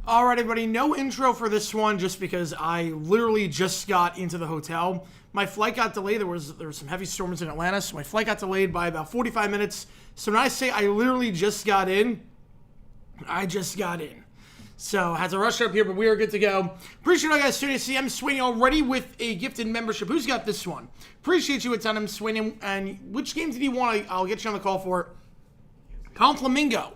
All right, everybody, no intro for this one just because I literally just got into the hotel. My flight got delayed. There were some heavy storms in Atlanta, so my flight got delayed by about 45 minutes. So when I say I literally just got in, I just got in. So I had to rush up here, but we are good to go. Appreciate all you guys tuning in. See, I'm Sweeney already with a gifted membership. Who's got this one? Appreciate you a ton, I'm Sweeney. And which game did you want? I'll get you on the call for it. Flamingo.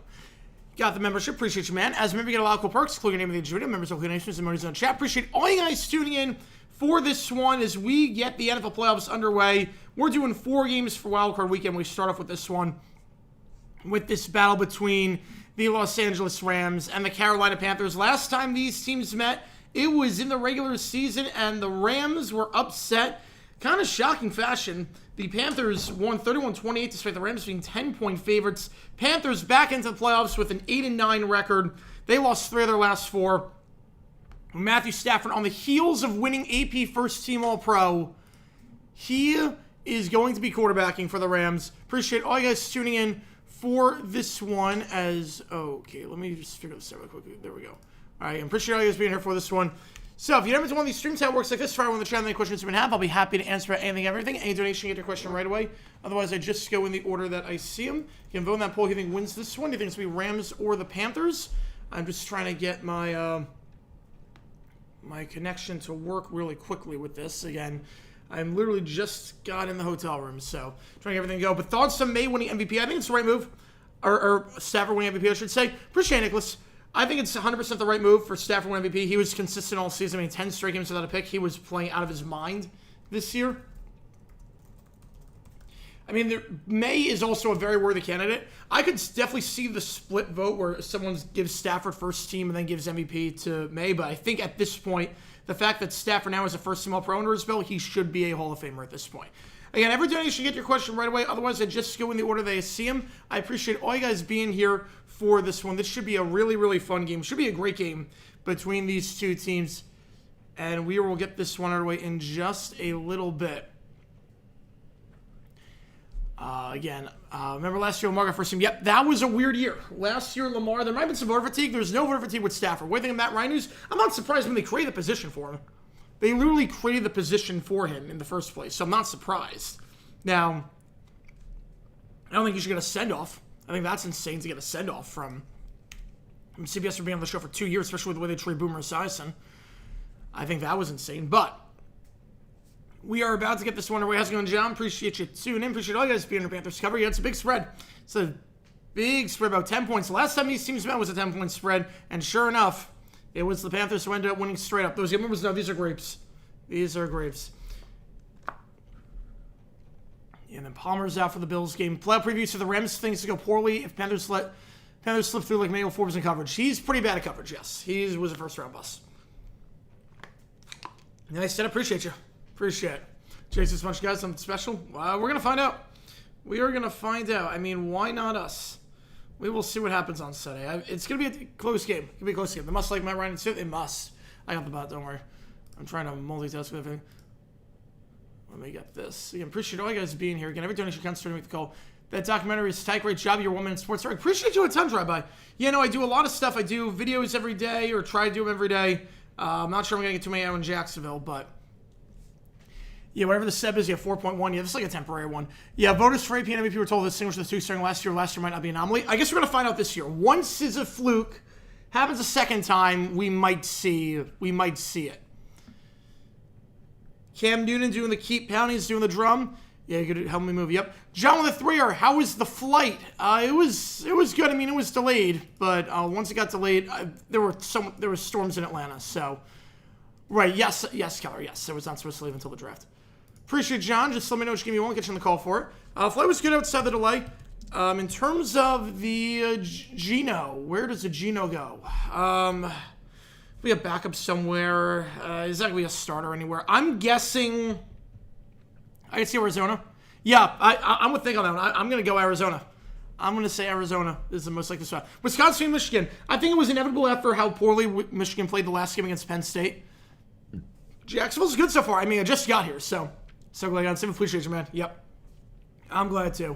Got the membership. Appreciate you, man. As a member, you get a lot of cool perks, including your name of the Judah, members of the Nations, and members on chat. Appreciate all you guys tuning in for this one as we get the NFL playoffs underway. We're doing 4 games for Wildcard Weekend. We start off with this one, with this battle between the Los Angeles Rams and the Carolina Panthers. Last time these teams met, it was in the regular season, and the Rams were upset. Kind of shocking fashion. The Panthers won 31-28 despite the Rams being 10-point favorites. Panthers back into the playoffs with an 8-9 record. They lost 3 of their last 4. Matthew Stafford, on the heels of winning AP First Team All-Pro, he is going to be quarterbacking for the Rams. Appreciate all you guys tuning in for this one as... Okay, let me just figure this out real quickly. There we go. All right, I appreciate all you guys being here for this one. So, if you're never to one of these streams that works like this, fire one in the chat, any questions you may have, I'll be happy to answer anything, everything. Any donation, get your question right away. Otherwise, I just go in the order that I see them. You can vote in that poll who you think wins this one. Do you think it's going to be Rams or the Panthers? I'm just trying to get my my connection to work really quickly with this. Again, I'm literally just got in the hotel room, so trying to get everything to go. But thoughts on May winning MVP? I think it's the right move. Or Stafford winning MVP, I should say. Appreciate it, Nicholas. I think it's 100% the right move for Stafford to win MVP. He was consistent all season. I mean, 10 straight games without a pick. He was playing out of his mind this year. I mean, May is also a very worthy candidate. I could definitely see the split vote where someone gives Stafford first team and then gives MVP to May. But I think at this point, the fact that Stafford now has a first team All-Pro under his belt, he should be a Hall of Famer at this point. Again, every donation, get your question right away. Otherwise, I just go in the order that I see them. I appreciate all you guys being here for this one. This should be a really, really fun game. Should be a great game between these two teams. And we will get this one underway in just a little bit. Remember last year Lamar got first team? Yep, that was a weird year. Last year, Lamar, there might have been some voter fatigue. There's no voter fatigue with Stafford. What do you think of Matt Ryan news? I'm not surprised when they created the position for him. They literally created the position for him in the first place, so I'm not surprised. Now, I don't think you should get a send-off. I think that's insane to get a send-off from CBS for being on the show for 2 years, especially with the way they treat Boomer Esiason. I think that was insane, but we are about to get this one underway. How's it going, John? Appreciate you tuning in. Appreciate all you guys being on the Panthers cover. Yeah, it's a big spread. It's a big spread, about 10 points. The last time these teams met was a 10-point spread, and sure enough, it was the Panthers who ended up winning straight up. Those members know these are grapes. These are grapes. And then Palmer's out for the Bills game. Playoff previews for the Rams. Things to go poorly if Panthers slip through like Mayo Forbes in coverage. He's pretty bad at coverage, yes. He was a first-round bust. Nice set. Appreciate you. Appreciate it. Jason, a bunch of guys, something special? We're going to find out. We are going to find out. I mean, why not us? We will see what happens on Sunday. It's going to be a close game. It's going to be a close game. They must like Matt Ryan too. They must. I got the bot, don't worry. I'm trying to multitask with everything. Let me get this. Again, appreciate all you guys being here. Again, every donation counts to make the call. That documentary is tight. Great job. You're a woman in sports. Sorry, appreciate you a ton, Drive-By. Yeah, no, I do a lot of stuff. I do videos every day, or try to do them every day. I'm not sure I'm going to get too many out in Jacksonville, but yeah, whatever the SEB is, you have 4.1. Yeah, this is like a temporary one. Yeah, voters for AP and MVP were told to distinguish the two starting last year. Last year might not be an anomaly. I guess we're going to find out this year. Once is a fluke. Happens a second time, we might see it. Cam Newton doing the keep poundings, doing the drum. Yeah, you could help me move. Yep. John with the 3-er. How was the flight? It was good. I mean, it was delayed, but once it got delayed, there were storms in Atlanta. So, right. Yes, Keller. Yes, I was not supposed to leave until the draft. Appreciate it, John. Just let me know which game you want. Get you on the call for it. Flight was good outside the delay. In terms of the Geno, where does the Geno go? We have backup somewhere. Is that going to be a starter anywhere? I'm guessing I can see Arizona. Yeah, I'm going to think on that one. I'm going to go Arizona. I'm going to say Arizona is the most likely spot. Wisconsin and Michigan. I think it was inevitable after how poorly Michigan played the last game against Penn State. Jacksonville's good so far. I mean, I just got here, so glad I got it. Appreciate you, man. Yep. I'm glad too.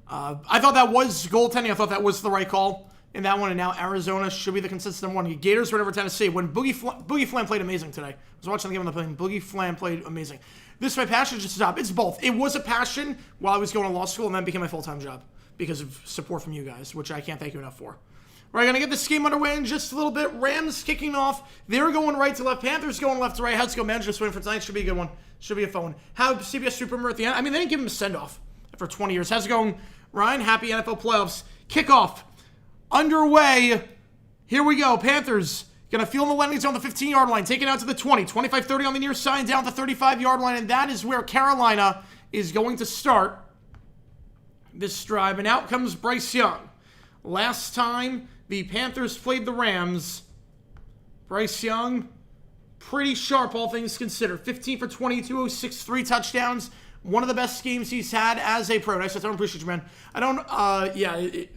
I thought that was goaltending. I thought that was the right call. in that one, and now Arizona should be the consistent one. The Gators were over Tennessee when Boogie Flam played amazing today. I was watching the game on the plane. Boogie Flam played amazing. This is my passion, just a job. It's both. It was a passion while I was going to law school, and then became my full-time job because of support from you guys, which I can't thank you enough for. We're going to get this game underway in just a little bit. Rams kicking off. They're going right to left. Panthers going left to right. How's it go, man? Just waiting for tonight. Should be a good one. Should be a fun one. How CBS Super at the end? I mean, they didn't give him a send-off for 20 years. How's it going, Ryan? Happy NFL playoffs. Kickoff underway. Here we go. Panthers going to field the landing zone on the 15-yard line. Taking out to the 20. 25-30 on the near side. Down to the 35-yard line. And that is where Carolina is going to start this drive. And out comes Bryce Young. Last time the Panthers played the Rams, Bryce Young, pretty sharp, all things considered. 15 for 22, 206, 3 touchdowns. One of the best games he's had as a pro. Nice, I don't appreciate you, man. I don't,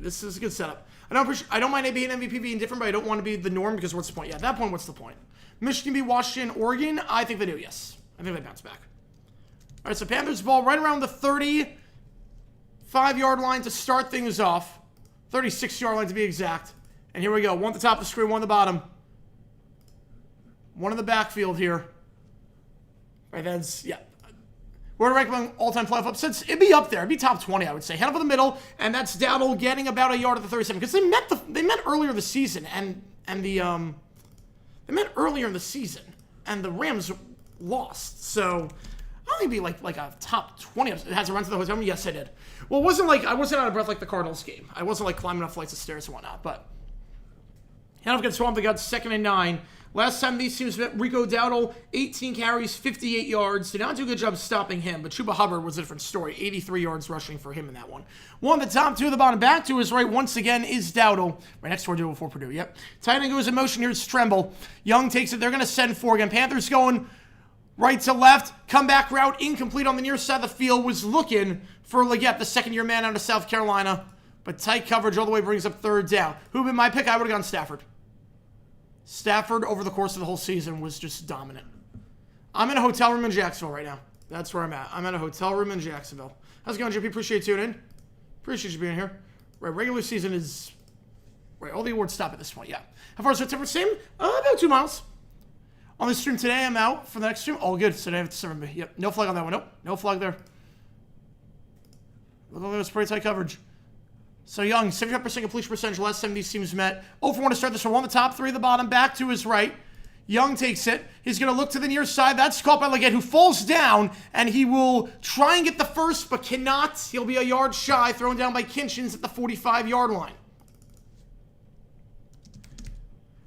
this is a good setup. I don't mind it being MVP being different, but I don't want to be the norm because what's the point? Yeah, at that point, what's the point? Michigan beat Washington, Oregon? I think they do, yes. I think they bounce back. All right, so Panthers ball right around the 35-yard line to start things off. 36-yard line to be exact. And here we go. One at the top of the screen, one at the bottom. One in the backfield here. Right, that's, yeah. We're ranking among all-time playoff upsets. It'd be up there. It'd be top 20, I would say. Hand over the middle, and that's Dowdle getting about a yard at the 37. Because they met earlier this season, and they met earlier in the season, and the Rams lost. So I don't think it'd be like a top 20. It has a run to the hotel room. Yes, I did. Well, it wasn't like I wasn't out of breath like the Cardinals game. I wasn't like climbing up flights of stairs and whatnot. But Handoff gets swamped. They got 2nd and 9. Last time these teams met, Rico Dowdle, 18 carries, 58 yards. Did not do a good job stopping him, but Chuba Hubbard was a different story. 83 yards rushing for him in that one. One at the top, 2 at the bottom. Back to his right once again is Dowdle. Right next to our duo for Purdue, yep. Tight end goes in motion. Here's Tremble. Young takes it. They're going to send 4 again. Panthers going right to left. Comeback route, incomplete on the near side of the field. Was looking for Leggett, the second-year man out of South Carolina. But tight coverage all the way brings up 3rd down. Who'd been my pick? I would have gone Stafford. Stafford, over the course of the whole season, was just dominant. I'm in a hotel room in Jacksonville right now. That's where I'm at. I'm in a hotel room in Jacksonville. How's it going, JP? Appreciate you tuning in. Appreciate you being here. Right, regular season is... Right, all the awards stop at this point, yeah. How far is September? Same? About 2 miles. On the stream today, I'm out for the next stream. All good. So today I have to serve me. Yep, no flag on that one. Nope, no flag there. Look at this pretty tight coverage. So Young, 75% completion percentage last time these teams met. 0 for 1 to start this one. 1 the top, 3 at the bottom, back to his right. Young takes it. He's going to look to the near side. That's caught by Leggett, who falls down, and he will try and get the first, but cannot. He'll be a yard shy, thrown down by Kinchins at the 45-yard line.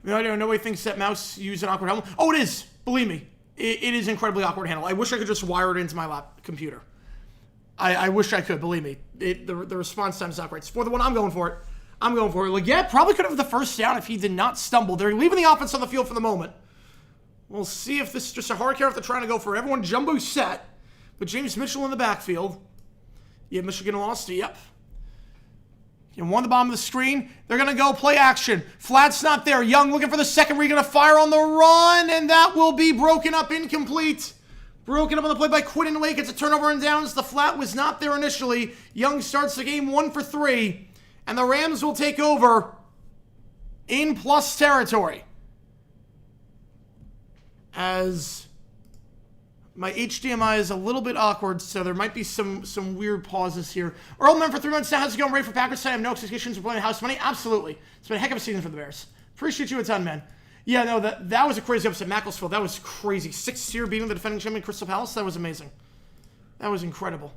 Nobody thinks that Mouse used an awkward handle. Oh, it is. Believe me. It is incredibly awkward handle. I wish I could just wire it into my computer. I wish I could, believe me. The response time is not great. For the one, I'm going for it. I'm going for it. Leggett probably could have the first down if he did not stumble. They're leaving the offense on the field for the moment. We'll see if this is just a hard carry if they're trying to go for everyone. Jumbo set. But James Mitchell in the backfield. Yeah, Michigan lost. Yep. And 1 at the bottom of the screen. They're going to go play action. Flat's not there. Young looking for the second read. Going to fire on the run. And that will be broken up, incomplete. Broken up on the play by Quinton Lake. It's a turnover and downs. The flat was not there initially. Young starts the game 1 for 3. And the Rams will take over in plus territory. As my HDMI is a little bit awkward, so there might be some weird pauses here. Earl Memphis for 3 months now. How's it going? Ready for Packers? I have no expectations for playing house money. Absolutely. It's been a heck of a season for the Bears. Appreciate you a ton, man. Yeah, no, that was a crazy upset. Macclesfield, that was crazy. 6-0 beating the defending champion Crystal Palace. That was amazing. That was incredible.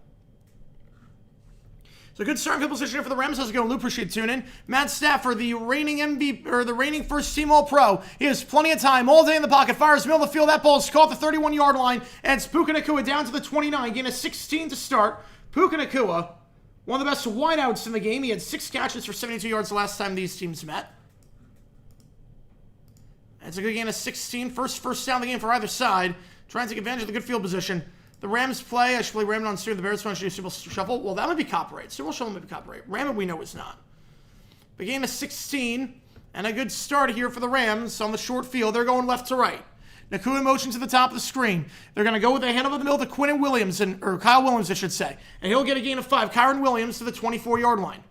So good starting field position here for the Rams. How's it going, Lou? Appreciate tuning in. Matt Stafford, the reigning MVP, or the reigning first-team All-Pro. He has plenty of time, all day in the pocket. Fires middle of the field. That ball is caught at the 31-yard line. And it's Puka Nacua down to the 29. Gain a 16 to start. Puka Nacua, one of the best wideouts in the game. He had 6 catches for 72 yards the last time these teams met. It's a good gain of 16. First down the game for either side. Trying to take advantage of the good field position. The Rams play. I should play Ram on stream. The Bears want to do Super Bowl Shuffle. Well, that might be copyright. Super Bowl Shuffle might be copyright. Ram we know is not. But gain of 16. And a good start here for the Rams on the short field. They're going left to right. Nacua in motion to the top of the screen. They're going to go with a hand over the middle to Quinton Williams, or Kyle Williams, I should say. And he'll get a gain of 5. Kyron Williams to the 24-yard line.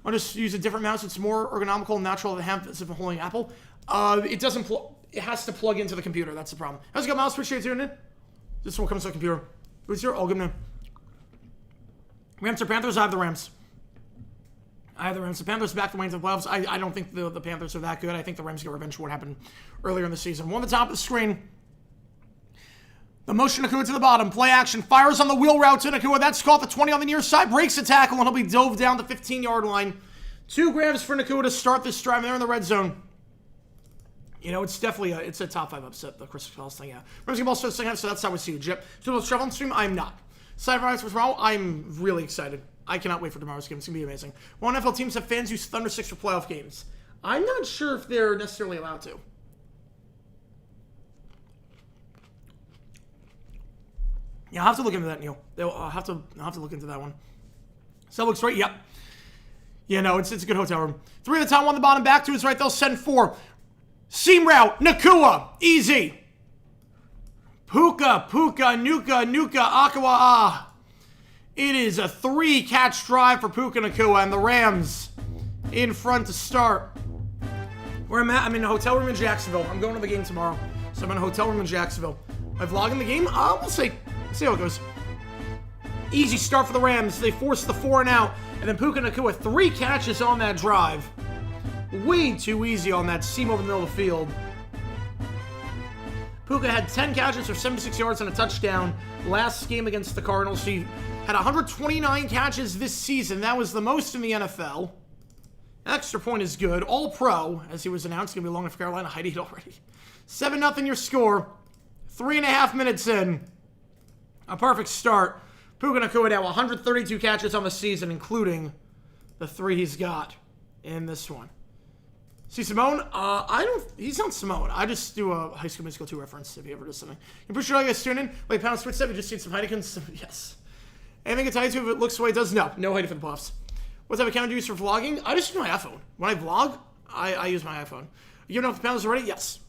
I'll just use a different mouse. It's more ergonomical and natural than have as if I'm holding an Apple. It doesn't it has to plug into the computer. That's the problem. How's it going, mouse? Appreciate you tuning in. This one comes to the computer. Who's here? All good man. Rams or Panthers? I have the Rams. The Panthers back to winning to the playoffs. I don't think the Panthers are that good. I think the Rams get revenge for what happened earlier in the season. One at the top of the screen. The motion Nakua to the bottom. Play action. Fires on the wheel route to Nakua. That's caught the 20 on the near side. Breaks the tackle, and he'll be dove down the 15-yard line. 2 grabs for Nakua to start this drive. They're in the red zone. You know, it's definitely it's a top 5 upset, the Chris Paul's thing, yeah. Rams get ball starts second half, so that's how we see it. Jip. So let's travel on stream. I'm not. Side rides for tomorrow. I'm really excited. I cannot wait for tomorrow's game. It's going to be amazing. One NFL teams have fans use Thunder 6 for playoff games. I'm not sure if they're necessarily allowed to. Yeah, I'll have to look into that, Neil. I'll have to look into that one. So it looks right. Yep. Yeah, no, it's a good hotel room. 3 at the top, 1 at the bottom. Back to his right. They'll send 4. Seam route. Nakua. Easy. Puka, Nuka, Akawa. It is a 3-catch drive for Puka Nakua, and the Rams in front to start. Where I'm at, I'm in a hotel room in Jacksonville. I'm going to the game tomorrow, so I'm in a hotel room in Jacksonville. Am I vlogging the game? We'll see. See how it goes. Easy start for the Rams. They force the 4 and out, and then Puka Nakua 3 catches on that drive. Way too easy on that seam over the middle of the field. Puka had 10 catches for 76 yards and a touchdown last game against the Cardinals. He had 129 catches this season. That was the most in the NFL. Extra point is good. All-Pro, as he was announced, going to be long for Carolina. Hide it already. 7-0 your score. 3.5 minutes in. A perfect start. Puka Nakua now 132 catches on the season, including the 3 he's got in this one. See Simone? He's not Simone. I just do a High School Musical 2 reference if he ever does something. I'm pretty sure you guys tune in. Like Pound Switch 7, just seen some Heineken's. Yes. Anything to tell you to if it looks the way it does? No. No Heide for the Puffs. What type of account do you use for vlogging? I just use my iPhone. When I vlog, I use my iPhone. You know if the Pounds are ready? Yes.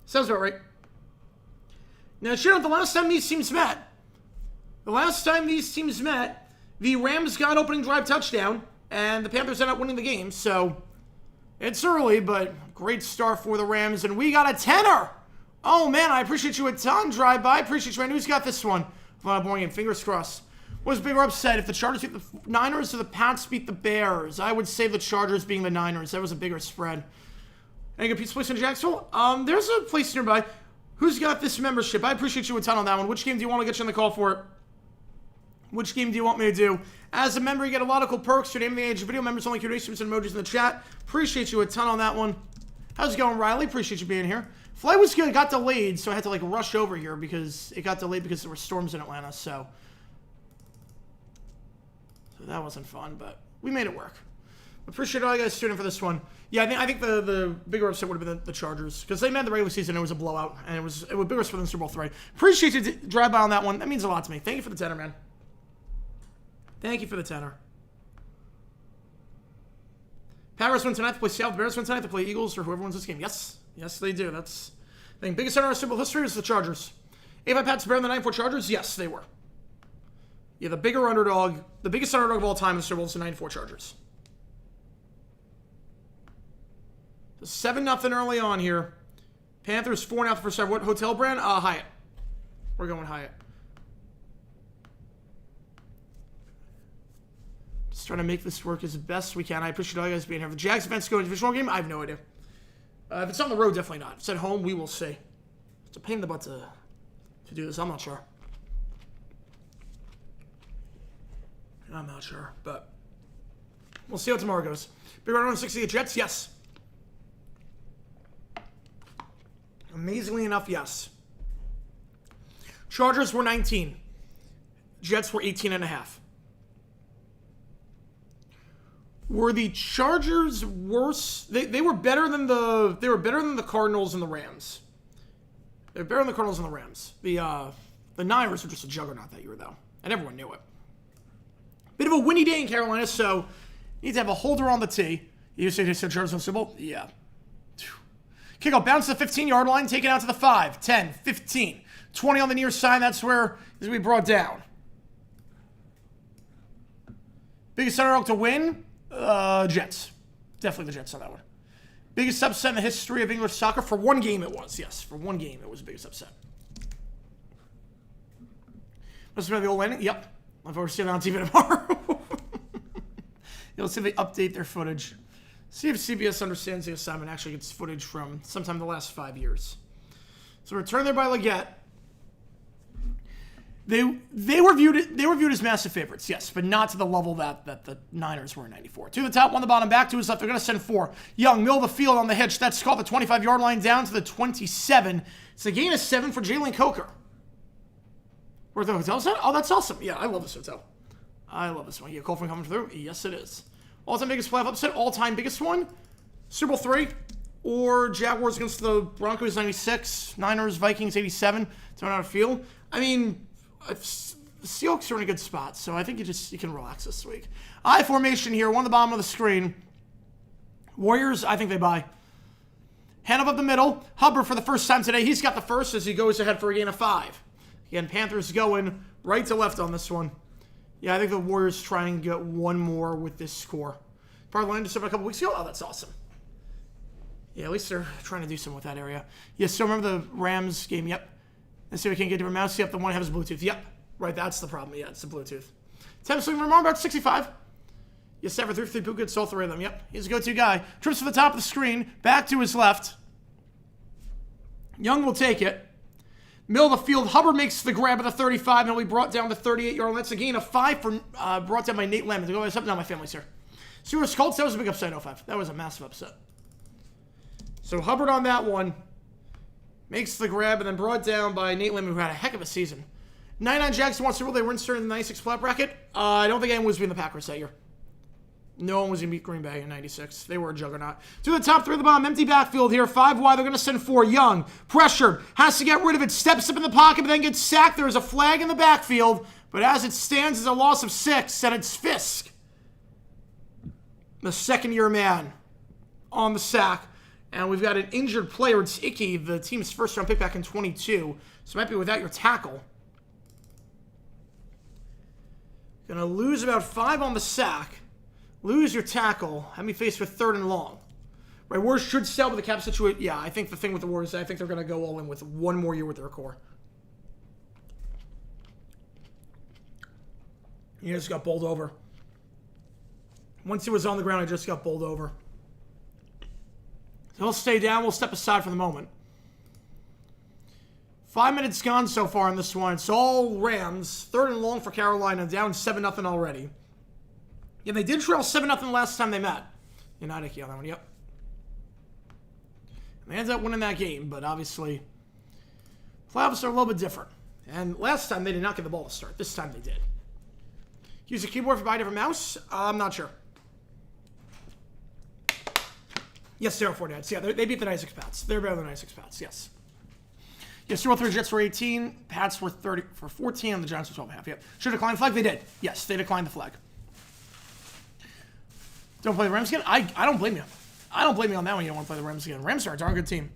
Sounds about right. Now, sure, the last time these teams met, the Rams got opening drive touchdown, and the Panthers ended up winning the game, so it's early, but great start for the Rams, and we got a 10er. Oh, man, I appreciate you a ton, drive-by. Appreciate you. I knew he's got this one. Boring and fingers crossed. What was bigger upset? If the Chargers beat the Niners or the Pats beat the Bears? I would say the Chargers being the Niners. That was a bigger spread. Any good pizza place in Jacksonville? There's a place nearby. Who's got this membership? I appreciate you a ton on that one. Which game do you want to get you on the call for? Which game do you want me to do? As a member, you get a lot of cool perks. Your name and the age of video. Members only Q&A, and emojis in the chat. Appreciate you a ton on that one. How's it going, Riley? Appreciate you being here. Flight was good. It got delayed, so I had to rush over here because it got delayed because there were storms in Atlanta. So that wasn't fun, but we made it work. Appreciate all you guys tuning in for this one. Yeah, I think the bigger upset would have been the Chargers because they met the regular season. It was a blowout, and it was bigger for them Super Bowl 3. Appreciate you drive by on that one. That means a lot to me. Thank you for the tenner, man. Thank you for the tenner. Packers win tonight to play Seattle. Bears win tonight to play Eagles or whoever wins this game. Yes, they do. That's the thing. Biggest center in our Super Bowl history is the Chargers. If I Pats better than the 9-4 Chargers, yes, they were. Yeah, the biggest underdog of all time in the Super Bowl is the 9-4 Chargers. 7-0 early on here. Panthers 4-0 for start. What hotel brand? Hyatt. We're going Hyatt. Just trying to make this work as best we can. I appreciate all you guys being here. If the Jags events go into divisional game, I have no idea. If it's on the road, definitely not. If it's at home, we will see. It's a pain in the butt to do this. I'm not sure. But we'll see how tomorrow goes. Big round on 60 Jets? Yes. Amazingly enough, yes. Chargers were 19. Jets were 18.5. Were the Chargers worse? They were better than the Cardinals and the Rams. They're better than the Cardinals and the Rams. The Niners were just a juggernaut that year, though, and everyone knew it. Bit of a windy day in Carolina, so you need to have a holder on the tee. You say they said Chargers on Super Bowl? Yeah. Kickoff, bounce to the 15-yard line, take it out to the 5, 10, 15, 20 on the near side. That's where he's going to be brought down. Biggest underdog to win? Jets. Definitely the Jets on that one. Biggest upset in the history of English soccer. For one game it was. Yes, for one game it was the biggest upset. Must have been the old landing. Yep. I've already seen it on TV tomorrow. Let's see if they update their footage. See if CBS understands the assignment, actually gets footage from sometime in the last 5 years. So return there by Leggett. They were viewed as massive favorites, yes, but not to the level that the Niners were in '94. To the top, one the bottom, back to his left. They're going to send 4. Young, middle of the field on the hitch. That's called the 25-yard line down to the 27. It's a gain of 7 for Jalen Coker. Where the hotel's at? Oh, that's awesome. Yeah, I love this hotel. I love this one. Yeah, Colfin coming through? Yes, it is. All-time biggest playoff upset, all-time biggest one. Super Bowl 3 or Jaguars against the Broncos 96, Niners, Vikings 87. Don't know how to feel. I mean, the Seahawks are in a good spot, so I think you can relax this week. I formation here, one at the bottom of the screen. Warriors, I think they buy. Hand up the middle. Hubbard for the first time today. He's got the first as he goes ahead for a gain of 5. Again, Panthers going right to left on this one. Yeah, I think the Warriors try and get one more with this score. Probably landed something a couple weeks ago. Oh, that's awesome. Yeah, at least they're trying to do something with that area. Yeah, so remember the Rams game? Yep. Let's see if we can't get to a mouse. Yep, the one has Bluetooth. Yep. Right, that's the problem. Yeah, it's the Bluetooth. Tempsling Ramon about 65. Yes, Sever 3 Puka gets all 3 of them. Yep, he's a go-to guy. Trips to the top of the screen. Back to his left. Young will take it. Middle of the field, Hubbard makes the grab at the 35, and he'll be brought down to 38-yard line. That's a gain of 5 for brought down by Nate Lemon. To go something on my family's here. Steelers Colts, that was a big upset in 05. That was a massive upset. So Hubbard on that one makes the grab and then brought down by Nate Lemon, who had a heck of a season. 99 Jags wants to rule. They were inserted in the 96 flat bracket. I don't think anyone was beating the Packers that year. No one was going to beat Green Bay in 96. They were a juggernaut. To the top 3 of the bottom. Empty backfield here. 5 wide. They're going to send 4. Young. Pressured. Has to get rid of it. Steps up in the pocket, but then gets sacked. There's a flag in the backfield. But as it stands, it's a loss of 6. And it's Fisk, the second-year man, on the sack. And we've got an injured player. It's Icky, the team's first-round pick back in 22. So it might be without your tackle. Going to lose about 5 on the sack. Lose your tackle. Have me face with 3rd and long. Right, Warriors should sell with the cap situation. Yeah, I think the thing with the Warriors, I think they're going to go all in with one more year with their core. He just got bowled over. Once he was on the ground, I just got bowled over. So he'll stay down. We'll step aside for the moment. 5 minutes gone so far in this one. It's all Rams. 3rd and long for Carolina. Down 7-0 already. Yeah, they did trail 7-0 the last time they met. United on that one, yep. And they ended up winning that game, but obviously, playoffs are a little bit different. And last time, they did not get the ball to start. This time, they did. Use a keyboard for buy a different mouse? I'm not sure. Yes, 0-4 Dads. Yeah, they beat the 96 Pats. They're better than the 96 Pats, yes. Yes, Super Bowl 3 Jets were 18. Pats were 30 for 14, and the Giants were 12.5. Yep. Should decline the flag? They did. Yes, they declined the flag. Don't play the Rams again? I don't blame you. I don't blame you on that one. You don't want to play the Rams again. Rams are a darn good team.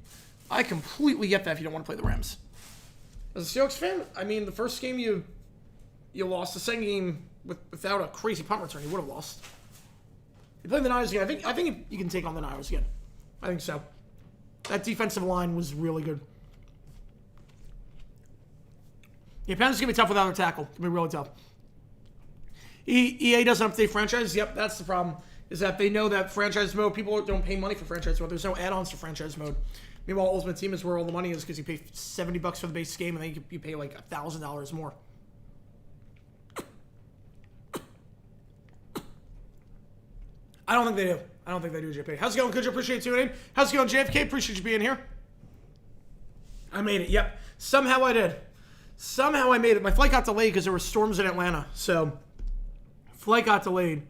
I completely get that if you don't want to play the Rams. As a Seahawks fan, I mean, the first game you lost. The second game without a crazy punt return, you would have lost. You play the Niners again. I think you can take on the Niners again. I think so. That defensive line was really good. Yeah, Panthers going to be tough without a tackle. It's going to be really tough. EA doesn't update franchise. Yep, that's the problem. Is that they know that franchise mode, people don't pay money for franchise mode. There's no add-ons to franchise mode. Meanwhile, Ultimate Team is where all the money is because you pay $70 for the base game and then you pay like $1,000 more. I don't think they do. I don't think they do, JP. How's it going? Could you appreciate tuning in? How's it going, JFK? Appreciate you being here. I made it. Yep. Somehow I did. Somehow I made it. My flight got delayed because there were storms in Atlanta. So, flight got delayed.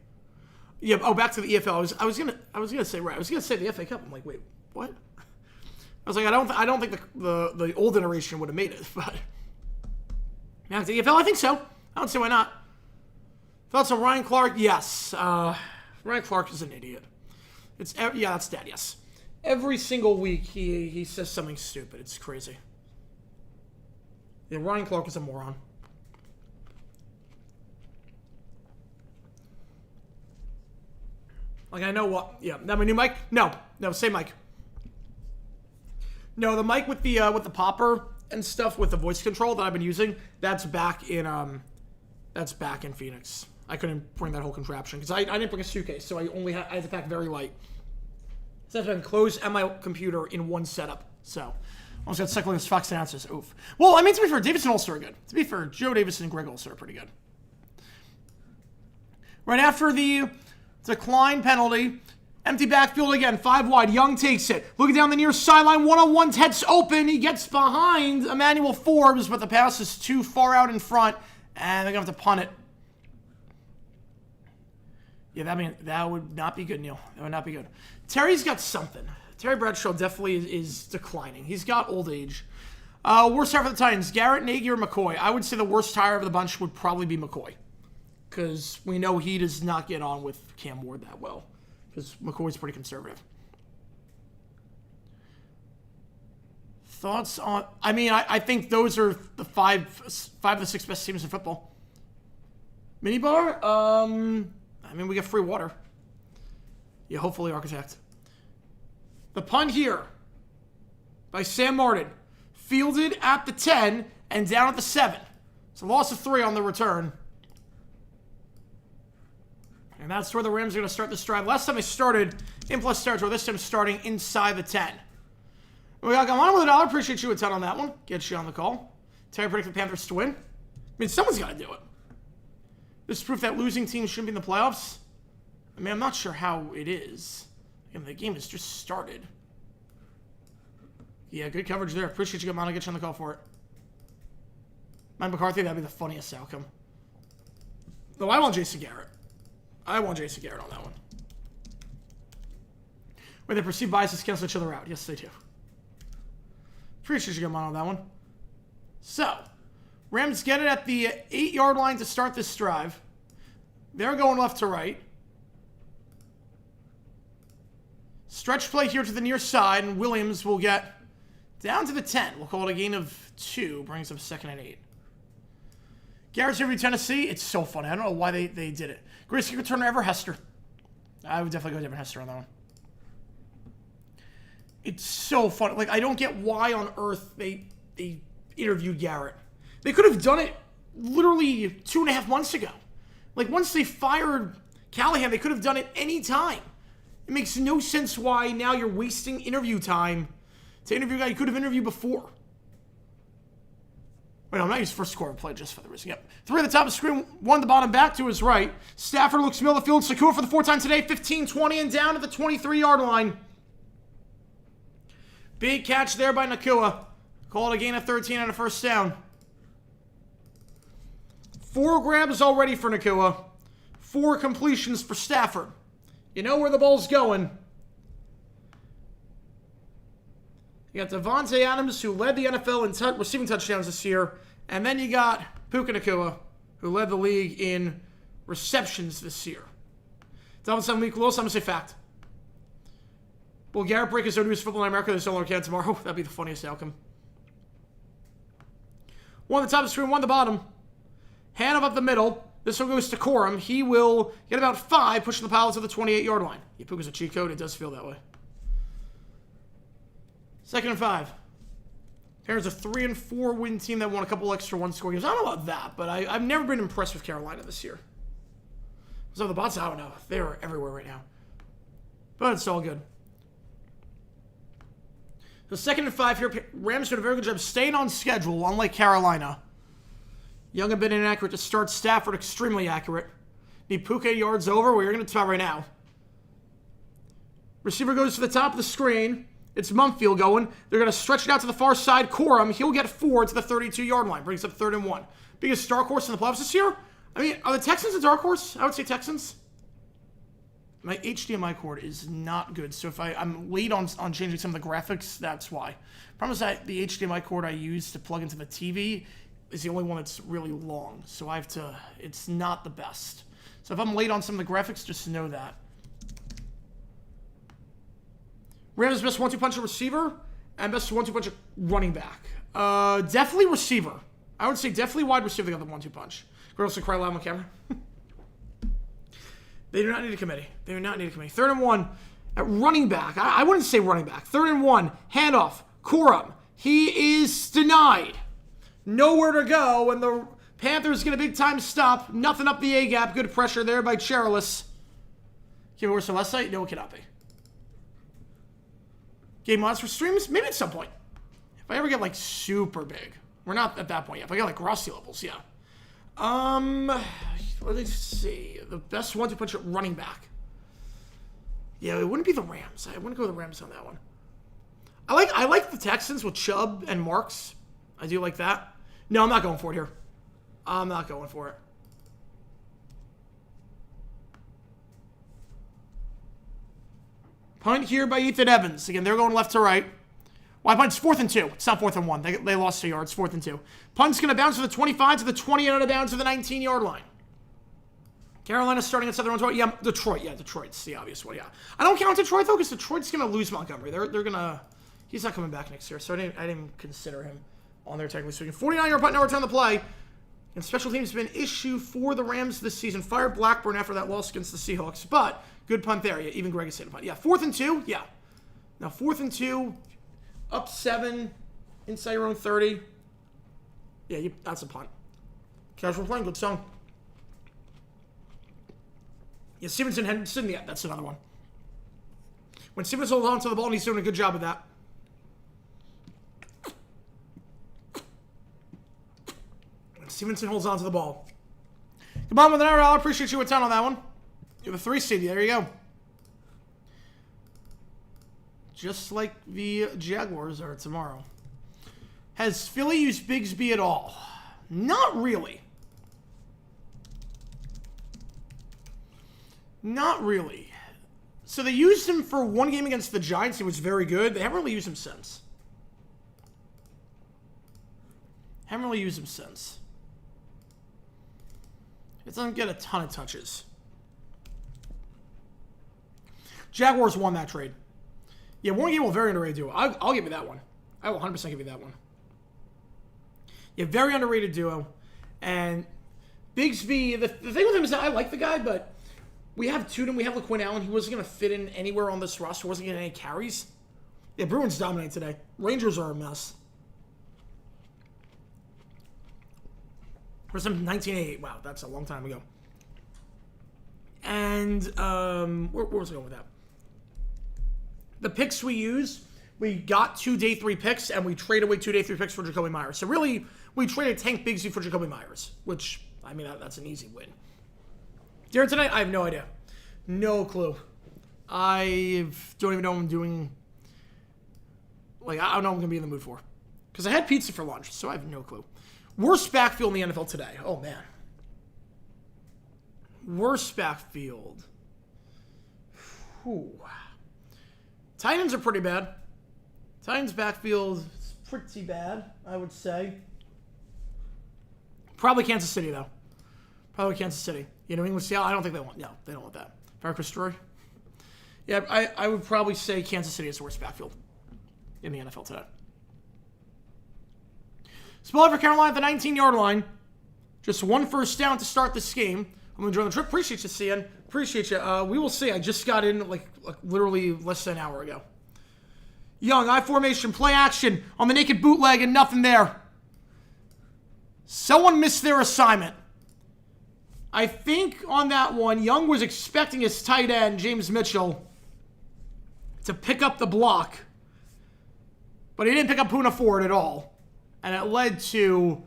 Yeah. Oh, back to the EFL. I was gonna say right. I was gonna say the FA Cup. I'm like, wait, what? I was like, I don't think the old generation would have made it. But now to the EFL, I think so. I don't see why not. Thoughts on Ryan Clark? Yes. Ryan Clark is an idiot. Yeah, that's Dad. Yes. Every single week he says something stupid. It's crazy. Yeah, Ryan Clark is a moron. Like, I know what... Yeah, that my new mic? No, same mic. No, the mic with the popper and stuff with the voice control that I've been using, that's back in Phoenix. I couldn't bring that whole contraption because I didn't bring a suitcase, so I had to pack very light. So I have to enclose and my computer in one setup. So I almost got stuck with this Fox announcers. Oof. Well, I mean, to be fair, Davis and Ulster are good. To be fair, Joe Davis and Greg Ulster are pretty good. Right after the decline penalty, empty backfield again, 5 wide. Young takes it. Looking down the near sideline, one-on-one, Ted's open. He gets behind Emmanuel Forbes, but the pass is too far out in front, and they're going to have to punt it. Yeah, that would not be good, Neil. That would not be good. Terry's got something. Terry Bradshaw definitely is declining. He's got old age. Worst hire for the Titans, Garrett, Nagy, or McCoy. I would say the worst hire of the bunch would probably be McCoy. Because we know he does not get on with Cam Ward that well. Because McCoy's pretty conservative. Thoughts on... I mean, I think those are the five of the 6 best teams in football. Minibar? I mean, we get free water. Yeah, hopefully Architect. The punt here by Sam Martin. Fielded at the 10 and down at the 7. It's a loss of 3 on the return. And that's where the Rams are going to start this drive. Last time they started in plus territory. This time starting inside the 10. We got Gamano with $1. Appreciate you a ton on that one. Get you on the call. Terry predicted the Panthers to win. I mean, someone's got to do it. This is proof that losing teams shouldn't be in the playoffs. I mean, I'm not sure how it is. I mean, the game has just started. Yeah, good coverage there. Appreciate you, Gamano. Get you on the call for it. Mike McCarthy, that'd be the funniest outcome. No, I want Jason Garrett. I want Jason Garrett on that one. Where they perceive biases cancel each other out. Yes, they do. Appreciate you, Gamano, on that one. So, Rams get it at the 8-yard line to start this drive. They're going left to right. Stretch play here to the near side, and Williams will get down to the 10. We'll call it a gain of 2. Brings up 2nd and 8. Garrett's interview Tennessee. It's so funny. I don't know why they did it. Greatest kick returner ever, Hester. I would definitely go Devin Hester on that one. It's so funny. Like, I don't get why on earth they interviewed Garrett. They could have done it literally 2.5 months ago. Like, once they fired Callahan, they could have done it any time. It makes no sense why now you're wasting interview time to interview a guy you could have interviewed before. Wait, no, I'm not using first score play just for the reason. Yep. 3 at the top of the screen, 1 at the bottom, back to his right. Stafford looks middle of the field. Sakua for the 4th time today, 15-20 and down at the 23-yard line. Big catch there by Nakua. Call it a gain of 13 and a first down. 4 grabs already for Nakua. 4 completions for Stafford. You know where the ball's going. You got Devontae Adams, who led the NFL in receiving touchdowns this year. And then you got Puka Nakua, who led the league in receptions this year. Dalvin week loss, I'm going to say fact. Will Garrett break his own news football in America? There's no longer can tomorrow. That'd be the funniest outcome. 1 at the top of the screen, 1 at the bottom. Hand up the middle. This one goes to Corum. He will get about 5, pushing the Pilots to the 28-yard line. Yeah, Puka's a cheat code. It does feel that way. 2nd and 5. Panthers a 3-4 win team that won a couple extra one-score games. I don't know about that, but I've never been impressed with Carolina this year. So the bots, I don't know. They're everywhere right now. But it's all good. So 2nd and 5 here. Rams did a very good job staying on schedule, unlike Carolina. Young a bit inaccurate to start. Stafford extremely accurate. Need Puka yards over. We're going to try right now. Receiver goes to the top of the screen. It's Mumpfield going. They're going to stretch it out to the far side. Corum, he'll get 4 to the 32-yard line. Brings up 3rd and 1. Biggest dark horse in the playoffs this year? I mean, are the Texans a dark horse? I would say Texans. My HDMI cord is not good, so if I'm late on changing some of the graphics, that's why. Problem is that the HDMI cord I use to plug into the TV is the only one that's really long, so I have to, it's not the best. So if I'm late on some of the graphics, just know that. Rams best 1-2 punch receiver and best 1-2 punch running back. Definitely receiver. I would say definitely wide receiver got the 1-2 punch. Girls can cry loud on camera. They do not need a committee. They do not need a committee. 3rd and 1 at running back. I wouldn't say running back. 3rd and 1. Handoff. Corum. He is denied. Nowhere to go, and the Panthers get a big-time stop. Nothing up the A-gap. Good pressure there by Cherilus. Can we worse than last night? No, it cannot be. Game mods for streams? Maybe at some point. If I ever get, like, super big. We're not at that point yet. If I get, like, Rusty levels, yeah. Let me see. The best one to put your running back. Yeah, it wouldn't be the Rams. I wouldn't go with the Rams on that one. I like the Texans with Chubb and Marks. I do like that. No, I'm not going for it here. I'm not going for it. Punt here by Ethan Evans. Again, they're going left to right. Why punt's 4th and 2. It's not 4th and 1. They lost 2 yards. 4th and 2. Punt's going to bounce to the 25 to the 20 and out of bounds to the 19-yard line. Carolina starting at 7-1. Yeah, Detroit. Yeah, Detroit's the obvious one. Yeah, I don't count Detroit though because Detroit's going to lose Montgomery. They're going to. He's not coming back next year, so I didn't consider him on there technically speaking. 49-yard punt, no return on the play. And special teams have been an issue for the Rams this season. Fired Blackburn after that loss against the Seahawks, but good punt there. Yeah, even Greg is saying punt. Yeah, 4th and 2. Yeah. Now 4th and 2, up 7, inside your own 30. Yeah, that's a punt. Casual playing, good song. Yeah, Stevenson, Henderson, yeah, that's another one. When Stevenson holds on to the ball, and he's doing a good job of that. When Stevenson holds on to the ball. Come on with an error. I appreciate you a ton on that one. You have a 3 seed. There you go. Just like the Jaguars are tomorrow. Has Philly used Bigsby at all? Not really. Not really. So they used him for 1 game against the Giants. He was very good. They haven't really used him since. Haven't really used him since. It doesn't get a ton of touches. Jaguars won that trade. Yeah, 1 game will very underrated duo. I'll give you that one. I will 100% give you that one. Yeah, very underrated duo. And Bigsby, the thing with him is that I like the guy, but we have Tudor, we have LaQuinn Allen. He wasn't going to fit in anywhere on this roster. Wasn't getting any carries. Yeah, Bruins dominate today. Rangers are a mess. For some 1988. Wow, that's a long time ago. And where was I going with that? The picks we use, we got 2 day 3 picks, and we traded away 2 day 3 picks for Jacoby Myers. So really, we traded Tank Bigsby for Jacoby Myers, which, I mean, that's an easy win. During tonight, I have no idea. No clue. I don't even know what I'm doing. Like, I don't know what I'm going to be in the mood for. Because I had pizza for lunch, so I have no clue. Worst backfield in the NFL today. Oh, man. Worst backfield. Whew. Titans are pretty bad. Titans backfield is pretty bad, I would say. Probably Kansas City, though. Probably Kansas City. You know, England, Seattle, I don't think they want. No, they don't want that. Fire Chris Drury? Yeah, I would probably say Kansas City is the worst backfield in the NFL today. Spell for Carolina at the 19-yard line. Just 1 first down to start this game. I'm going to join the trip. Appreciate you, CN. Appreciate you. We will see. I just got in like literally less than an hour ago. Young, I formation, play action on the naked bootleg and nothing there. Someone missed their assignment. I think on that one, Young was expecting his tight end, James Mitchell, to pick up the block. But he didn't pick up Poona Ford at all. And it led to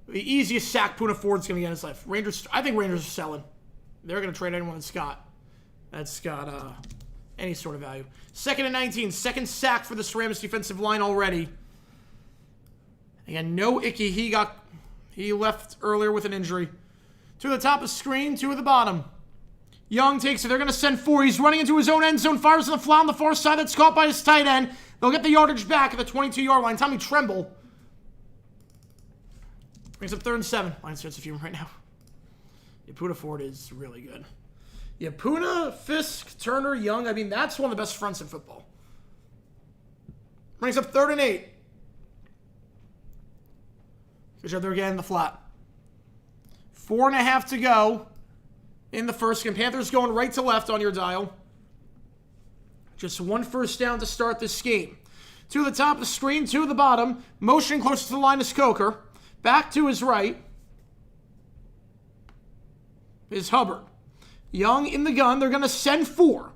the easiest sack Poona Ford's going to get in his life. I think Rangers are selling. They're going to trade anyone that's got any sort of value. 2nd and 19. Second sack for the Rams defensive line already. Again, no Icky. He left earlier with an injury. 2 at the top of the screen, 2 at the bottom. Young takes it. They're going to send 4. He's running into his own end zone. Fires on the flat on the far side. That's caught by his tight end. They'll get the yardage back at the 22-yard line. Tommy Tremble brings up 3rd and 7. Lions sense of humor right now. Yeah, Poona Ford is really good. Yeah, Poona, Fisk, Turner, Young. I mean, that's one of the best fronts in football. Brings up 3rd and 8. Good job there again in the flat. 4.5 to go. in the first game. Panthers going right to left on your dial. Just one first down to start this game. To the top of the screen, to the bottom. Motion close to the line is Coker. Back to his right is Hubbard. Young in the gun. They're going to send 4.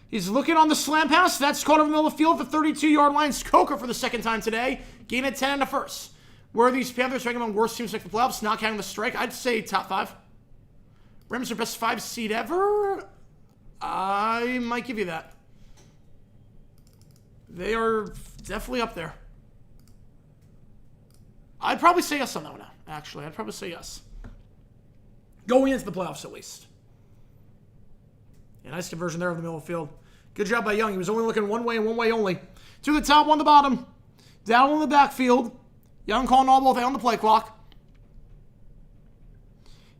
He's looking on the slam pass. That's caught over the middle of the field at the 32-yard line. It's Coker for the second time today. Gain at 10 in the first. Where are these Panthers ranking among worst teams to make the playoffs? Not counting the strike. I'd say top 5. Rams are best 5 seed ever. I might give you that. They are definitely up there. I'd probably say yes on that one now, actually. I'd probably say yes. Going into the playoffs, at least. Yeah, nice conversion there over the middle of the field. Good job by Young. He was only looking one way and one way only. To the top, one the bottom. Down in the backfield. Young calling all both on the play clock.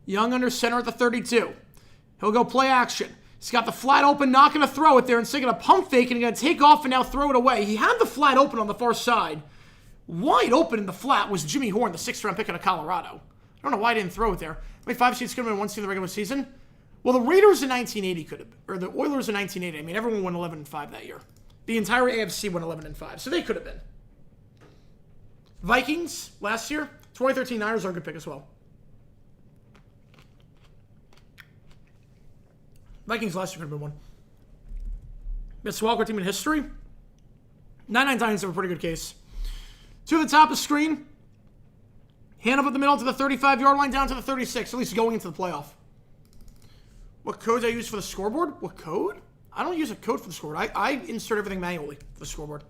Young under center at the 32. He'll go play action. He's got the flat open, not going to throw it there. Instead, going to pump fake and going to take off and now throw it away. He had the flat open on the far side. Wide open in the flat was Jimmy Horn, the 6th-round pick out of Colorado. I don't know why he didn't throw it there. How many 5 seeds could have been 1 seed in the regular season? Well, the Raiders in 1980 could have, or the Oilers in 1980. I mean, everyone won 11-5 that year. The entire AFC won 11-5, so they could have been. Vikings last year, 2013 Niners are a good pick as well. Vikings last year could have been one. Best wildcard team in history. 99 Titans have a pretty good case. To the top of the screen. Hand up at the middle to the 35-yard line down to the 36, at least going into the playoff. What codes I use for the scoreboard? What code? I don't use a code for the scoreboard. I insert everything manually for the scoreboard.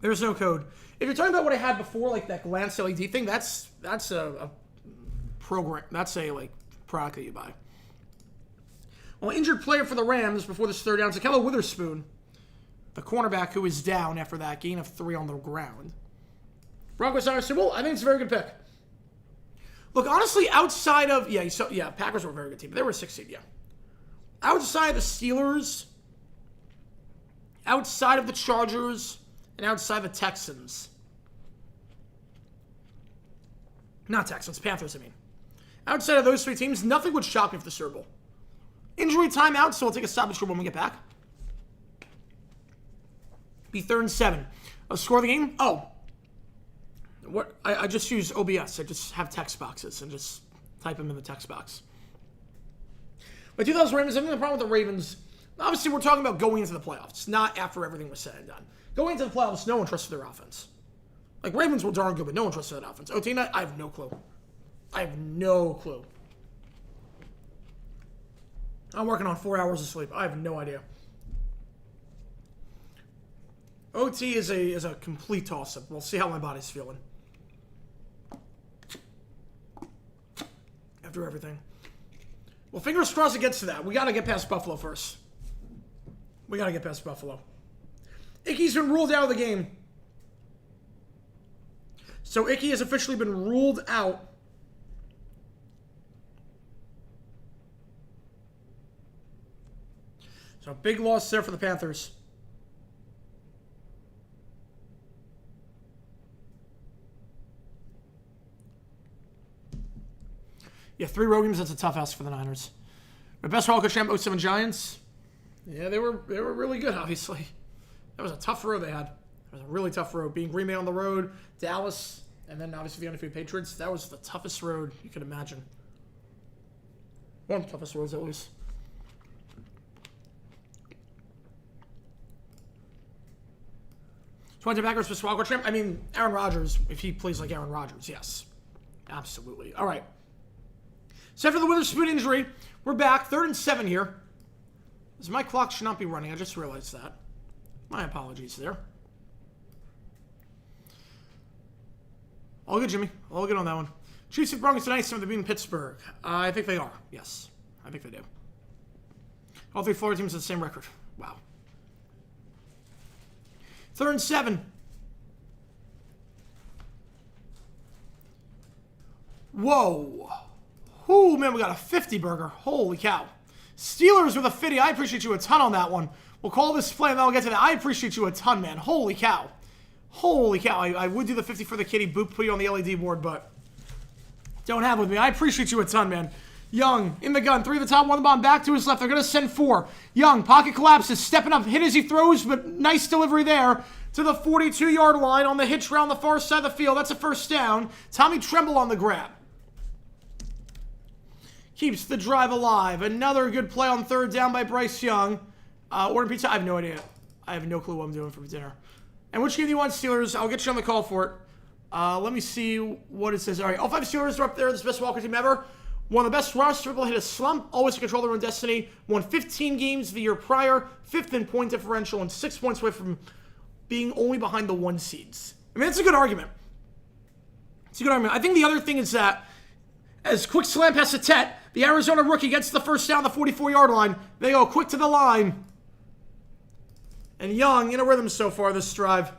There's no code. If you're talking about what I had before, like that glance LED thing, that's a program. That's a product that you buy. Well, injured player for the Rams before this third down, Takello Witherspoon, the cornerback who is down after that gain of 3 on the ground. Broncos are Super Bowl. I think it's a very good pick. Look, honestly, outside of Packers were a very good team, but they were a 6 seed, yeah. Outside of the Steelers, outside of the Chargers, and outside the Texans. Not Texans, Panthers, I mean. Outside of those 3 teams, nothing would shock me for the Super Bowl. Injury timeout, so we'll take a stoppage when we get back. Be 3rd and 7. Score of the game? Oh. What? I just use OBS. I just have text boxes and just type them in the text box. But 2000 Ravens, I think the problem with the Ravens, obviously we're talking about going into the playoffs, not after everything was said and done. Going into the playoffs, no one trusted their offense. Like, Ravens were darn good, but no one trusted that offense. Otina, I have no clue. I have no clue. I'm working on 4 hours of sleep. I have no idea. OT is a complete toss-up. We'll see how my body's feeling. After everything. Well, fingers crossed it gets to that. We got to get past Buffalo first. We got to get past Buffalo. Icky's been ruled out of the game. So Icky has officially been ruled out. So big loss there for the Panthers. Yeah, 3 road games, that's a tough ask for the Niners. My best wildcard champ, 07 Giants. Yeah, they were really good, obviously. That was a tough road they had. It was a really tough road. Being Green Bay on the road, Dallas, and then obviously the undefeated Patriots. That was the toughest road you could imagine. One of the toughest roads, at least. Twenty Packers for wildcard champ. I mean, Aaron Rodgers, if he plays like Aaron Rodgers, yes. Absolutely. All right. So after the Witherspoon injury, we're back. 3rd and 7 here. My clock should not be running. I just realized that. My apologies there. All good, Jimmy. All good on that one. Chiefs and Broncos tonight, some of them beating Pittsburgh. I think they are. Yes. I think they do. All 3 Florida teams have the same record. Wow. 3rd and 7. Whoa. Ooh, man, we got a 50 burger. Holy cow. Steelers with a 50. I appreciate you a ton on that one. We'll call this play and then we'll get to that. I appreciate you a ton, man. Holy cow. Holy cow. I would do the 50 for the kitty boop, put you on the LED board, but don't have it with me. I appreciate you a ton, man. Young in the gun. 3 at the top, 1 at the bottom. Back to his left. They're going to send 4. Young, pocket collapses. Stepping up. Hit as he throws, but nice delivery there to the 42-yard line on the hitch round the far side of the field. That's a first down. Tommy Tremble on the grab. Keeps the drive alive. Another good play on 3rd down by Bryce Young. Order pizza? I have no idea. I have no clue what I'm doing for dinner. And which game do you want, Steelers? I'll get you on the call for it. Let me see what it says. All right, all 5 Steelers are up there. This best Walker team ever. One of the best roster people, hit a slump. Always to control their own destiny. Won 15 games the year prior. 5th in point differential and 6 points away from being only behind the 1 seeds. I mean, that's a good argument. It's a good argument. I think the other thing is that as quick slam pass to Tet, the Arizona rookie gets the first down, the 44-yard line. They go quick to the line. And Young in a rhythm so far this drive.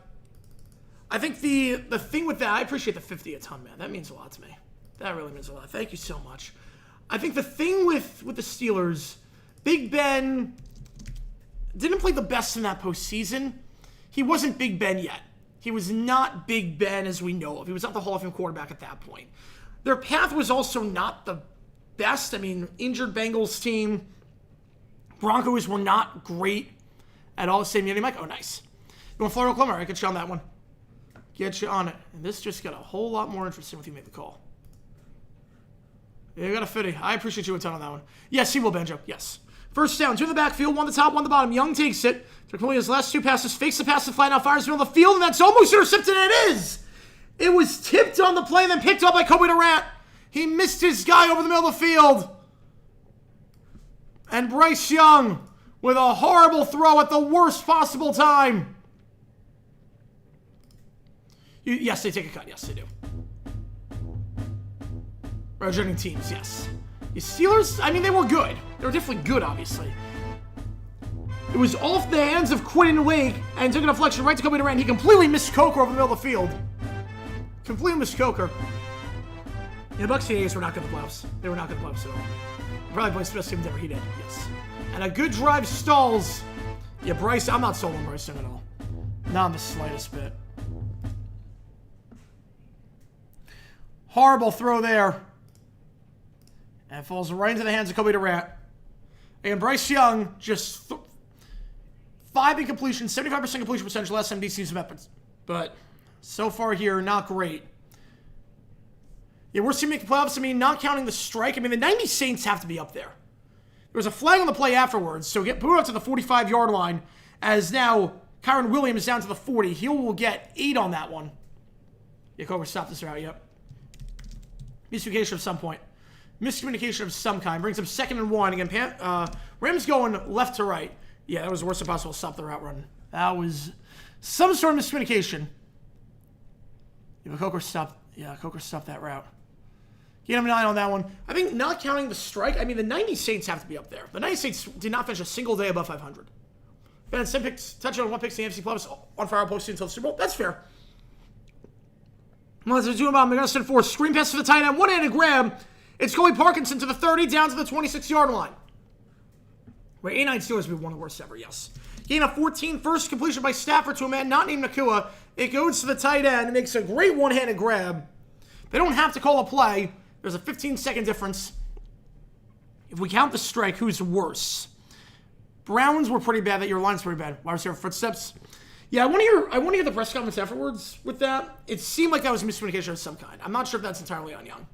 I think the thing with that, I appreciate the 50 a ton, man. That means a lot to me. That really means a lot. Thank you so much. I think the thing with the Steelers, Big Ben didn't play the best in that postseason. He wasn't Big Ben yet. He was not Big Ben as we know of. He was not the Hall of Fame quarterback at that point. Their path was also not the best. I mean, injured Bengals team. Broncos were not great at all. Same year. Mike, oh, nice. You want Florida, Oklahoma? All right, get you on that one. Get you on it. And this just got a whole lot more interesting with you make the call. Yeah, you got a 50. I appreciate you a ton on that one. Yes, he will, Banjo. Yes. First down, 2 in the backfield, 1 at the top, 1 at the bottom. Young takes it. To complete his last 2 passes, fakes the pass to fly, now fires the middle of the field, and that's almost intercepted, and it is! It was tipped on the play, then picked up by Kobe Durant. He missed his guy over the middle of the field. And Bryce Young with a horrible throw at the worst possible time. Yes, they take a cut. Yes, they do. Representing teams, yes. The Steelers, I mean, they were good. They were definitely good, obviously. It was off the hands of Quinn Lake and took a deflection right to Kobe Durant. He completely missed Coker over the middle of the field. Completely missed Coker. Yeah, the Bucs were not good in the playoffs. They were not good in the playoffs at all. Probably played the best team ever. He did, yes. And a good drive stalls. Yeah, Bryce, I'm not sold on Bryce Young at all. Not in the slightest bit. Horrible throw there. And it falls right into the hands of Kobe Durant. And Bryce Young just 5 incompletions, 75% completion percentage last time DC's met. But so far here, not great. Yeah, we're seeing make the playoffs. I mean, not counting the strike. I mean, the 90 Saints have to be up there. There was a flag on the play afterwards, so get booed out to the 45-yard line. As now, Kyron Williams down to the 40. He will get 8 on that one. Yeah, Coker stopped this route, yep. Miscommunication of some point. Miscommunication of some kind. Brings up 2nd and 1. Again, Rams going left to right. Yeah, that was the worst possible stop the route run. That was some sort of miscommunication. Yeah, but Coker stopped that route. He had him 9 on that one. I think not counting the strike, I mean, the 90 Saints have to be up there. The 90 Saints did not finish a single day above 500. Ben 7 picks, touchdown, 1 picks in the AFC playoffs on fire posted until the Super Bowl. That's fair. Well, that's what they're going to send 4. Screen pass to the tight end. One-handed grab. It's Coley Parkinson to the 30, down to the 26-yard line. Wait, A9 Steelers would be one of the worst ever, yes. Gain of 14, first completion by Stafford to a man not named Nakua. It goes to the tight end. It makes a great one-handed grab. They don't have to call a play. There's a 15-second difference. If we count the strike, who's worse? Browns were pretty bad. That your line's pretty bad. Wide receiver footsteps. Yeah, I want to hear the press comments afterwards with that. It seemed like that was miscommunication of some kind. I'm not sure if that's entirely on Young.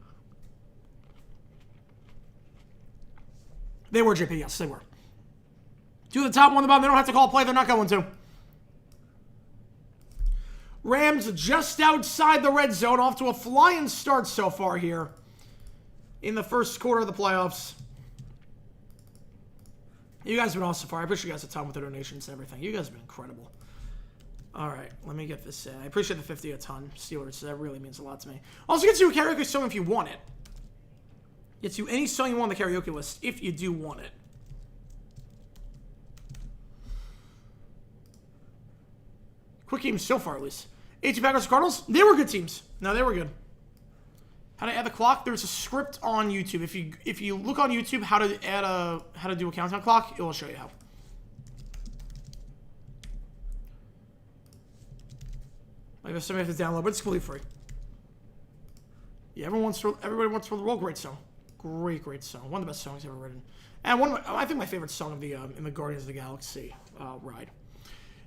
They were, JP, yes, they were. 2 at the top, 1 at the bottom. They don't have to call a play. They're not going to. Rams just outside the red zone, off to a flying start so far here in the first quarter of the playoffs. You guys have been awesome so far. I appreciate you guys a ton with the donations and everything. You guys have been incredible. All right, let me get this in. I appreciate the 50 a ton, Steelers. That really means a lot to me. Also, gets you a karaoke song if you want it. Gets you any song you want on the karaoke list if you do want it. Quick games so far, at least. 82 Packers Cardinals, they were good teams. No, they were good. How to add the clock? There's a script on YouTube. If you look on YouTube how to do a countdown clock, it will show you how. Like if somebody has to download, but it's completely free. Yeah, everybody wants for the roll. Great song. Great, great song. One of the best songs ever written. And I think my favorite song of the in the Guardians of the Galaxy ride.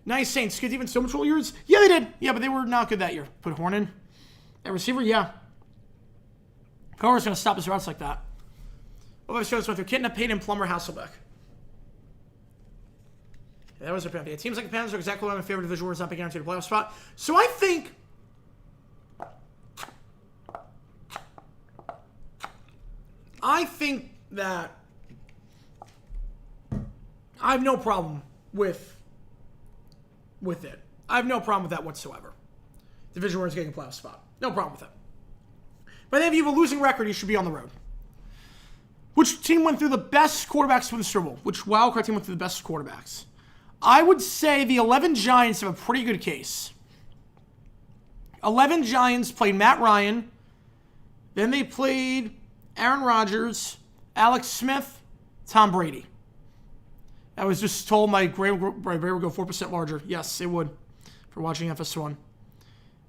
Nice Saints. Good even so much years. Yeah, they did. Yeah, but they were not good that year. Put Horn in. That receiver, yeah. Carter's going to stop his routes like that. What if I went through Kitna, Payton, Plummer, Hasselbeck? Yeah, that was their Panthers. Yeah, teams like the Panthers are exactly what my favorite division was, not be guaranteed a playoff spot. So I think that I have no problem with it. I have no problem with that whatsoever. Division winners getting a playoff spot. No problem with it. But then if you have a losing record, you should be on the road. Which team went through the best quarterbacks for the Super Bowl? Which wildcard team went through the best quarterbacks? I would say the 11 Giants have a pretty good case. 11 Giants played Matt Ryan. Then they played Aaron Rodgers, Alex Smith, Tom Brady. I was just told my grade would go 4% larger. Yes, it would. For watching FS1.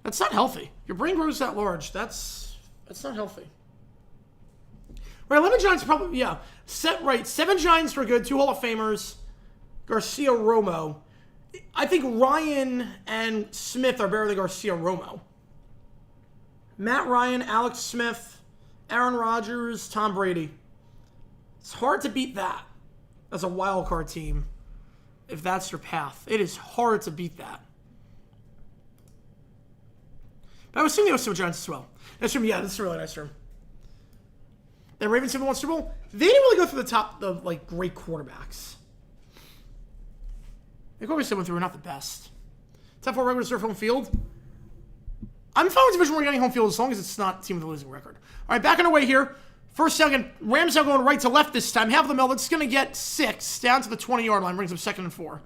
That's not healthy. Your brain grows that large. That's not healthy. Right, 11 Giants probably, yeah. 7 Giants were good. 2 Hall of Famers. Garcia Romo. I think Ryan and Smith are better than Garcia Romo. Matt Ryan, Alex Smith, Aaron Rodgers, Tom Brady. It's hard to beat that as a wild card team if that's your path. It is hard to beat that. But I was seeing the 07 Giants as well. This room, yeah, this is a really nice room. The Ravens team won Super Bowl. They didn't really go through the great quarterbacks. They always went through were not the best. Top 4 regular serve home field. I'm fine with division where getting home field as long as it's not a team with a losing record. All right, back on the way here. First second, Rams now going right to left this time. Half of the middle. It's going to get 6 down to the 20-yard line. Brings up 2nd and 4.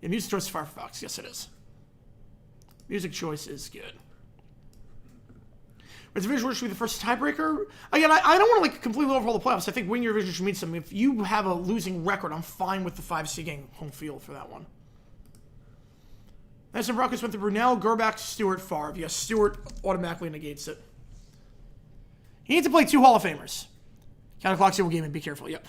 Yeah, music choice is Firefox. Yes, it is. Music choice is good. But division should be the first tiebreaker. Again, I don't want to completely overhaul the playoffs. I think winning your division should mean something. If you have a losing record, I'm fine with the 5 seed getting home field for that one. Nice and Broncos went to Brunell, Gerbach, Stewart, Favre. Yes, Stewart automatically negates it. You need to play 2 Hall of Famers. Counterclock single game and be careful. Yep.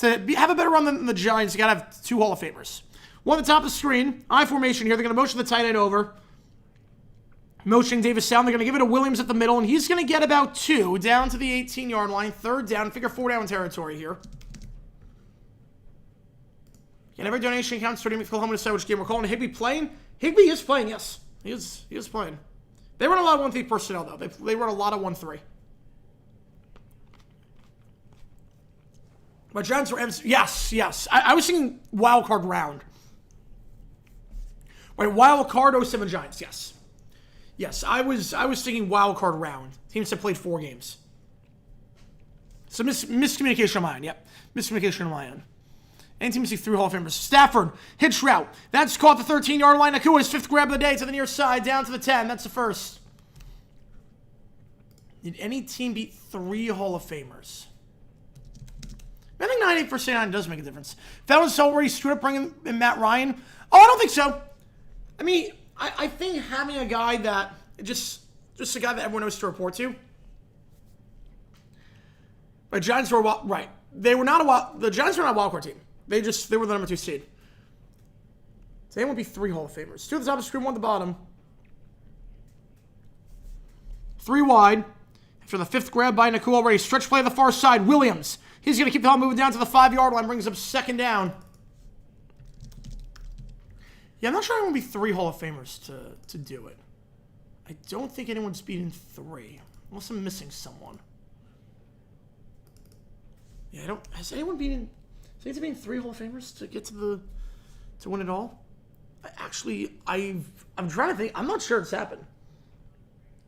Have a better run than the Giants, you got to have 2 Hall of Famers. One at the top of the screen. I formation here. They're going to motion the tight end over. Motioning Davis down. They're going to give it to Williams at the middle, and he's going to get about 2 down to the 18-yard line. 3rd down. Figure 4 down territory here. And every donation counts. Starting with Oklahoma to decide which game we're calling. Higbee playing? Higbee is playing, yes. He is playing. They run a lot of 1-3 personnel, though. They run a lot of 1-3. But Giants were yes. I was thinking wild card round. Wait, wild card 07 Giants, yes. Yes, I was thinking wild card round. Teams have played 4 games. So miscommunication on my end, yep. Miscommunication on my end. And teams see 3 Hall of Famers. Stafford, hitch route. That's caught the 13-yard line. Nakua, his 5th grab of the day to the near side, down to the 10. That's the first. Did any team beat 3 Hall of Famers? I think 98% does make a difference. Fallon Solway screwed up bringing in Matt Ryan. Oh, I don't think so. I mean, I think having a guy that just a guy that everyone knows to report to. But Giants were right. They were not the Giants were not a wild card team. They were the number 2 seed. So they won't be 3 Hall of Famers. 2 at the top of the screen, 1 at the bottom. 3 wide. After the 5th grab by Nakua already. Stretch play on the far side. Williams. He's going to keep the ball moving down to the 5-yard line. Brings up 2nd down. Yeah, I'm not sure I want to be 3 Hall of Famers to do it. I don't think anyone's beaten 3. Unless I'm missing someone. Yeah, I don't... Has anyone beaten... Has anyone beaten 3 Hall of Famers to get to win it all? I'm trying to think. I'm not sure it's happened.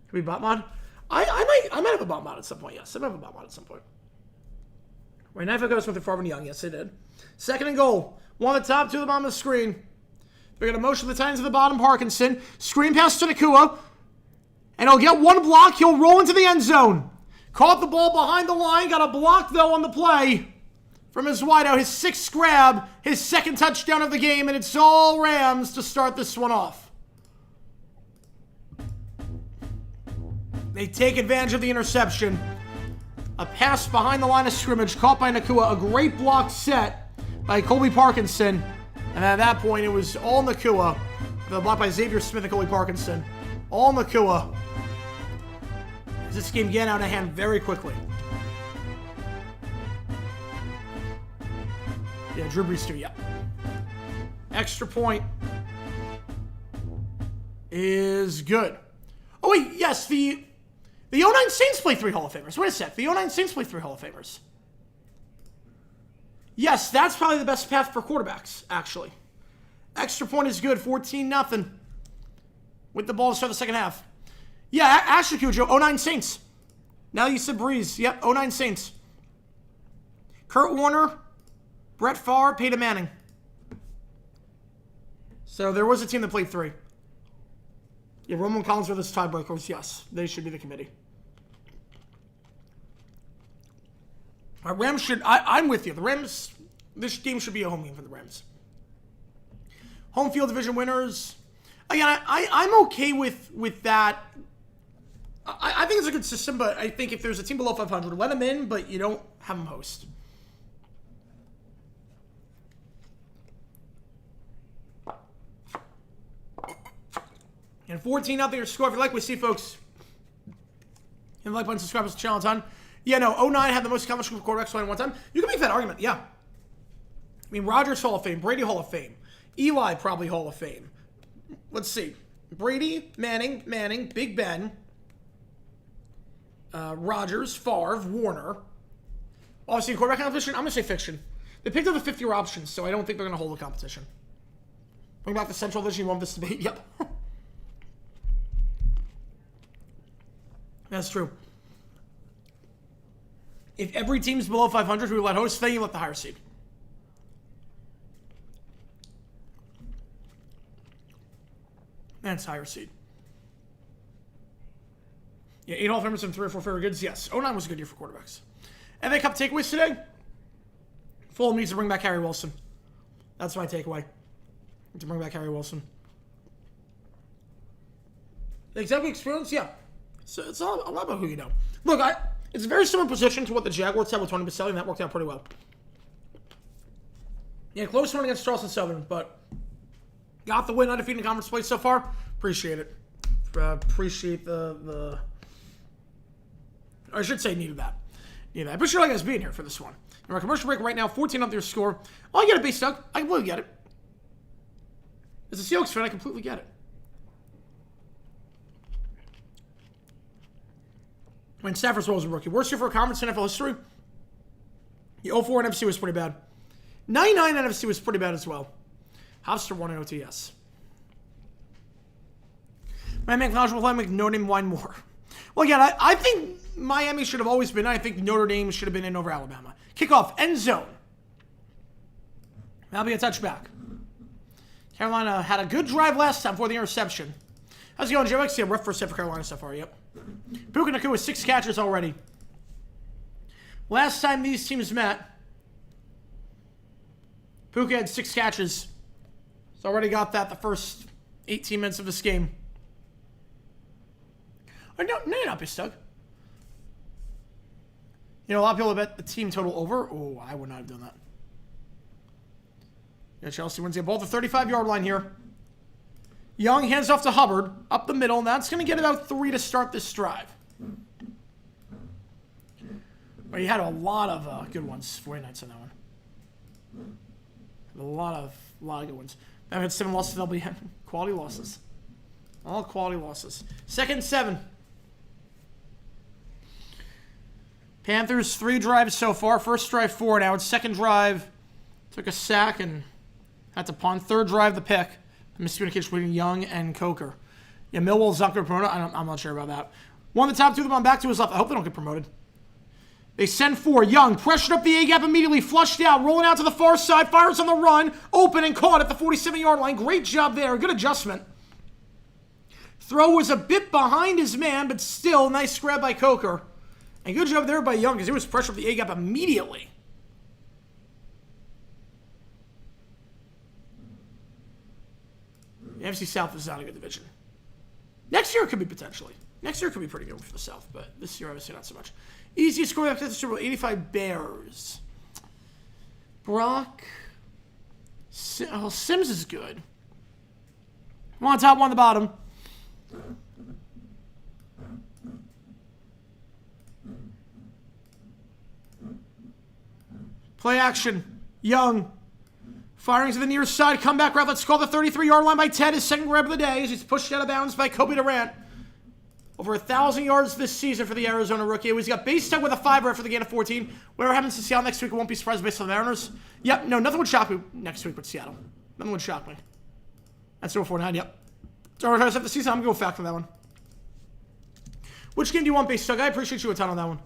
Could be bot mod? I might have a bot mod at some point, yes. I might have a bot mod at some point. Right, knife goes with the Favre and Young. Yes, they did. 2nd and goal. 1 at the top, 2 at the bottom of the screen. They're going to motion the Titans to the bottom. Parkinson. Screen pass to Nakua. And he'll get 1 block. He'll roll into the end zone. Caught the ball behind the line. Got a block, though, on the play. From his wideout. His 6th grab. His 2nd touchdown of the game. And it's all Rams to start this one off. They take advantage of the interception. A pass behind the line of scrimmage, caught by Nacua. A great block set by Colby Parkinson. And at that point, it was all Nacua. The block by Xavier Smith and Colby Parkinson. All Nacua. This game getting out of hand very quickly. Yeah, Drew Brees too, yeah. Extra point is good. Oh, wait, yes, the 09 Saints play 3 Hall of Famers. Wait a sec, the 09 Saints play 3 Hall of Famers. Yes, that's probably the best path for quarterbacks, actually. Extra point is good, 14-0. With the ball to start the second half. Yeah, actually, Cujo, 09 Saints. Now you said Breeze. Yep, 09 Saints. Kurt Warner, Brett Favre, Peyton Manning. So there was a team that played 3. Yeah, Roman Collins were the tiebreakers. Yes, they should be the committee. Our Rams should... I'm with you. The Rams... This game should be a home game for the Rams. Home field division winners. Again, I'm okay with that. I think it's a good system, but I think if there's a team below 500, let them in, but you don't have them host. And 14-0 your score. If you like what you see, folks, hit the like button, subscribe to the channel a ton. Yeah, no, 09 had the most accomplishment for quarterbacks playing one time. You can make that argument, yeah. I mean, Rodgers Hall of Fame, Brady Hall of Fame, Eli probably Hall of Fame. Let's see. Brady, Manning, Big Ben, Rodgers, Favre, Warner. Obviously, quarterback competition, I'm going to say fiction. They picked up the 50-year options, so I don't think they're going to hold the competition. Bring back the Central Division, you want this debate? Yep. That's true. If every team's below 500 who let host, then you let the higher seed. And it's higher seed. Yeah, 8 Hall of Famers and 3 or 4 favorite goods. Yes, 09 was a good year for quarterbacks. FA Cup takeaways today. Fulham needs to bring back Harry Wilson. That's my takeaway. To bring back Harry Wilson. The executive experience, yeah. So it's all a lot about who you know. Look, it's a very similar position to what the Jaguars had with Tony Baselli, and that worked out pretty well. Yeah, close one against Charleston Southern, but got the win, undefeated in conference play so far. Appreciate it. Appreciate the I should say needed that. I appreciate you guys being here for this one. In our commercial break right now, 14 your score. Oh, I get it, Base Doug. I completely get it. As a Seahawks fan, I completely get it. When Stafford's role as a rookie. Worst year for a conference in NFL history? The 04 NFC was pretty bad. 99 NFC was pretty bad as well. Hofstra won in OTS. Miami will play Notre Dame wine more. Well, again, I think Miami should have always been. I think Notre Dame should have been in over Alabama. Kickoff, end zone. That'll be a touchback. Carolina had a good drive last time for the interception. How's it going, Joe? Yeah, rough first set for Carolina so far, yep. Puka Nacua with 6 catches already. Last time these teams met, Puka had 6 catches. He's already got that the first 18 minutes of this game. Oh, no, you're not pissed, Doug. A lot of people bet the team total over. Oh, I would not have done that. Yeah, Chelsea wins the ball at the 35-yard line here. Young hands off to Hubbard, up the middle, and that's going to get about 3 to start this drive. But he had a lot of good ones. 49 on that one. A lot of good ones. I've had 7 losses. They'll be quality losses. All quality losses. 2nd and 7. Panthers 3 drives so far. First drive 4 now. It's second drive. Took a sack and had to punt. Third drive the pick. Miscommunication between Young and Coker. Yeah, Millwall's not going to promote. I'm not sure about that. One of the top 2 of them on back to his left. I hope they don't get promoted. They send 4. Young pressured up the A-gap immediately. Flushed out. Rolling out to the far side. Fires on the run. Open and caught at the 47-yard line. Great job there. Good adjustment. Throw was a bit behind his man, but still nice grab by Coker. And good job there by Young because he was pressured up the A-gap immediately. The NFC South is not a good division. Next year it could be potentially. Next year could be pretty good for the South, but this year obviously not so much. Easiest score after the Super Bowl, 85 Bears. Brock. Sims is good. One on top, one on the bottom. Play action. Young. Firing to the near side. Comeback route. Let's call the 33-yard line by Ted. His second grab of the day as he's pushed out of bounds by Kobe Durant. Over 1,000 yards this season for the Arizona rookie. He's got base tag with a 5 after the gain of 14. Whatever happens to Seattle next week, I won't be surprised based on the Mariners. Yep, no, nothing would shock me next week with Seattle. Nothing would shock me. That's 049, yep. So we're the season. I'm going to go fact on that one. Which game do you want, base tag? I appreciate you a ton on that one.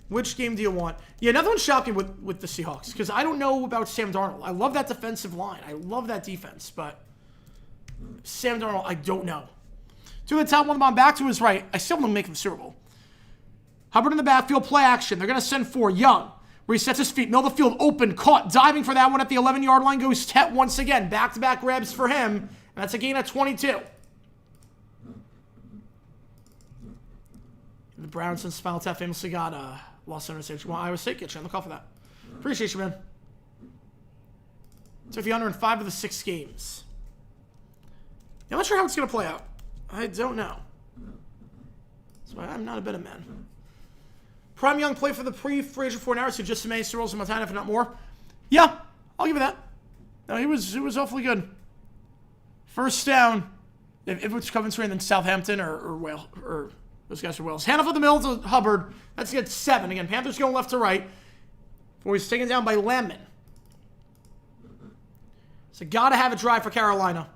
Which game do you want? Yeah, nothing would shock me with the Seahawks because I don't know about Sam Darnold. I love that defensive line. I love that defense, but Sam Darnold, I don't know. To the top, one bomb back to his right. I still don't make him Super Bowl. Hubbard in the backfield, play action. They're going to send 4. Young resets his feet. Middle of the field, open, caught, diving for that one at the 11-yard line. Goes Tet once again. Back-to-back grabs for him. And that's a gain of 22. The Browns and Spinal Tap famously got lost center stage. Well, Iowa State gets you on the call for that. Appreciate you, man. Took the under in 5 of the 6 games. I'm not sure how it's going to play out. I don't know. So I'm not a better man. Prime Young play for the pre-Frazier 4 hours, so just as many Super Bowls in Montana, if not more. Yeah, I'll give you that. No, he was awfully good. First down. If it was Coventry and then Southampton or Wales, or those guys are Wales. Handoff of the middle to Hubbard. That's get 7. Again, Panthers going left to right. Before he's taken down by Lemon. So gotta have a drive for Carolina.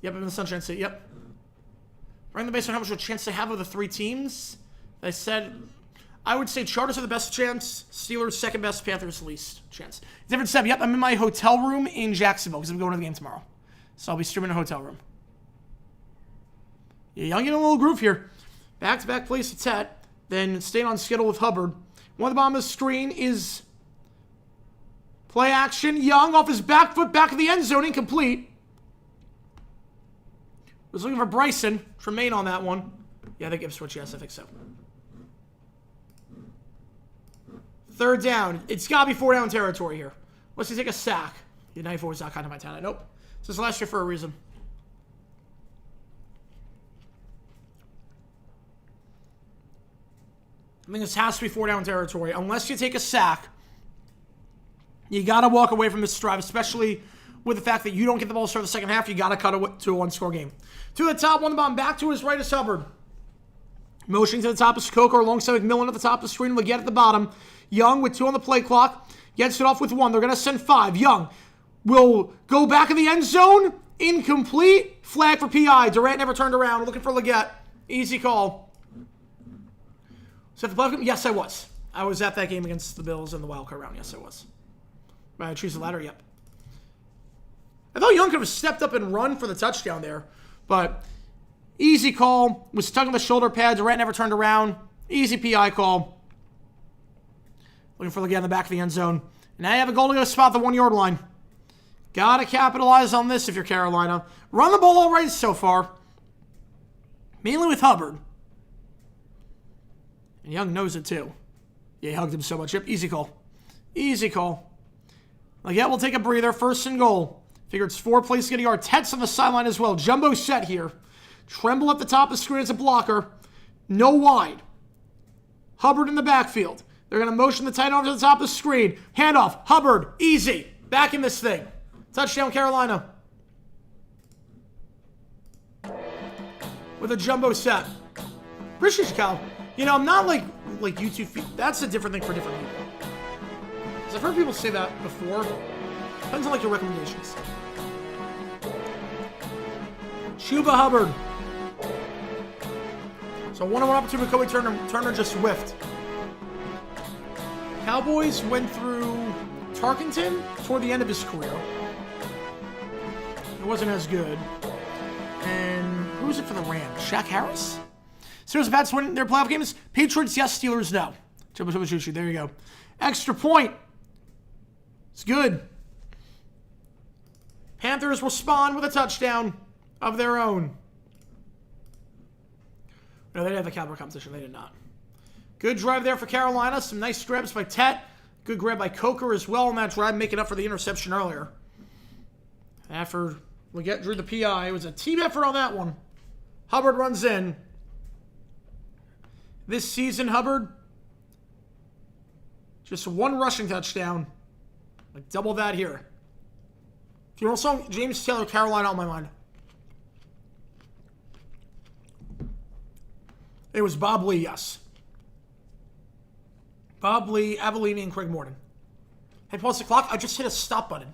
Yep, I'm in the Sunshine State. Yep. Running the base on how much of a chance they have of the 3 teams. I said, I would say Chargers are the best chance. Steelers second best. Panthers least chance. Different 7. Yep, I'm in my hotel room in Jacksonville because I'm going to the game tomorrow. So I'll be streaming in a hotel room. Yeah, Young in a little groove here. Back-to-back plays to Tet. Then staying on schedule with Hubbard. One of the bottom of the screen is play action. Young off his back foot, back of the end zone, incomplete. Was looking for Bryson. Tremaine on that one. Yeah, I think Ipswich, yes, I think so. Third down. It's got to be 4 down territory here. Let's just take a sack. Yeah, 94 is not kind of my town. Nope. This is last year for a reason. I think this has to be 4 down territory. Unless you take a sack, you got to walk away from this drive, especially with the fact that you don't get the ball to start the second half. You got to cut it to a 1-score game. To the top, one the bomb. Back to his right is Hubbard. Motioning to the top of Skokor alongside McMillan at the top of the screen. Leggett at the bottom. Young with 2 on the play clock. Gets it off with 1. They're going to send 5. Young will go back in the end zone. Incomplete. Flag for PI. Durant never turned around. Looking for Leggett. Easy call. So at the play, yes, I was. I was at that game against the Bills in the wild card round. Yes, I was. I choose the latter. Yep. I thought Young could have stepped up and run for the touchdown there, but easy call. Was stuck on the shoulder pad. Durant never turned around. Easy PI call. Looking for Leggett in the back of the end zone. And now you have a goal to go spot the 1-yard line. Got to capitalize on this if you're Carolina. Run the ball all right so far. Mainly with Hubbard. And Young knows it too. Yeah, he hugged him so much. Yep, easy call. Easy call. Leggett will take a breather. 1st and goal. Figure it's 4 plays to get a yard. Tet's on the sideline as well. Jumbo set here. Tremble at the top of the screen as a blocker. No wide. Hubbard in the backfield. They're going to motion the tight end over to the top of the screen. Handoff. Hubbard. Easy. Back in this thing. Touchdown, Carolina. With a jumbo set. Appreciate you, Cal. You know, I'm not like YouTube feed. That's a different thing for different people. Because I've heard people say that before. Depends on, your recommendations. Chuba Hubbard. So 1-on-1 opportunity with Kobe Turner just whiffed. Cowboys went through Tarkenton toward the end of his career. It wasn't as good. And who was it for the Rams? Shaq Harris? Steelers about to win their playoff games. Patriots, yes. Steelers, no. There you go. Extra point. It's good. Panthers respond with a touchdown of their own. No, they didn't have the caliber competition. They did not. Good drive there for Carolina. Some nice grabs by Tet. Good grab by Coker as well on that drive, making up for the interception earlier. After Leggett drew the PI, it was a team effort on that one. Hubbard runs in. This season, Hubbard, just one rushing touchdown. Like double that here. Funeral song, James Taylor, Carolina on my mind. It was Bob Lee, yes. Bob Lee, Avellini, and Craig Morton. Hey, pause the clock. I just hit a stop button.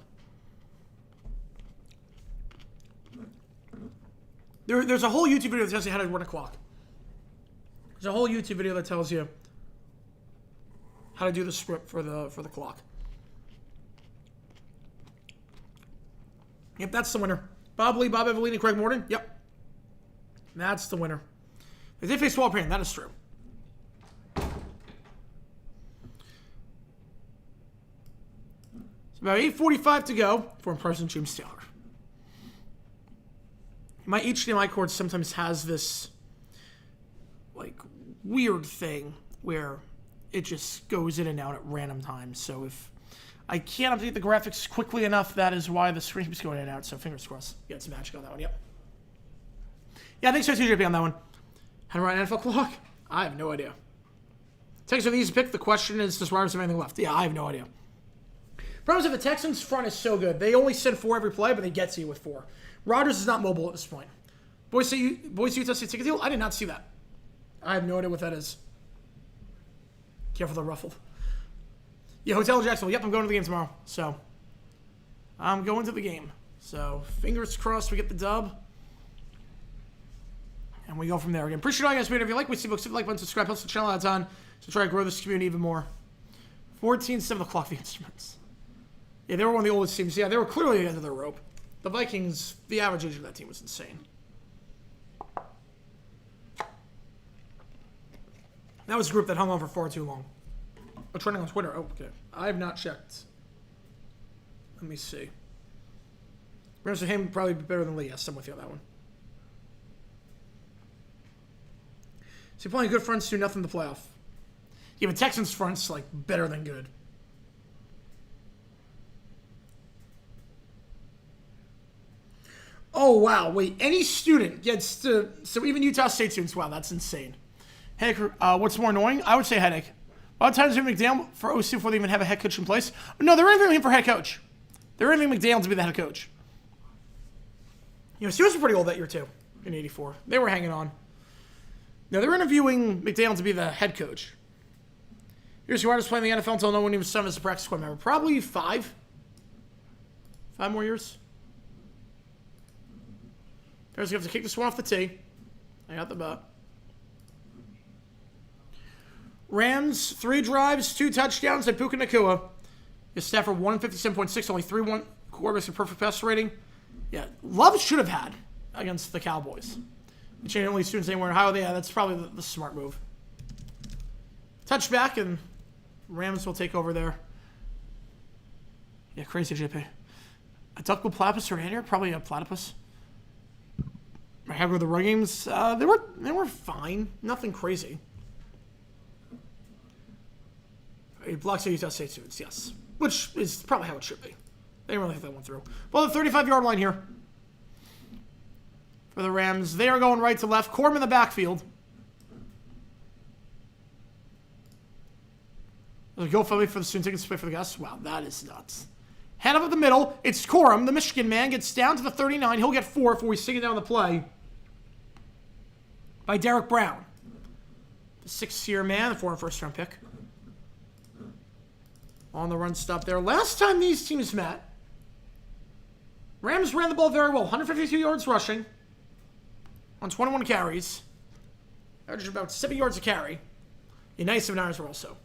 There's a whole YouTube video that tells you how to run a clock. There's a whole YouTube video that tells you how to do the script for the clock. Yep, that's the winner. Bob Lee, Bob Avellini, Craig Morton. Yep. That's the winner. They did face Walpain. That is true. It's about 8:45 to go for President James Taylor. My HDMI cord sometimes has this, like, weird thing where it just goes in and out at random times. So if I can't update the graphics quickly enough, that is why the screen keeps going in and out. So fingers crossed. Yeah, it's magic on that one. Yep. Yeah, thanks for TJP on that one. How to run an NFL clock? I have no idea. Texans are the easy pick. The question is, does Rodgers have anything left? Yeah, I have no idea. Problems with the Texans front is so good. They only send 4 every play, but they get to you with 4. Rodgers is not mobile at this point. Boise Utah State ticket deal? I did not see that. I have no idea what that is. Careful, they're ruffled. Yeah, Hotel Jacksonville. Yep, I'm going to the game tomorrow. So, I'm going to the game. So, fingers crossed we get the dub. And we go from there. Again, appreciate all you guys being here. If you like what you see, hit the like button, subscribe, helps the channel out a ton. So try to grow this community even more. 7 o'clock, the Instruments. Yeah, they were one of the oldest teams. Yeah, they were clearly at the end of their rope. The Vikings, the average age of that team was insane. That was a group that hung on for far too long. Oh, trending on Twitter. Oh, okay. I have not checked. Let me see. Ramsey Hamm would probably be better than Lee. Yes, I'm with you on that one. So playing good fronts do nothing in the playoff. Yeah, but Texans fronts, like, better than good. Oh, wow. Wait, any student gets to... So even Utah State students, wow, that's insane. Headache, what's more annoying? I would say headache. A lot of times they're McDaniel for OC before they even have a head coach in place. No, they're interviewing him for head coach. They're interviewing McDaniel to be the head coach. You know, Steelers were pretty old that year, too, in 84. They were hanging on. No, they're interviewing McDaniel to be the head coach. Here's who artists playing the NFL until no one even signed as a practice squad member. Probably 5. 5 more years. Bears have to kick this one off the tee. I got the butt. Rams, 3 drives, 2 touchdowns at Puka Nacua. His Stafford 157.6, only 3-1 quarterbacks, a perfect passer rating. Yeah, Love should have had against the Cowboys. Changing only students anywhere in Ohio. Yeah, that's probably the smart move. Touchback, and Rams will take over there. Yeah, crazy JP. A duckbill platypus or an anteater? Probably a platypus. I have with the run games. They were fine. Nothing crazy. It blocks Utah State students, yes. Which is probably how it should be. They didn't really think that one through. Well, the 35-yard line here. For the Rams, they are going right to left. Corum in the backfield. Go for the student tickets to pay for the guests. Wow, that is nuts. Head up the middle. It's Corum, the Michigan man, gets down to the 39. He'll get 4 before we sing it down the play by Derek Brown. The 6th-year man, the former first-round pick. On the run stop there. Last time these teams met, Rams ran the ball very well. 152 yards rushing on 21 carries. Averaged about 7 yards a carry. Yeah, 97 yards were also.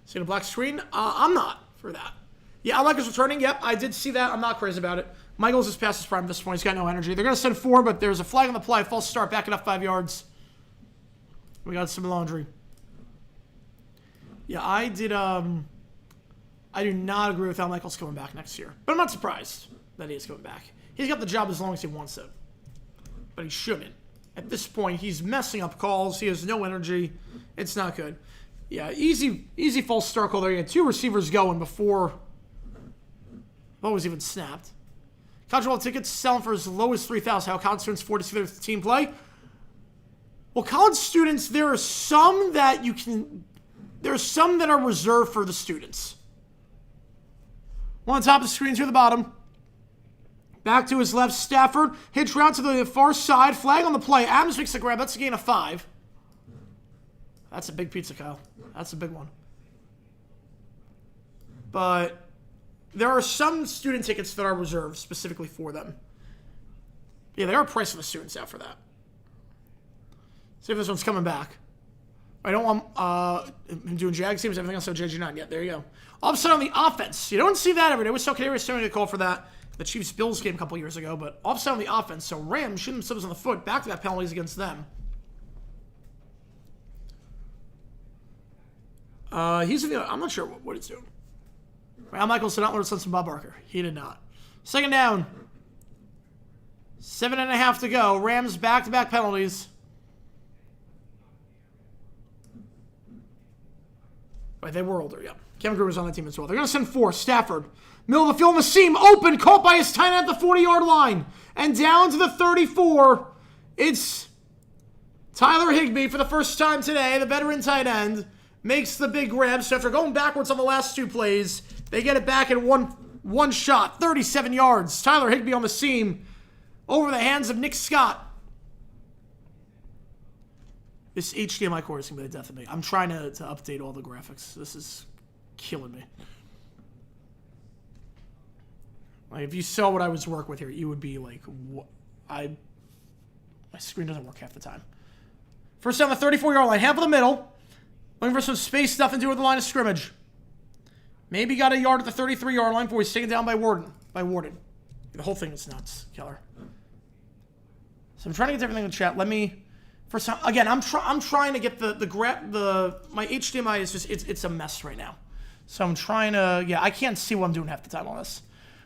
See the black screen? I'm not for that. Yeah, I like his returning. Yep, I did see that. I'm not crazy about it. Michaels is past his prime at this point. He's got no energy. They're going to send 4, but there's a flag on the play. False start, back it up 5 yards. We got some laundry. Yeah, I do not agree with Al Michaels coming back next year. But I'm not surprised that he is coming back. He's got the job as long as he wants it. But he shouldn't. At this point, he's messing up calls. He has no energy. It's not good. Yeah, easy false start call there. You had 2 receivers going before ball was even snapped. College football tickets selling for as low as $3,000. How college students afford to see their team play? Well, college students, there are some that are reserved for the students. One on top of the screen, 2 at the bottom. Back to his left, Stafford. Hitch route to the far side. Flag on the play. Adams makes the grab. That's a gain of 5. That's a big pizza, Kyle. That's a big one. But there are some student tickets that are reserved specifically for them. Yeah, they are pricing the students out for that. See if this one's coming back. I don't want him doing Jag teams, everything else on JG9. Yeah, there you go. All of a sudden on the offense. You don't see that every day. We saw Kadarius starting to call for that. The Chiefs-Bills game a couple years ago, but all of a sudden on the offense. So Rams shooting themselves on the foot. Back-to-back penalties against them. I'm not sure what he's doing. Al Michaels did not learn sense from Bob Barker. He did not. Second down. 7.5 to go. Rams back-to-back penalties. Right, they were older, yeah. Kevin Gruber's on that team as well. They're going to send 4. Stafford. Middle of the field in the seam. Open. Caught by his tight end at the 40-yard line. And down to the 34. It's Tyler Higbee for the first time today. The veteran tight end makes the big grab. So after going backwards on the last 2 plays, they get it back in one shot. 37 yards. Tyler Higbee on the seam. Over the hands of Nick Scott. This HDMI cord is going to be the death of me. I'm trying to update all the graphics. This is killing me. Like, if you saw what I was working with here, you would be like, what? My screen doesn't work half the time. First down the 34-yard line. Half of the middle. Looking for some space stuff and do with the line of scrimmage. Maybe got a yard at the 33-yard line before he's taken down by Warden. The whole thing is nuts, Keller. So I'm trying to get everything in the chat. Let me... Again, I'm trying to get my HDMI is just it's a mess right now. So I'm trying to I can't see what I'm doing half the time on this.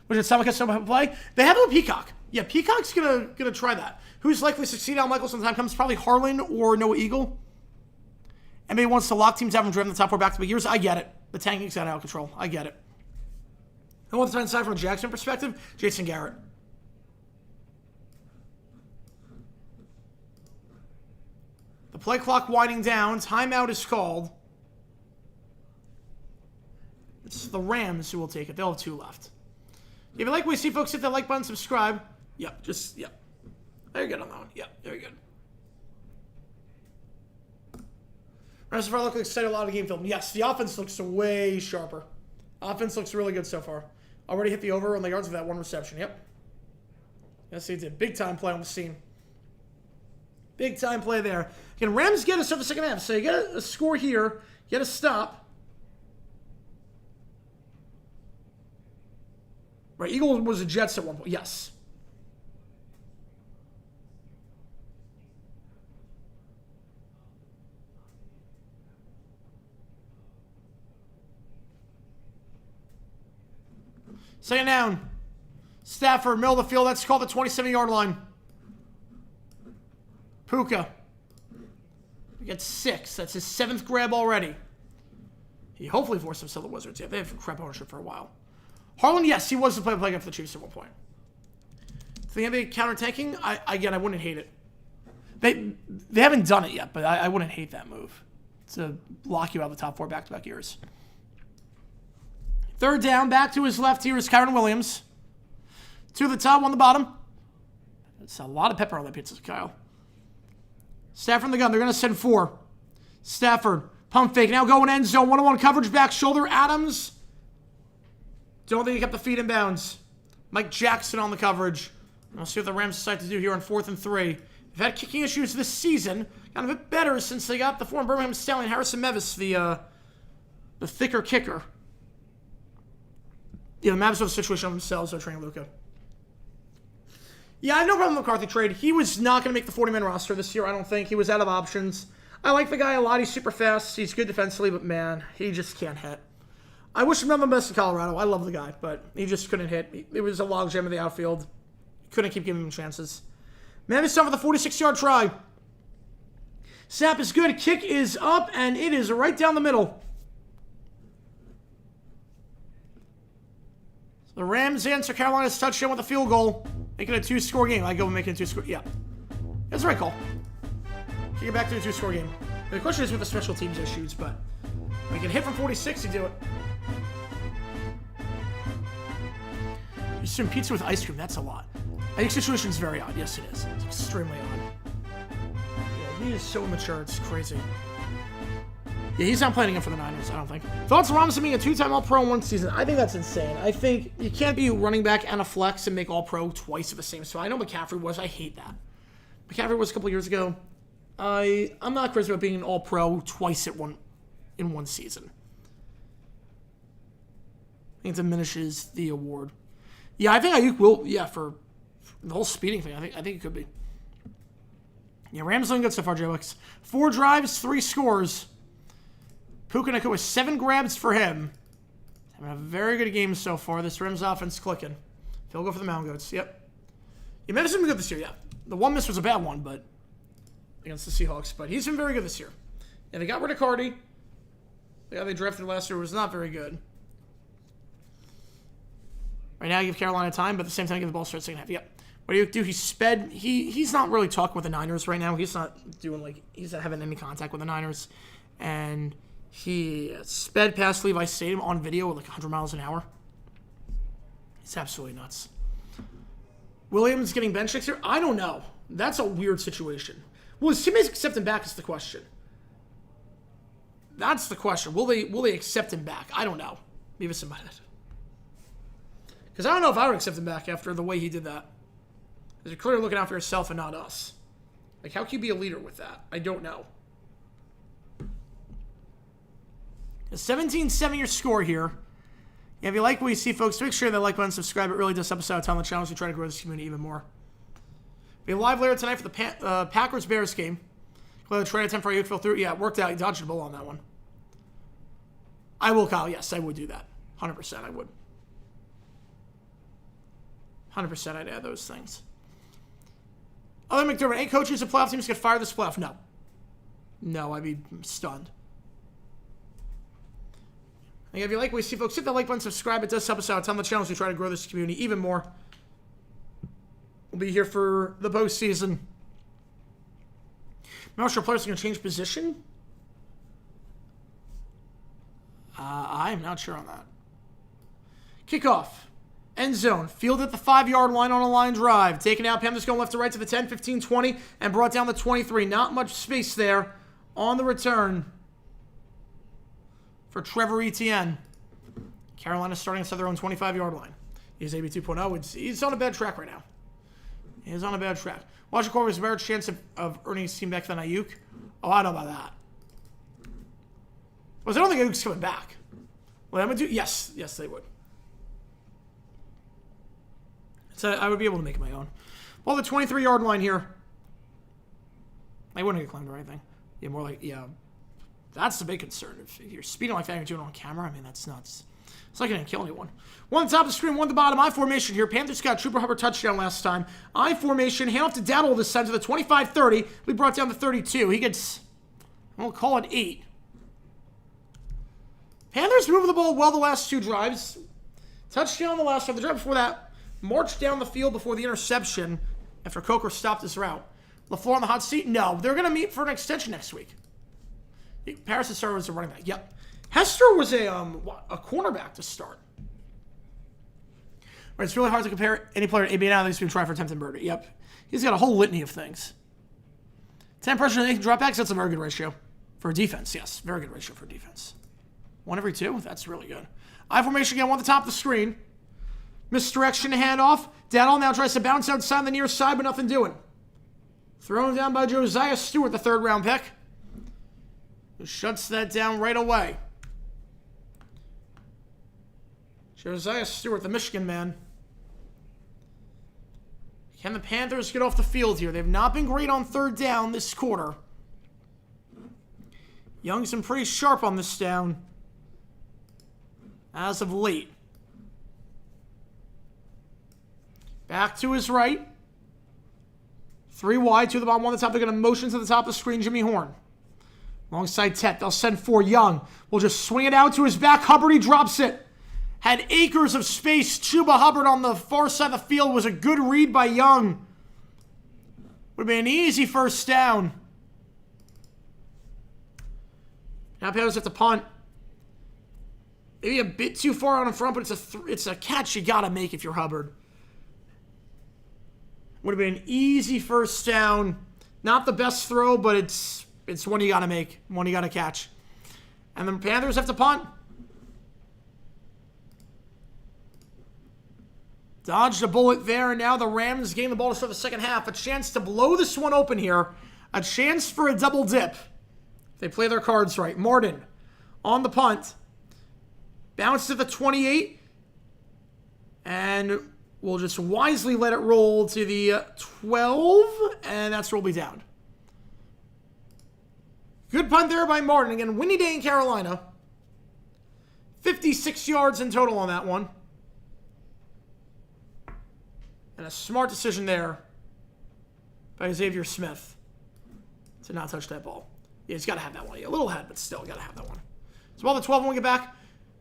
Which it sound like someone play? They have a Peacock. Yeah, Peacock's gonna try that. Who's likely to succeed? Al Michaels when the time comes, probably Harlan or Noah Eagle. And maybe wants to lock teams out and driven the top 4 back-to-back years. I get it. The tanking's out of control. I get it. And on the time side from a Jackson perspective, Jason Garrett. The play clock winding down. Timeout is called. It's the Rams who will take it. They'll have 2 left. If you like what you see, folks, hit that like button, subscribe. Yep, Very good on that one. Yep, very good. Rest of our look excited a lot of the game film. Yes, the offense looks way sharper. Offense looks really good so far. Already hit the over on the yards of that 1 reception. Yep. Yes, he did. Big time play on the scene. Big time play there. Can Rams get us over the second half? So you get a score here, get a stop. Right, Eagle was the Jets at one point. Yes. Second down. Stafford, middle of the field. That's called the 27-yard line. Puka. He gets 6. That's his 7th grab already. He hopefully forced him to sell the Wizards. Yeah, they have crap ownership for a while. Harlan, yes, he was the play for the Chiefs at one point. So the NBA counter-tanking, I wouldn't hate it. They haven't done it yet, but I wouldn't hate that move to lock you out of the top 4 back-to-back years. Third down, back to his left here is Kyron Williams. 2 at the top, 1 at the bottom. That's a lot of pepper on that pizza, Kyle. Stafford in the gun. They're going to send 4. Stafford, pump fake. Now going end zone. 1-on-1 coverage, back shoulder. Adams. Don't think he kept the feet in bounds. Mike Jackson on the coverage. We'll see what the Rams decide to do here on 4th and 3. They've had kicking issues this season. Got a bit better since they got the former Birmingham Stallion Harrison Mevis, the thicker kicker. Yeah, the Mavs have a situation on themselves. They're training Luka. Yeah, I have no problem with the McCarthy trade. He was not going to make the 40-man roster this year, I don't think. He was out of options. I like the guy a lot. He's super fast. He's good defensively, but man, he just can't hit. I wish him nothing but best in Colorado. I love the guy, but he just couldn't hit. It was a logjam in the outfield. Couldn't keep giving him chances. Memphis on for the 46-yard try. Snap is good. Kick is up, and it is right down the middle. So the Rams answer Carolina's touchdown with a field goal, making a 2-score game. I go with making a 2-score. Yeah, that's the right call. Kick it back to a 2-score game. The question is with the special teams issues, but we can hit from 46 to do it. You assume pizza with ice cream. That's a lot. I think the situation is very odd. Yes, it is. It's extremely odd. Yeah, he is so immature. It's crazy. Yeah, he's not playing again for the Niners, I don't think. Thoughts on Robinson being a 2-time All-Pro in one season? I think that's insane. I think you can't be running back and a flex and make All-Pro twice at the same spot. I know McCaffrey was. I hate that. McCaffrey was a couple years ago. I'm not crazy about being an All-Pro twice in one season. I think it diminishes the award. Yeah, I think Ayuk will. Yeah, for the whole speeding thing, I think it could be. Yeah, Rams looking good so far, J-Wix. 4 drives, 3 scores. Puka Nacua with 7 grabs for him. Having a very good game so far. This Rams offense clicking. Field goal for the Mountain Goats. Yep. Yeah, Memphis has been good this year, yeah. The one miss was a bad one, but against the Seahawks. But he's been very good this year. Yeah, they got rid of Cardi. The guy they drafted last year was not very good. Right now, I give Carolina time, but at the same time, I give the ball straight second half. Yep. What do you do? He sped. He's not really talking with the Niners right now. He's not he's not having any contact with the Niners. And he sped past Levi Stadium on video at like 100 miles an hour. It's absolutely nuts. Williams getting bench next year? I don't know. That's a weird situation. Will his teammates accept him back is the question. That's the question. Will they accept him back? I don't know. Leave us in mind. Because I don't know if I would accept him back after the way he did that. Because you're clearly looking out for yourself and not us. Like, how can you be a leader with that? I don't know. A 17-7 your score here. Yeah, if you like what you see, folks, make sure that like button, subscribe. It really does help us out on the channel as we try to grow this community even more. We'll be live later tonight for the Packers-Bears game. Clearly, trade attempt for Ayuk fell through. Yeah, it worked out. He dodged the ball on that one. I will, Kyle. Yes, I would do that. 100% I would. 100% I'd add those things. Other McDermott, 8 coaches of playoff teams get fired this playoff. No. No, I'd be stunned. And if you like what you see, folks, hit that like button, subscribe. It does help us out on the channel as we try to grow this community even more. We'll be here for the postseason. I'm not sure players are going to change position. I'm not sure on that. Kickoff. End zone. Field at the 5-yard line on a line drive. Taken out. Panthers going left to right to the 10, 15, 20, and brought down the 23. Not much space there on the return for Trevor Etienne. Carolina starting inside their own 25-yard line. He's AB 2.0. He's on a bad track right now. He's on a bad track. Washington Corey has a better chance of earning his team back than Ayuk. Oh, I don't know about that. Well, I don't think Ayuk's coming back. Well, I'm going to do... Yes, they would. So I would be able to make it my own. Well, the 23-yard line here. I wouldn't get claimed or anything. Yeah, more like, yeah. That's the big concern. If you're speeding like that and you're doing it on camera, I mean, that's nuts. It's like it didn't kill anyone. One at the top of the screen, one at the bottom. I formation here. Panthers got Trooper Hubbard touchdown last time. I formation. Hand off to Daddle this time to the 25-30. We brought down the 32. He gets, we'll call it 8. Panthers moving the ball well the last 2 drives. Touchdown the last drive. The drive before that. Marched down the field before the interception after Coker stopped his route. LaFleur on the hot seat? No. They're going to meet for an extension next week. Paris and Star was a running back. Yep. Hester was a cornerback to start. Right, it's really hard to compare any player to AB now that he's been trying for attempted murder. Yep. He's got a whole litany of things. 10 pressure and 8 dropbacks, that's a very good ratio. For a defense, yes. Very good ratio for defense. 1 every 2? That's really good. I formation again, one at the top of the screen. Misdirection, handoff. Daddle now tries to bounce outside the near side, but nothing doing. Thrown down by Josiah Stewart, the 3rd round pick. Who shuts that down right away. Josiah Stewart, the Michigan man. Can the Panthers get off the field here? They've not been great on 3rd down this quarter. Young's been pretty sharp on this down as of late. Back to his right. 3 wide, 2 to the bottom, 1 to the top. They're going to motion to the top of the screen, Jimmy Horn. Alongside Tet, they'll send 4. Young will just swing it out to his back. Hubbard, he drops it. Had acres of space. Chuba Hubbard on the far side of the field was a good read by Young. Would have been an easy first down. Now Panthers have to punt. Maybe a bit too far out in front, but it's a catch you got to make if you're Hubbard. Would have been an easy first down. Not the best throw, but it's one you got to make. One you got to catch. And the Panthers have to punt. Dodged a bullet there, and now the Rams getting the ball to start the second half. A chance to blow this one open here. A chance for a double dip. If they play their cards right. Martin on the punt. Bounce to the 28. And we'll just wisely let it roll to the 12. And that's where we'll be down. Good punt there by Martin. Again, windy day in Carolina. 56 yards in total on that one. And a smart decision there by Xavier Smith to not touch that ball. Yeah, he's got to have that one. Yeah, a little head, but still got to have that one. So while the 12 when we get back,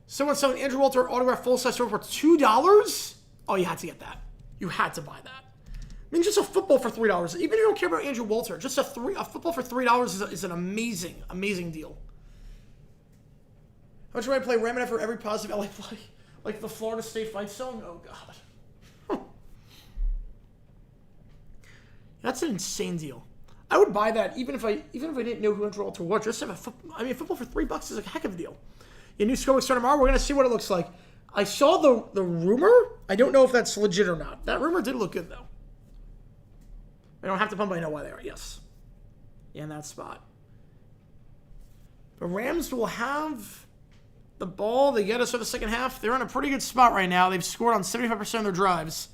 someone selling Andrew Walter autograph full-size for $2. Oh, you had to get that. You had to buy that. I mean, just a football for $3. Even if you don't care about Andrew Walter, just a football for $3 is an amazing, amazing deal. How much do I play Ramen for every positive LA play? Like the Florida State fight song? Oh, God. That's an insane deal. I would buy that even if I didn't know who Andrew Walter was. Just have a football for $3 is a heck of a deal. Your new score will start tomorrow. We're gonna see what it looks like. I saw the rumor. I don't know if that's legit or not. That rumor did look good though. I don't have to pump. I know why they are. Yes, yeah, in that spot. The Rams will have the ball. They get us for the second half. They're in a pretty good spot right now. They've scored on 75% of their drives.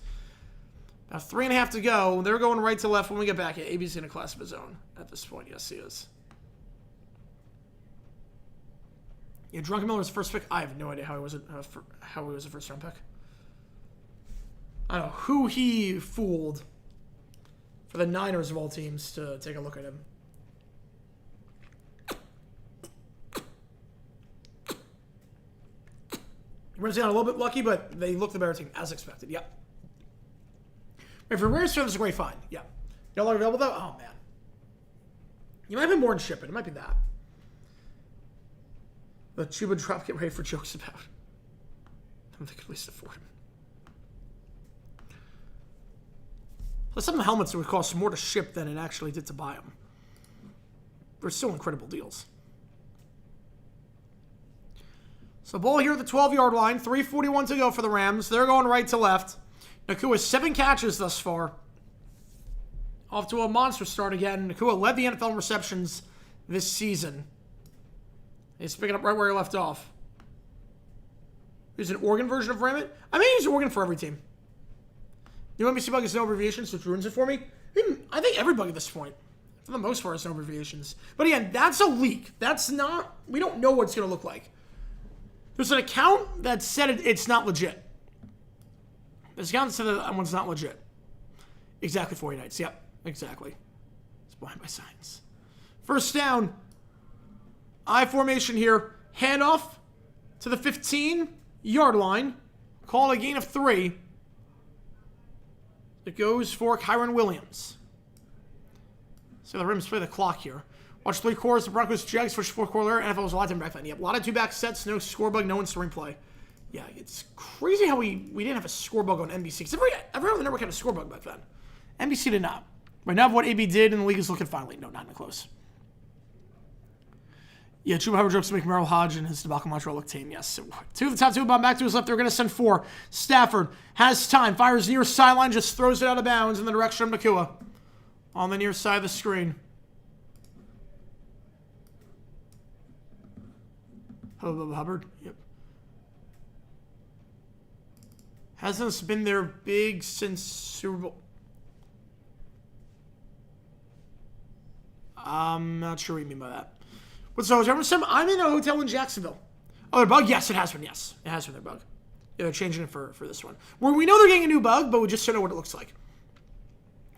About 3.5 to go. They're going right to left when we get back. Yeah, AB's in a class of his own at this point. Yes, he is. Yeah, Drunken Miller's first pick. I have no idea how he was a first-round pick. I don't know who he fooled for the Niners of all teams to take a look at him. Rams got a little bit lucky, but they looked the better team as expected. Yep. If your Rams is a great find, yeah. No longer available though? Oh, man. You might have been more than shipping. It might be that. The Chuba drop get ready for jokes about. I don't think at least afford him. Plus, some of the helmets would cost more to ship than it actually did to buy them. They're still incredible deals. So ball here at the 12-yard line. 3:41 to go for the Rams. They're going right to left. Nakua 7 catches thus far. Off to a monster start again. Nakua led the NFL in receptions this season. He's picking up right where he left off. There's an Oregon version of Raymond. I may use Oregon for every team. New NBC bug is no abbreviations, which ruins it for me. I think every bug at this point, for the most part, has no abbreviations. But again, that's a leak. That's not, we don't know what it's going to look like. There's an account that said it's not legit. There's an account that said that one's not legit. Exactly 40 nights. Yep, exactly. It's blind by signs. First down. I formation here. Handoff to the 15-yard line. Call a gain of 3. It goes for Kyron Williams. So the Rams play the clock here. Watch 3 quarters. The Broncos Jags first 4 quarter. NFL was a lot of time back then. Yep, a lot of 2-back sets. No score bug. No in-stream play. Yeah, it's crazy how we didn't have a score bug on NBC. Because every other network had a score bug back then. NBC did not. Right now, what AB did in the league is looking finally. No, not even close. Yeah, Chuba Hubbard jokes to make Merrill Hodge and his debacle Montreal look tame. Yes. So 2 of the top 2, bomb back to his left. They're going to send 4. Stafford has time. Fires near sideline. Just throws it out of bounds in the direction of Nakua. On the near side of the screen. Hubbard. Yep. Hasn't been there big since Super Bowl. I'm not sure what you mean by that. What's so? I'm in a hotel in Jacksonville. Oh, their bug? Yes, it has been. Yes, it has been their bug. Yeah, they're changing it for this one. Where we know they're getting a new bug, but we just don't know what it looks like.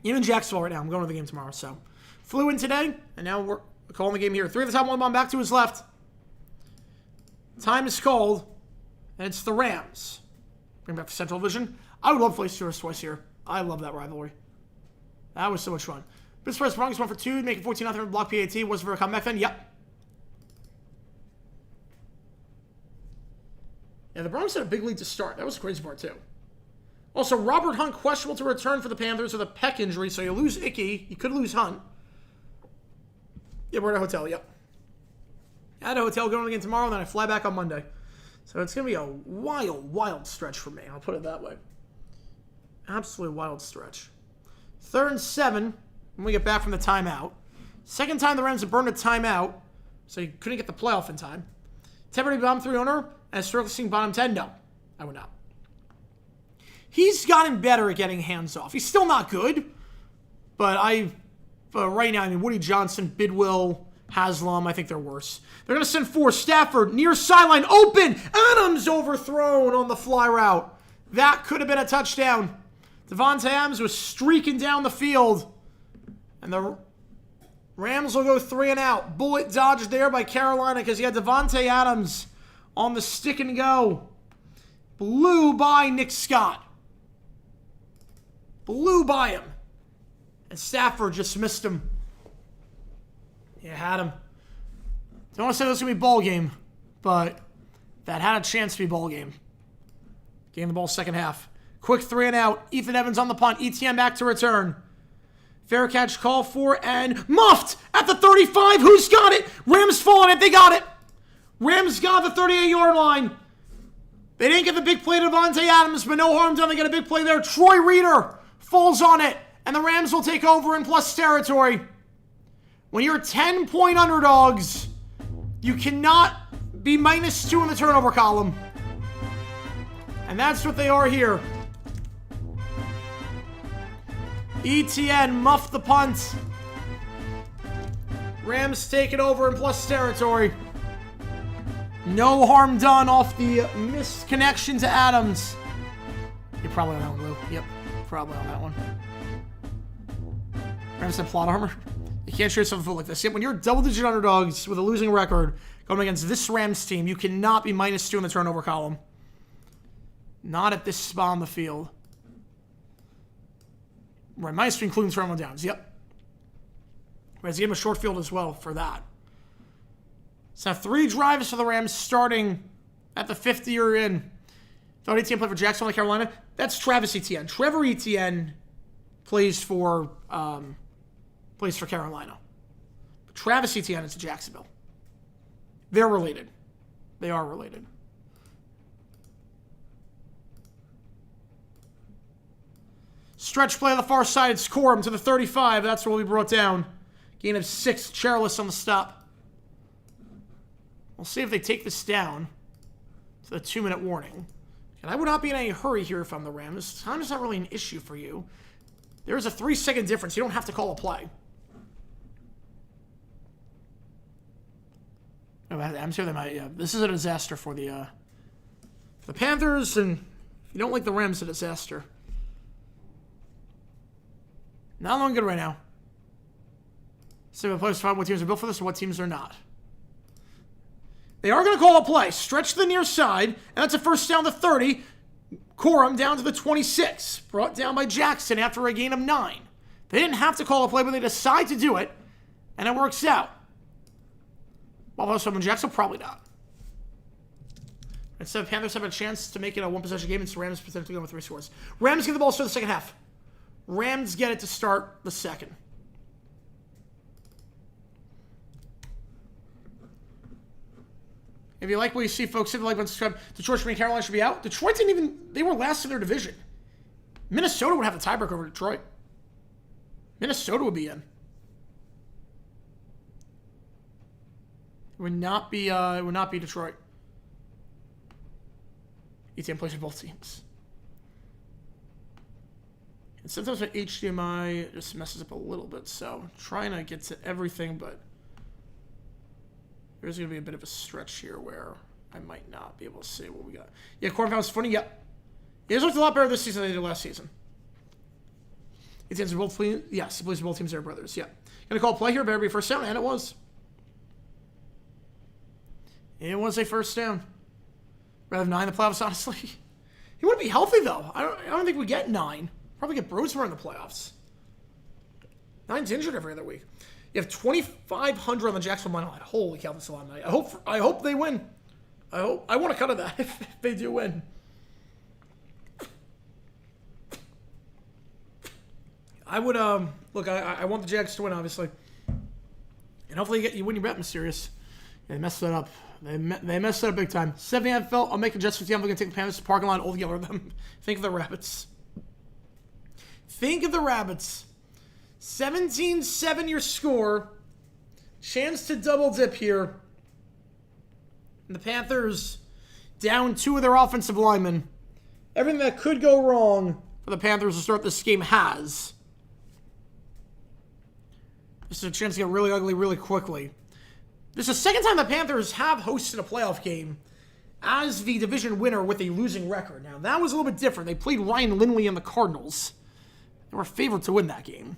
Even Jacksonville right now. I'm going to the game tomorrow. So, flew in today, and now we're calling the game here. 3 at the top, 1 bomb back to his left. Time is called, and it's the Rams. Bring back the Central Division. I would love to play Steelers twice here. I love that rivalry. That was so much fun. This first Broncos 1 for 2, making 14-0 block PAT. Was for a comeback then? Yep. Yeah, the Broncos had a big lead to start. That was the crazy part, too. Also, Robert Hunt questionable to return for the Panthers with a pec injury, so you lose Icky. You could lose Hunt. Yeah, we're at a hotel, yep. At a hotel going again tomorrow, and then I fly back on Monday. So it's going to be a wild, wild stretch for me. I'll put it that way. Absolutely wild stretch. 3rd and 7 when we get back from the timeout. Second time the Rams have burned a timeout, so you couldn't get the playoff in time. Temporary bottom 3 owner, and surfacing bottom 10. No, I would not. He's gotten better at getting hands off. He's still not good, but right now, I mean, Woody Johnson, Bidwill, Haslam, I think they're worse. They're going to send 4. Stafford, near sideline, open. Adams overthrown on the fly route. That could have been a touchdown. Devontae Adams was streaking down the field. And the Rams will go 3 and out. Bullet dodged there by Carolina because he had Devontae Adams on the stick and go. Blew by Nick Scott. Blew by him. And Stafford just missed him. You had him. Don't want to say this is going to be ball game, but that had a chance to be ball game. Gained the ball second half. Quick 3 and out. Ethan Evans on the punt. ETN back to return. Fair catch call for and muffed at the 35. Who's got it? Rams fall on it. They got it. Rams got the 38-yard line. They didn't get the big play to Devontae Adams, but no harm done. They get a big play there. Troy Reader falls on it, and the Rams will take over in plus territory. When you're 10-point underdogs, you cannot be -2 in the turnover column. And that's what they are here. ETN muffed the punt. Rams take it over in plus territory. No harm done off the missed connection to Adams. You're probably on that one, Lou. Yep, probably on that one. Rams had plot armor. You can't shoot yourself a foot like this. Yep, when you're double-digit underdogs with a losing record going against this Rams team, you cannot be -2 in the turnover column. Not at this spot on the field. Right, -3 including turnover downs. Yep. Rams gave him a short field as well for that. So 3 drives for the Rams starting at the 50 you're in. Thought ETN played for Jacksonville, Carolina. That's Travis Etienne. Trevor Etienne plays for Carolina. But Travis Etienne is to Jacksonville. They're related. They are related. Stretch play on the far side. It's Corum to the 35. That's what we brought down. Gain of 6. Chairless on the stop. We'll see if they take this down to the 2-minute warning. And I would not be in any hurry here if I'm the Rams. Time is not really an issue for you. There is a 3-second difference. You don't have to call a play. I'm sure they might. Yeah, this is a disaster for the Panthers, and if you don't like the Rams, a disaster. Not long good right now. So the players find what teams are built for this and what teams are not. They are going to call a play. Stretch to the near side, and that's a first down to 30. Corum down to the 26. Brought down by Jackson after a gain of 9. They didn't have to call a play, but they decide to do it, and it works out. While also in Jackson, probably not. Instead, Panthers have a chance to make it a one-possession game, and Rams potentially going with 3 scores. Rams get the ball to start the second half. Rams get it to start the second. If you like what you see, folks, hit the like button, subscribe. Detroit and Carolina should be out. Detroit didn't even... They were last in their division. Minnesota would have the tiebreaker over Detroit. Minnesota would be in. It would not be Detroit. ETN plays for both teams. And sometimes my HDMI just messes up a little bit, so I'm trying to get to everything, but there's going to be a bit of a stretch here where I might not be able to see what we got. Yeah, Cornfell's funny. Yep. He has looked a lot better this season than they did last season. It's answered both teams. Yes, he plays both teams. They're brothers. Yeah. Gonna call play here. Better be a first down, and it was. It was a first down. Rather than 9 in the playoffs, honestly. He wouldn't be healthy though. I don't think we get 9. Probably get Brosmer in the playoffs. 9's injured every other week. You have 2,500 on the Jacksonville money line. Holy cow, that's a lot of money. I hope they win. I want a cut of that if they do win. I would look. I want the Jags to win, obviously, and hopefully you win your bet, Mysterious. They messed that up. They messed that up big time. 70 NFL. I'll make adjustments. I'm going to take the Panthers to the parking lot altogether. Them. Think of the Rabbits. Think of the Rabbits. 17-7 your score. Chance to double dip here. And the Panthers down 2 of their offensive linemen. Everything that could go wrong for the Panthers to start this game has. This is a chance to get really ugly really quickly. This is the second time the Panthers have hosted a playoff game as the division winner with a losing record. Now, that was a little bit different. They played Ryan Lindley and the Cardinals. They were favored to win that game.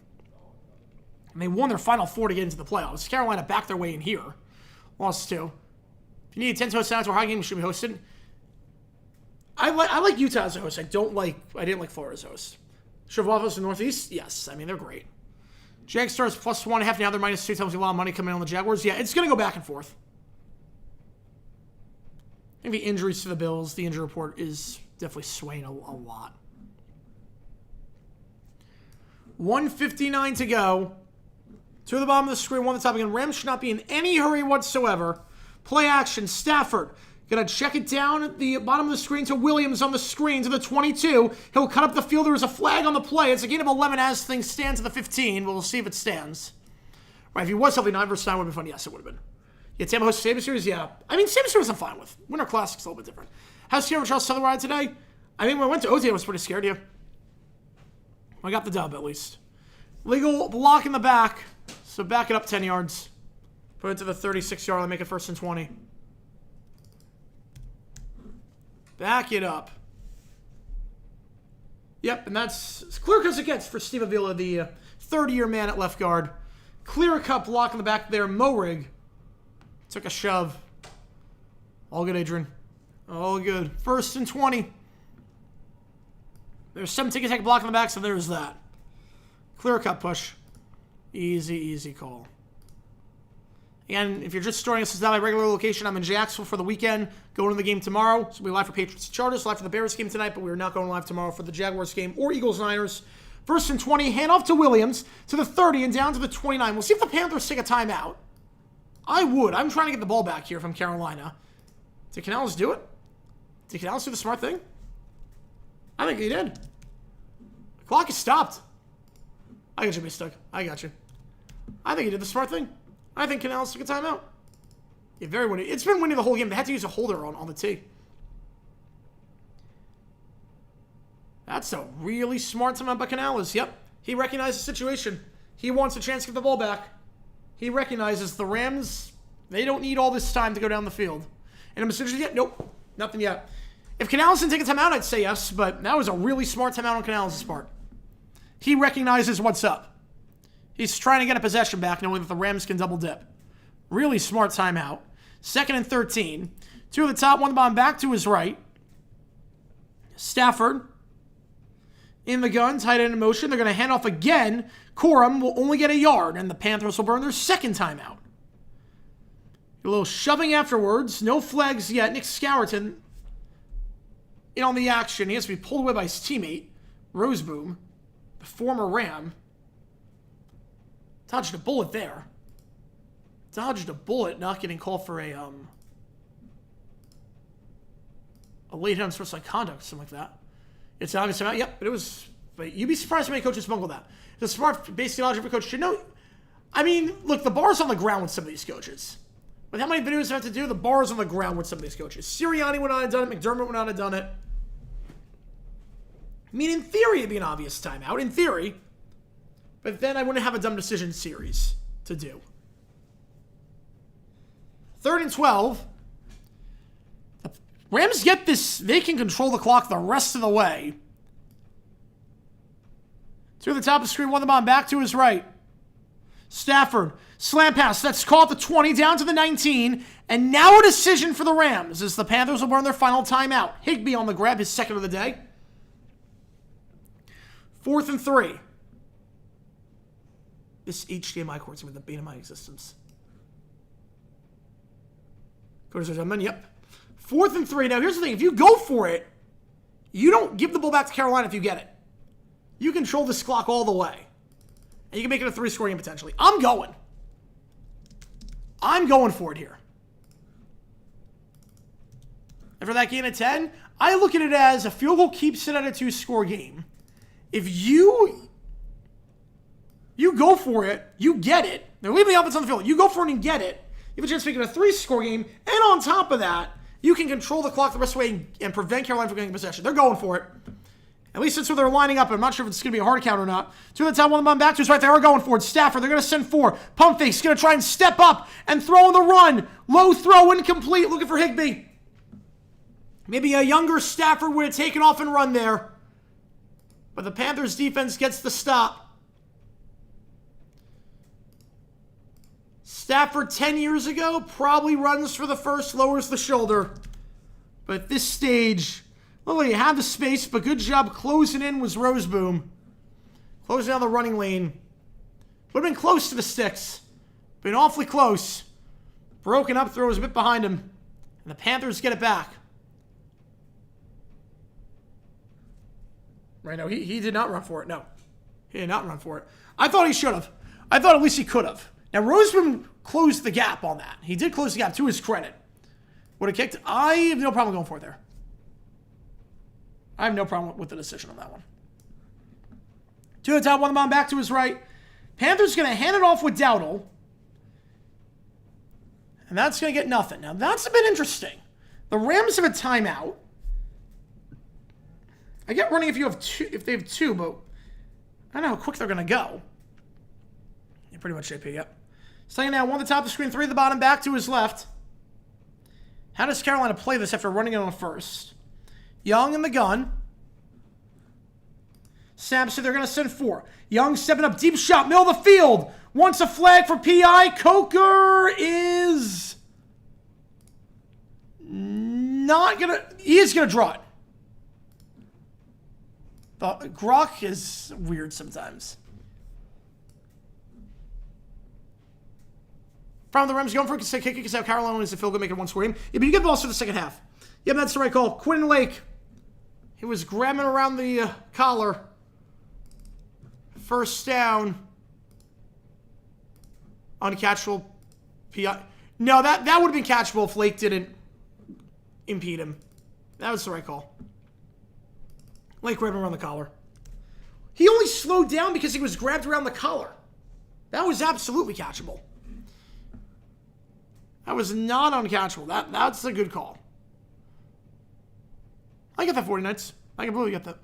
And they won their final 4 to get into the playoffs. Carolina backed their way in here. Lost 2. If you need 10 touchdowns or high game, should be hosted. I like Utah as a host. I didn't like Florida as a host. Should have hosted the Northeast? Yes. I mean, they're great. Jag Stars plus 1.5. Now they're minus 2. Tells you a lot of money coming in on the Jaguars. Yeah, it's going to go back and forth. I think the injuries to the Bills, the injury report is definitely swaying a lot. 1:59 to go. 2 at the bottom of the screen, 1 at the top again. Rams should not be in any hurry whatsoever. Play action. Stafford. Gonna check it down at the bottom of the screen to Williams on the screen to the 22. He'll cut up the field. There is a flag on the play. It's a gain of 11 as things stand to the 15. We'll see if it stands. Right, if he was healthy, 9 versus 9 would have been fun. Yes, it would have been. Yeah, Tampa hosts Saban Series. Yeah. I mean, Saban Series I'm fine with. Winter Classic's a little bit different. How scared of Charles Southern ride today? I mean, when I went to OT, I was pretty scared, yeah. I got the dub, at least. Legal block in the back. So back it up 10 yards. Put it to the 36-yard line. Make it 1st and 20. Back it up. Yep, and that's as clear as it gets for Steve Avila, the 30-year man at left guard. Clear cut block in the back there. Morig took a shove. All good, Adrian. All good. 1st and 20. There's 7 tick-attack block in the back, so there's that. Clear cut push. Easy, easy call. And if you're just joining us, this is not my regular location. I'm in Jacksonville for the weekend. Going to the game tomorrow. So we'll be live for Patriots Chargers, live for the Bears game tonight, but we are not going live tomorrow for the Jaguars game or Eagles-Niners. 1st and 20, handoff to Williams, to the 30 and down to the 29. We'll see if the Panthers take a timeout. I would. I'm trying to get the ball back here from Carolina. Did Canales do it? Did Canales do the smart thing? I think he did. The clock is stopped. I got you, Mistug. I got you. I think he did the smart thing. I think Canales took a timeout. Yeah, very windy. It's been windy the whole game. They had to use a holder on the tee. That's a really smart timeout by Canales. Yep. He recognized the situation. He wants a chance to get the ball back. He recognizes the Rams, they don't need all this time to go down the field. And a decision yet? Nope. Nothing yet. If Canales didn't take a timeout, I'd say yes, but that was a really smart timeout on Canales' part. He recognizes what's up. He's trying to get a possession back, knowing that the Rams can double dip. Really smart timeout. 2nd and 13. 2 at the top, 1 at the bottom, back to his right. Stafford in the gun, tight end in motion. They're going to hand off again. Corum will only get a yard, and the Panthers will burn their 2nd timeout. A little shoving afterwards. No flags yet. Nick Scourton in on the action. He has to be pulled away by his teammate, Roseboom, the former Ram. Dodged a bullet there. Dodged a bullet, not getting called for a late hit on sportsmanlike conduct, something like that. It's obviously out. Yep, but it was. But you'd be surprised how many coaches bungle that. The smart, basic logic of a coach should know. I mean, look, the bar's on the ground with some of these coaches. With how many videos I have to do, the bar's on the ground with some of these coaches. Sirianni would not have done it. McDermott would not have done it. I mean, in theory, it'd be an obvious timeout. In theory. But then I wouldn't have a dumb decision series to do. 3rd and 12. The Rams get this. They can control the clock the rest of the way. To the top of the screen, one the bomb back to his right. Stafford, slam pass. That's caught the 20 down to the 19. And now a decision for the Rams as the Panthers will burn their final timeout. Higbee on the grab, his second of the day. 4th and 3. This HDMI cord's been the bane of my existence. Go to gentlemen. Yep. 4th and 3. Now, here's the thing. If you go for it, you don't give the ball back to Carolina if you get it. You control this clock all the way. And you can make it a 3-score game potentially. I'm going for it here. And for that gain of 10, I look at it as a field goal keeps it at a 2-score game. If you go for it, you get it. They're leaving the offense on the field. You go for it and get it. You have a chance to make it a 3-score game. And on top of that, you can control the clock the rest of the way and prevent Carolina from getting possession. They're going for it. At least that's where they're lining up. I'm not sure if it's going to be a hard count or not. To the top, one of them back to his right. They are going for it. Stafford, they're going to send 4. Pump fake, going to try and step up and throw on the run. Low throw, incomplete. Looking for Higbee. Maybe a younger Stafford would have taken off and run there. But the Panthers defense gets the stop. Stafford 10 years ago probably runs for the first, lowers the shoulder. But at this stage, well, you have the space, but good job closing in was Roseboom. Closing down the running lane. Would have been close to the sticks. Been awfully close. Broken up, throws a bit behind him. And the Panthers get it back. Right now, he did not run for it. No. He did not run for it. I thought he should have. I thought at least he could have. Now, Roseboom closed the gap on that. He did close the gap to his credit. Would have kicked. I have no problem going for it there. I have no problem with the decision on that one. To the top, one bomb back to his right. Panthers going to hand it off with Dowdle. And that's going to get nothing. Now, that's a bit interesting. The Rams have a timeout. I get running if they have two, but I don't know how quick they're going to go. Yeah, pretty much JP, yep. Second down, 1 at the top of the screen, 3 at the bottom, back to his left. How does Carolina play this after running it on first? Young in the gun. Sampson, they're going to send 4. Young stepping up, deep shot, middle of the field. Wants a flag for PI. Coker is not going to... He is going to draw it. Grok is weird sometimes. From the Rams going for it, kick because how Carolina wins the field goal, make it 1-score game. Yeah, but you get the ball for the second half. Yep, that's the right call. Quinn Lake. He was grabbing around the collar. First down. Uncatchable. PI. No, that would have been catchable if Lake didn't impede him. That was the right call. Lake grabbing around the collar. He only slowed down because he was grabbed around the collar. That was absolutely catchable. That was not uncatchable. That's a good call. I get that 49ers. I completely get that.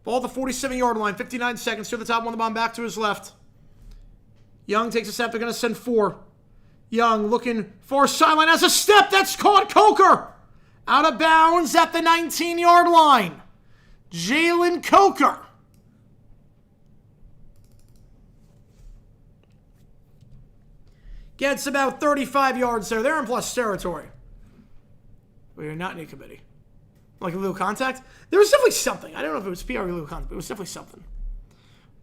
Ball at the 47-yard line. 59 seconds. To the top, one the bomb back to his left. Young takes a step. They're going to send 4. Young looking for sideline. Has a step. That's caught. Coker. Out of bounds at the 19-yard line. Jalen Coker. Gets about 35 yards there. They're in plus territory. We are not in a committee. Like illegal contact? There was definitely something. I don't know if it was PR or illegal contact, but it was definitely something.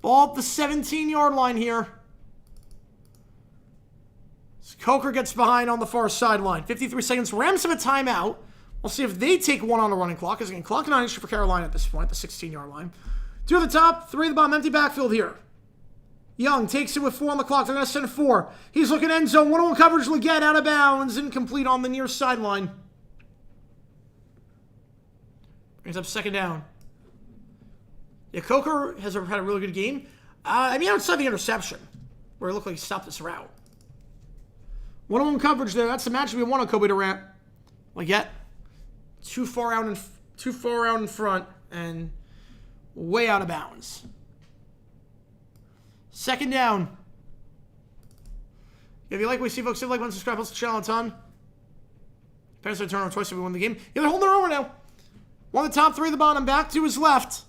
Ball at the 17-yard line here. Coker gets behind on the far sideline. 53 seconds. Rams have a timeout. We'll see if they take one on the running clock. Because again, clock 9 for Carolina at this point, the 16-yard line. 2 at the top, 3 at the bottom, empty backfield here. Young takes it with 4 on the clock. They're going to send 4. He's looking end zone. 1-on-1 coverage. Leggett out of bounds. Incomplete on the near sideline. Brings up second down. Yeah, Coker has had a really good game. I mean, outside the interception, where it looked like he stopped this route. 1-on-1 coverage there. That's the matchup we want on Kobe Durant. Leggett. Too far out in front and way out of bounds. Second down. If you like what we see, folks, if you like, one subscribe, post the channel a ton. Panthers turn on twice if we win the game. Yeah, they're holding their own now. One of the top three of the bottom, back to his left.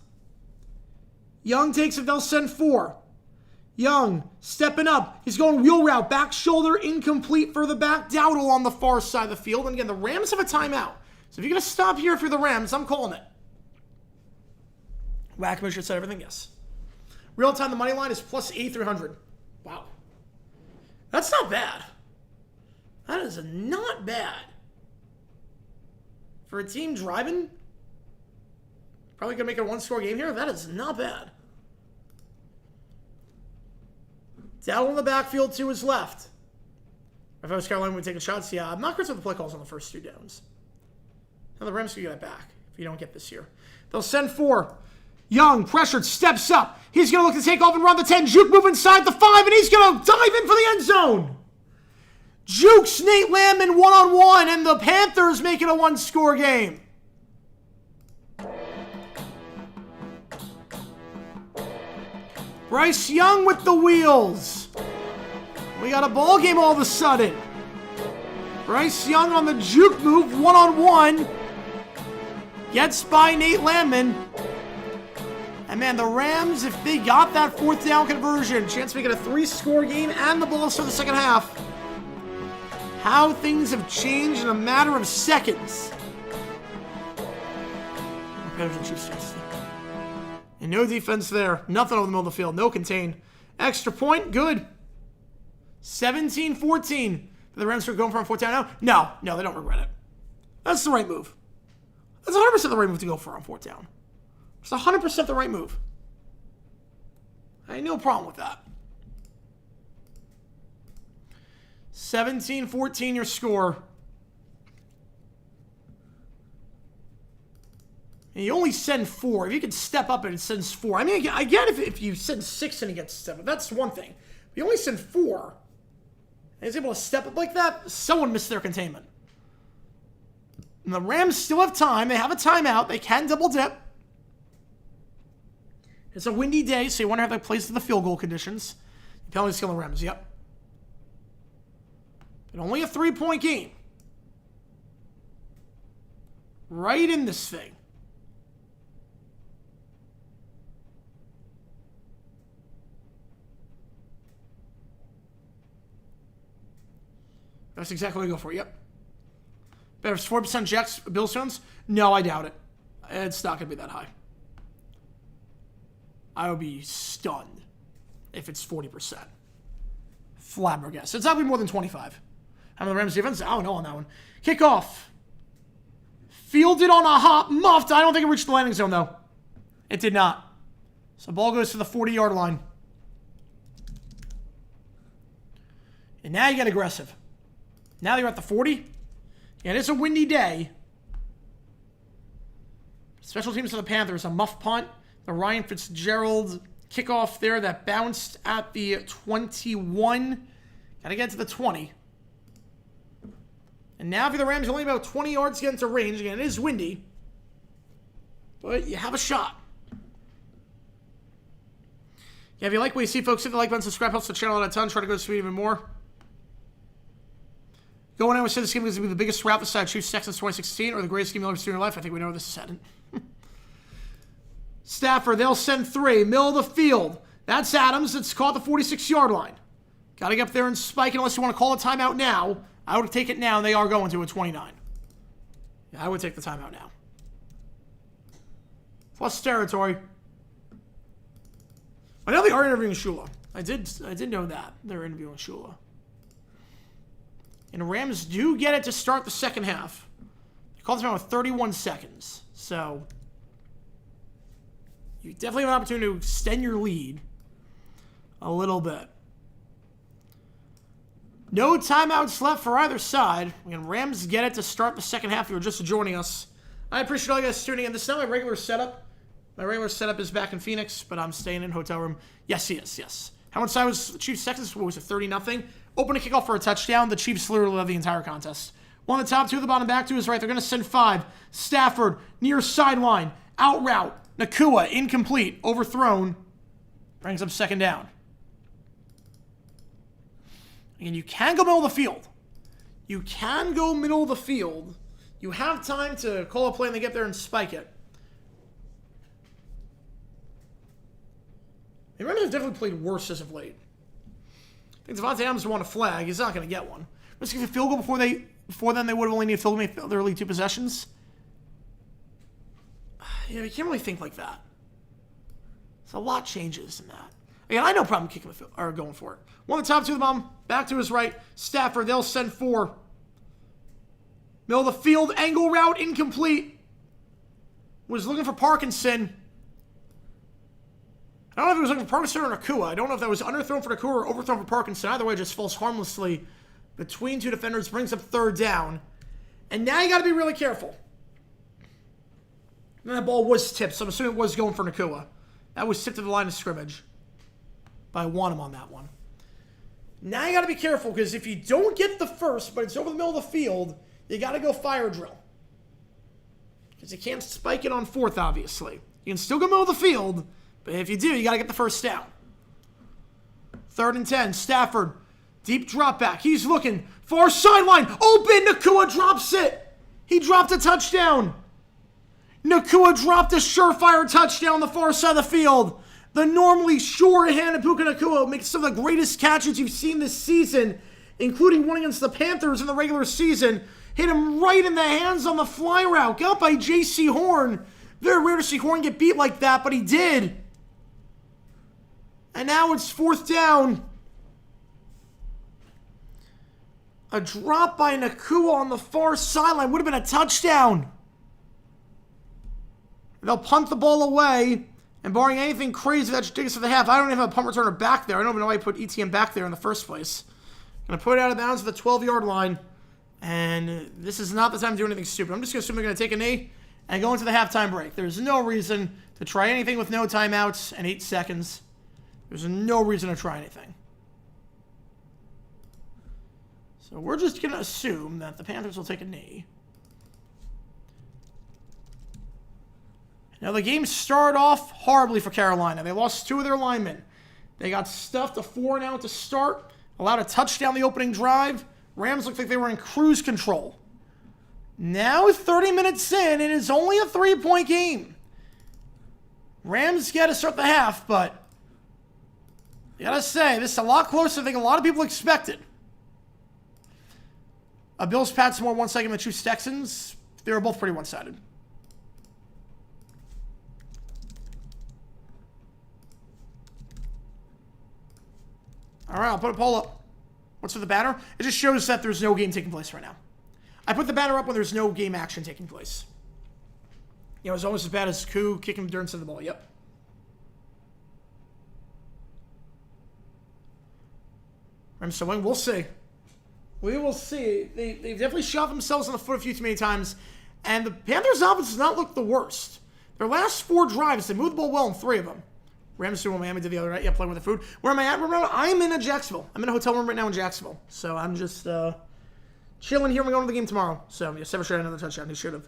Young takes it, they'll send 4. Young, stepping up. He's going wheel route, back shoulder, incomplete for the back. Dowdle on the far side of the field. And again, the Rams have a timeout. So if you're going to stop here for the Rams, I'm calling it. Whack-a-mole should set everything, yes. Real time, the money line is plus 8,300. Wow. That's not bad. That is not bad. For a team driving, probably going to make a one-score game here. That is not bad. Down in the backfield to his left. If I was Carolina, we'd take shots. Yeah, I'm not crazy with the play calls on the first 2 downs. Now the Rams can get it back if you don't get this here. They'll send 4. Young, pressured, steps up. He's going to look to take off and run the 10. Juke move inside the 5, and he's going to dive in for the end zone. Jukes Nate Landman one-on-one, and the Panthers make it a one-score game. Bryce Young with the wheels. We got a ball game all of a sudden. Bryce Young on the juke move, one-on-one. Gets by Nate Landman. And man, the Rams, if they got that 4th down conversion, chance to make it a 3-score game and the ball for the second half. How things have changed in a matter of seconds. And no defense there. Nothing over the middle of the field. No contain. Extra point. Good. 17-14. The Rams are going for a 4th down now? No, they don't regret it. That's the right move. That's 100% the right move to go for on 4th down. It's 100% the right move. I had no problem with that. 17-14 your score. And you only send 4. If you could step up and it sends 4. I mean, I get if you send 6 and he gets 7. That's one thing. If you only send 4, and he's able to step up like that, someone missed their containment. And the Rams still have time. They have a timeout. They can double dip. It's a windy day, so you wonder how that plays to the field goal conditions. Penalty kill the Rams, yep. But only a 3-point game. Right in this thing. That's exactly what I go for, yep. Better 4% Jets, Bill Stones? No, I doubt it. It's not going to be that high. I would be stunned if it's 40%. Flabbergasted. It's not going to be more than 25. How many Rams defense? I don't know on that one. Kickoff. Fielded on a hop. Muffed. I don't think it reached the landing zone, though. It did not. So the ball goes to the 40-yard line. And now you get aggressive. Now you're at the 40. And it's a windy day. Special teams for the Panthers. A muff punt. The Ryan Fitzgerald kickoff there that bounced at the 21. Got to get to the 20. And now for the Rams, only about 20 yards to get into range. Again, it is windy. But you have a shot. Yeah, if you like what you see, folks, hit the like button, subscribe, helps the channel out a ton. Try to go to speed even more. Going on, we said this game is going to be the biggest route this side Chiefs Texans 2016 or the greatest game you'll ever see in your life. I think we know where this is headed. Stafford, they'll send 3. Middle of the field. That's Adams. It's caught the 46-yard line. Got to get up there and spike it unless you want to call a timeout now. I would take it now, and they are going to a 29. Yeah, I would take the timeout now. Plus territory. I know they are interviewing Shula. I did know that. They're interviewing Shula. And the Rams do get it to start the second half. They call this around with 31 seconds. So you definitely have an opportunity to extend your lead a little bit. No timeouts left for either side. And Rams get it to start the second half. If you're just joining us, I appreciate all you guys tuning in. This is not my regular setup. My regular setup is back in Phoenix, but I'm staying in hotel room. Yes, he is, yes. How much time was Chiefs Texans? What was it, 30-0? Open a kickoff for a touchdown. The Chiefs literally led the entire contest. One of the top 2 of the bottom, back to his right. They're going to send 5. Stafford, near sideline. Out route. Nakua, incomplete. Overthrown. Brings up second down. Again, you can go middle of the field. You can go middle of the field. You have time to call a play and they get there and spike it. The Rams have definitely played worse as of late. I think Devontae Adams want a flag. He's not going to get one. Let's get a field goal before then. They would have only needed a field goal to make their lead 2 possessions. Yeah, you can't really think like that. So a lot changes in that. Again, I no problem kicking the field or going for it. One of the top 2 of the bottom, back to his right. Stafford, they'll send 4. Middle of the field, angle route, incomplete. Was looking for Parkinson. I don't know if he was looking for Parkinson or Nakua. I don't know if that was underthrown for Nakua or overthrown for Parkinson. Either way, it just falls harmlessly between 2 defenders, brings up 3rd down. And now you got to be really careful. And that ball was tipped, so I'm assuming it was going for Nakua. That was tipped to the line of scrimmage. But I want him on that one. Now you got to be careful, because if you don't get the first, but it's over the middle of the field, you got to go fire drill. Because you can't spike it on 4th, obviously. You can still go middle of the field, but if you do, you got to get the first down. 3rd and 10, Stafford. Deep drop back. He's looking. Far sideline. Open. Nakua drops it. He dropped a touchdown. Nakua dropped a surefire touchdown on the far side of the field. The normally sure-handed Puka Nakua makes some of the greatest catches you've seen this season, including one against the Panthers in the regular season. Hit him right in the hands on the fly route. Got by J.C. Horn. Very rare to see Horn get beat like that, but he did. And now it's 4th down. A drop by Nakua on the far sideline would have been a touchdown. They'll punt the ball away, and barring anything crazy that should take us to the half, I don't even have a punt returner back there. I don't even know why I put ETM back there in the first place. I'm going to put it out of bounds at the 12-yard line, and this is not the time to do anything stupid. I'm just going to assume they're going to take a knee and go into the halftime break. There's no reason to try anything with no timeouts and 8 seconds. There's no reason to try anything. So we're just going to assume that the Panthers will take a knee. Now, the game started off horribly for Carolina. They lost 2 of their linemen. They got stuffed a 4-and-out to start, allowed a touchdown the opening drive. Rams looked like they were in cruise control. Now, 30 minutes in, it is only a 3-point game. Rams got to start the half, but you got to say, this is a lot closer than I think a lot of people expected. Bills Pats more one-sided than the Chiefs Texans. They were both pretty one-sided. All right, I'll put a poll up. What's for the banner? It just shows that there's no game taking place right now. I put the banner up when there's no game action taking place. You know, it's almost as bad as Koo kicking Durance to the ball. Yep. Rams to win. We'll see. We will see. They've definitely shot themselves in the foot a few too many times. And the Panthers' offense does not look the worst. Their last 4 drives, they moved the ball well in 3 of them. Rams doing what Miami did the other night. Yeah, playing with the food. Where am I at? Remember, I'm in Jacksonville. I'm in a hotel room right now in Jacksonville. So I'm just chilling here. We're going to the game tomorrow. So, yeah, Sever should have another touchdown. He should have.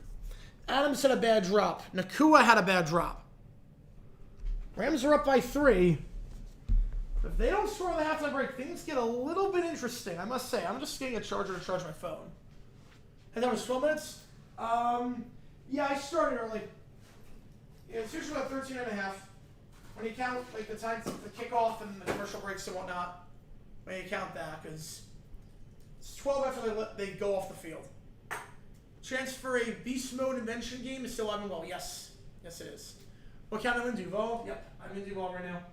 Adams had a bad drop. Nakua had a bad drop. Rams are up by 3. If they don't score the halftime break, things get a little bit interesting, I must say. I'm just getting a charger to charge my phone. And that was 12 minutes? Yeah, I started early. Yeah, it's usually about 13 and a half. When you count like the time, the kickoff and the commercial breaks and whatnot, when you count that, because it's 12 after they go off the field. Chance for a beast mode invention game is still alive and well. Yes. Yes, it is. What count am I in Duval? Yep, I'm in Duval right now.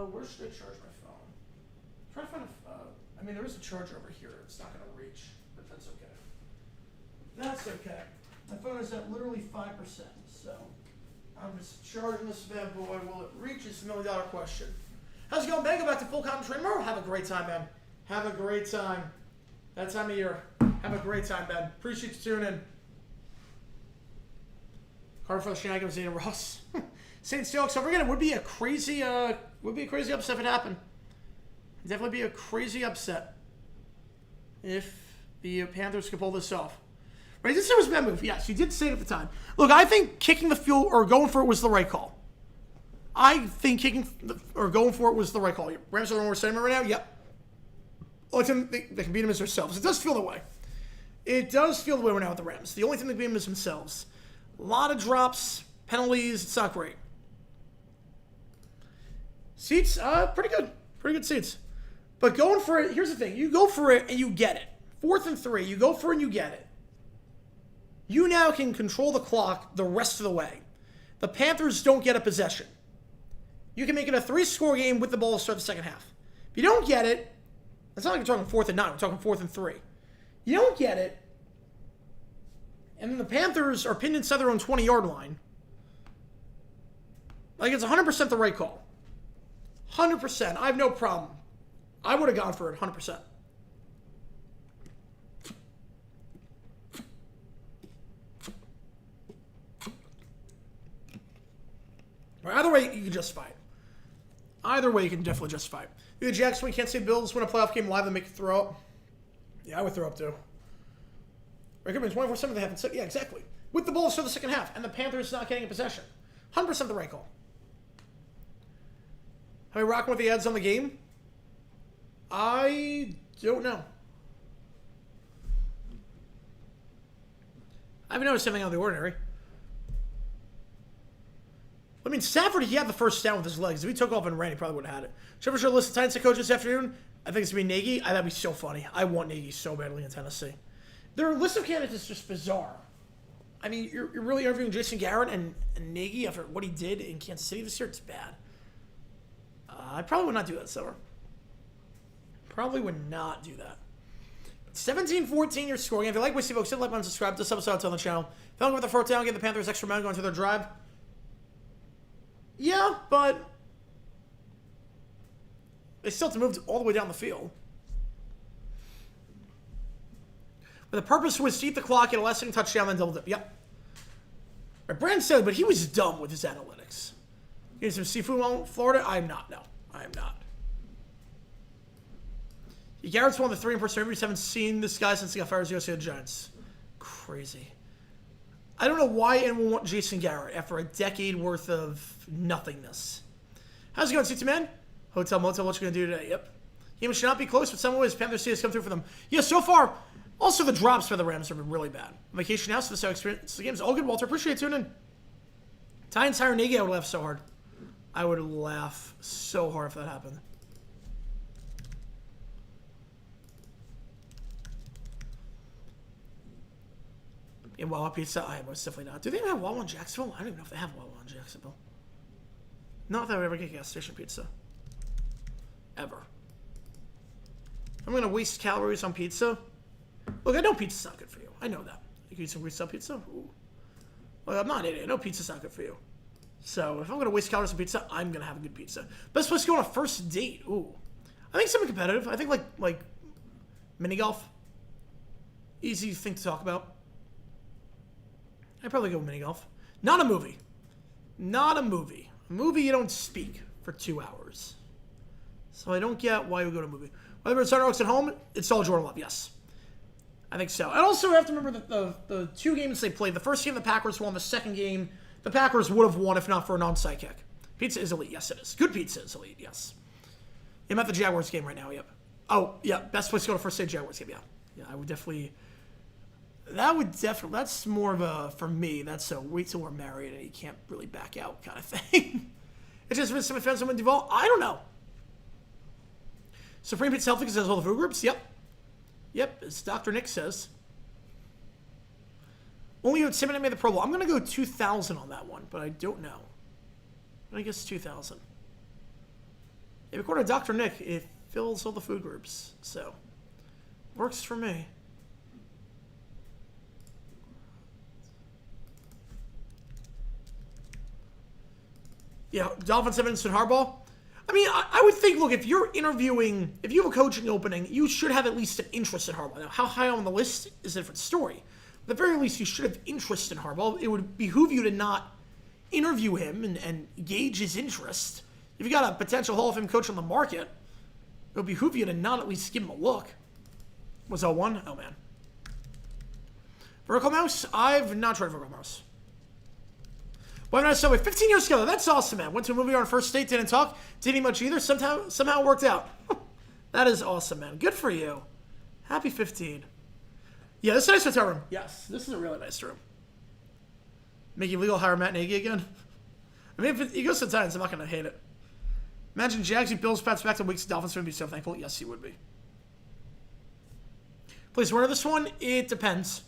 Where should I charge my phone? Try to find I mean, there is a charger over here. It's not going to reach, but that's okay. That's okay. My phone is at literally 5%, so I'm just charging this bad boy. Will it reach? It's the $1 million question. How's it going, Ben? Go back to full commentary tomorrow. Have a great time, man. Have a great time. That time of year. Have a great time, Ben. Appreciate you tuning in. Carter for the shenanigans, Zeta Ross. St. Steelix over again. It would be a crazy upset if it happened. It'd definitely be a crazy upset if the Panthers could pull this off. But he did say it was a bad move. Yes, he did say it at the time. Look, I think kicking the field or going for it was the right call. I think going for it was the right call. Rams are the one we're saying right now? Yep. Well, they can beat them as themselves. It does feel the way. It does feel the way we're now with the Rams. The only thing they beat them is themselves. A lot of drops, penalties. It's not great. Seats, pretty good. Pretty good seats. But going for it, here's the thing. You go for it and you get it. 4th and 3, you go for it and you get it. You now can control the clock the rest of the way. The Panthers don't get a possession. You can make it a 3-score game with the ball to start the second half. If you don't get it, it's not like we're talking 4th and 9. We're talking 4th and 3. You don't get it, and then the Panthers are pinned inside their own 20-yard line. Like, it's 100% the right call. 100%. I have no problem. I would have gone for it 100%. Either way, you can justify it. Either way, you can definitely justify it. The Jacks, we can't say Bills win a playoff game live and make you throw up. Yeah, I would throw up too. Recommend 24/7 they haven't said. Yeah, exactly. With the ball for the second half, and the Panthers not getting a possession. 100% the right call. Are we rocking with the ads on the game? I don't know. I haven't noticed anything out of the ordinary. I mean, Stafford, he had the first down with his legs. If he took off and ran, he probably would have had it. Trevor should list the Titans coach this afternoon. I think it's going to be Nagy. That'd be so funny. I want Nagy so badly in Tennessee. Their list of candidates is just bizarre. I mean, you're really interviewing Jason Garrett and Nagy after what he did in Kansas City this year. It's bad. I probably would not do that summer. Probably would not do that. 17-14, your score game. If you like what you see, folks, hit like, button, subscribe to this episode on the channel. If you like with the fourth down, give the Panthers extra momentum going to their drive. Yeah, but they still have to move all the way down the field. But the purpose was to eat the clock, get a last-second touchdown, then double dip. Yep. Right, Brand said, but he was dumb with his analytics. Getting some seafood in Florida? I am not. No, I am not. Garrett's one of the 3 in-person interviews. Haven't seen this guy since he got fired as the Giants. Crazy. I don't know why anyone would want Jason Garrett after a decade worth of nothingness. How's it going, CT Man? Hotel, motel, what you going to do today? Yep. Game should not be close, but some ways Panthers see us come through for them. Yeah, so far, also the drops for the Rams have been really bad. Vacation house for the South experience. The game's all good, Walter. Appreciate it tuning in. Titans hire Nagy, I would laugh so hard. I would laugh so hard if that happened. In Wawa Pizza, I most definitely not. Do they even have Wawa in Jacksonville? I don't even know if they have Wawa in Jacksonville. Not that I would ever get gas station pizza. Ever. I'm going to waste calories on pizza. Look, I know pizza's not good for you. I know that. You can eat some greased up pizza? Ooh. Look, I'm not an idiot. I know pizza's not good for you. So, if I'm going to waste calories on pizza, I'm going to have a good pizza. Best place to go on a first date? Ooh. I think something competitive. I think like mini golf. Easy thing to talk about. I'd probably go with mini golf. Not a movie. Not a movie. A movie, you don't speak for 2 hours. So I don't get why you go to a movie. Whether it's Underdogs at home, it's all Jordan Love, yes. I think so. And also, you have to remember that the 2 games they played, the first game the Packers won, the second game the Packers would have won if not for an onside kick. Pizza is elite. Yes, it is. Good pizza is elite, yes. I'm at the Jaguars game right now, yep. Oh, yeah, best place to go to first day Jaguars game, yeah. Yeah, I would definitely... that's more of a, for me, that's a wait till we're married and you can't really back out kind of thing. It's just been some fans on Duval. I don't know. Supreme Pizza Healthy says all the food groups. Yep. Yep, as Dr. Nick says. Only you Tim and I made the Pro Bowl. I'm going to go 2,000 on that one, but I don't know. I guess 2,000. If according to Dr. Nick, it fills all the food groups. So, works for me. Yeah, Dolphins have instant Harbaugh. I mean, I would think, look, if you're interviewing, if you have a coaching opening, you should have at least an interest in Harbaugh. Now, how high on the list is a different story. At the very least, you should have interest in Harbaugh. It would behoove you to not interview him and gauge his interest. If you got a potential Hall of Fame coach on the market, it would behoove you to not at least give him a look. Was 0-1? Oh, man. Vertical mouse? I've not tried vertical mouse. Well, I'm not 15 years ago. That's awesome, man. Went to a movie on first date, didn't talk, didn't eat much either. Somehow it worked out. That is awesome, man. Good for you. Happy 15. Yeah, this is a nice hotel room. Yes, this is a really nice room. Make it legal to hire Matt Nagy again? I mean, if he goes to the Titans, I'm not going to hate it. Imagine Jags and Bills, Pats back to weeks. Dolphins would be so thankful. Yes, he would be. Please, winner this one? It depends.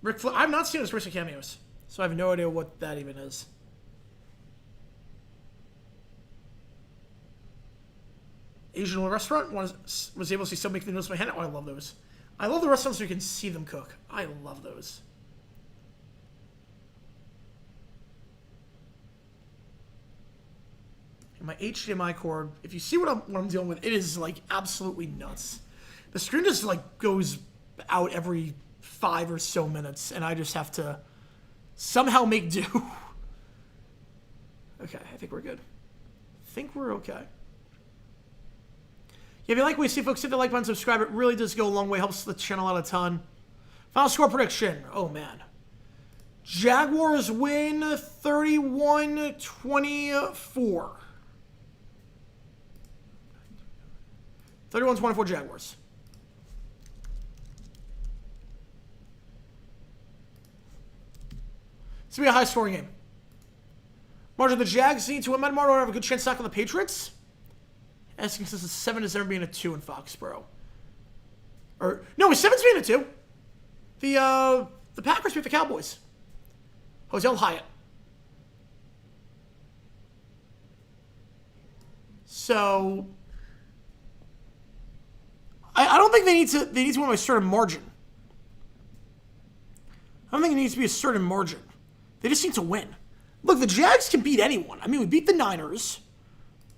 Rick Flair. I've not seen his recent cameos, so I have no idea what that even is. Asian restaurant was able to see somebody making the noodles by hand. Oh, I love those. I love the restaurants where you can see them cook. I love those. And my HDMI cord, if you see what I'm dealing with, it is like absolutely nuts. The screen just like goes out every 5 or so minutes, and I just have to somehow make do. Okay, I think we're good. I think we're okay. Yeah, if you like what you see, folks, hit the like button, subscribe. It really does go a long way. Helps the channel out a ton. Final score prediction. Oh, man. Jaguars win 31-24. 31-24 Jaguars. It's going to be a high-scoring game. Margin, the Jags need to win. Tomorrow have a good chance to knock on the Patriots. Asking since it's 7 is never being a 2 in Foxborough. Or no, 7's being a 2. The Packers beat the Cowboys. Hotel Hyatt. So I don't think they need to win by a certain margin. I don't think it needs to be a certain margin. They just need to win. Look, the Jags can beat anyone. I mean, we beat the Niners.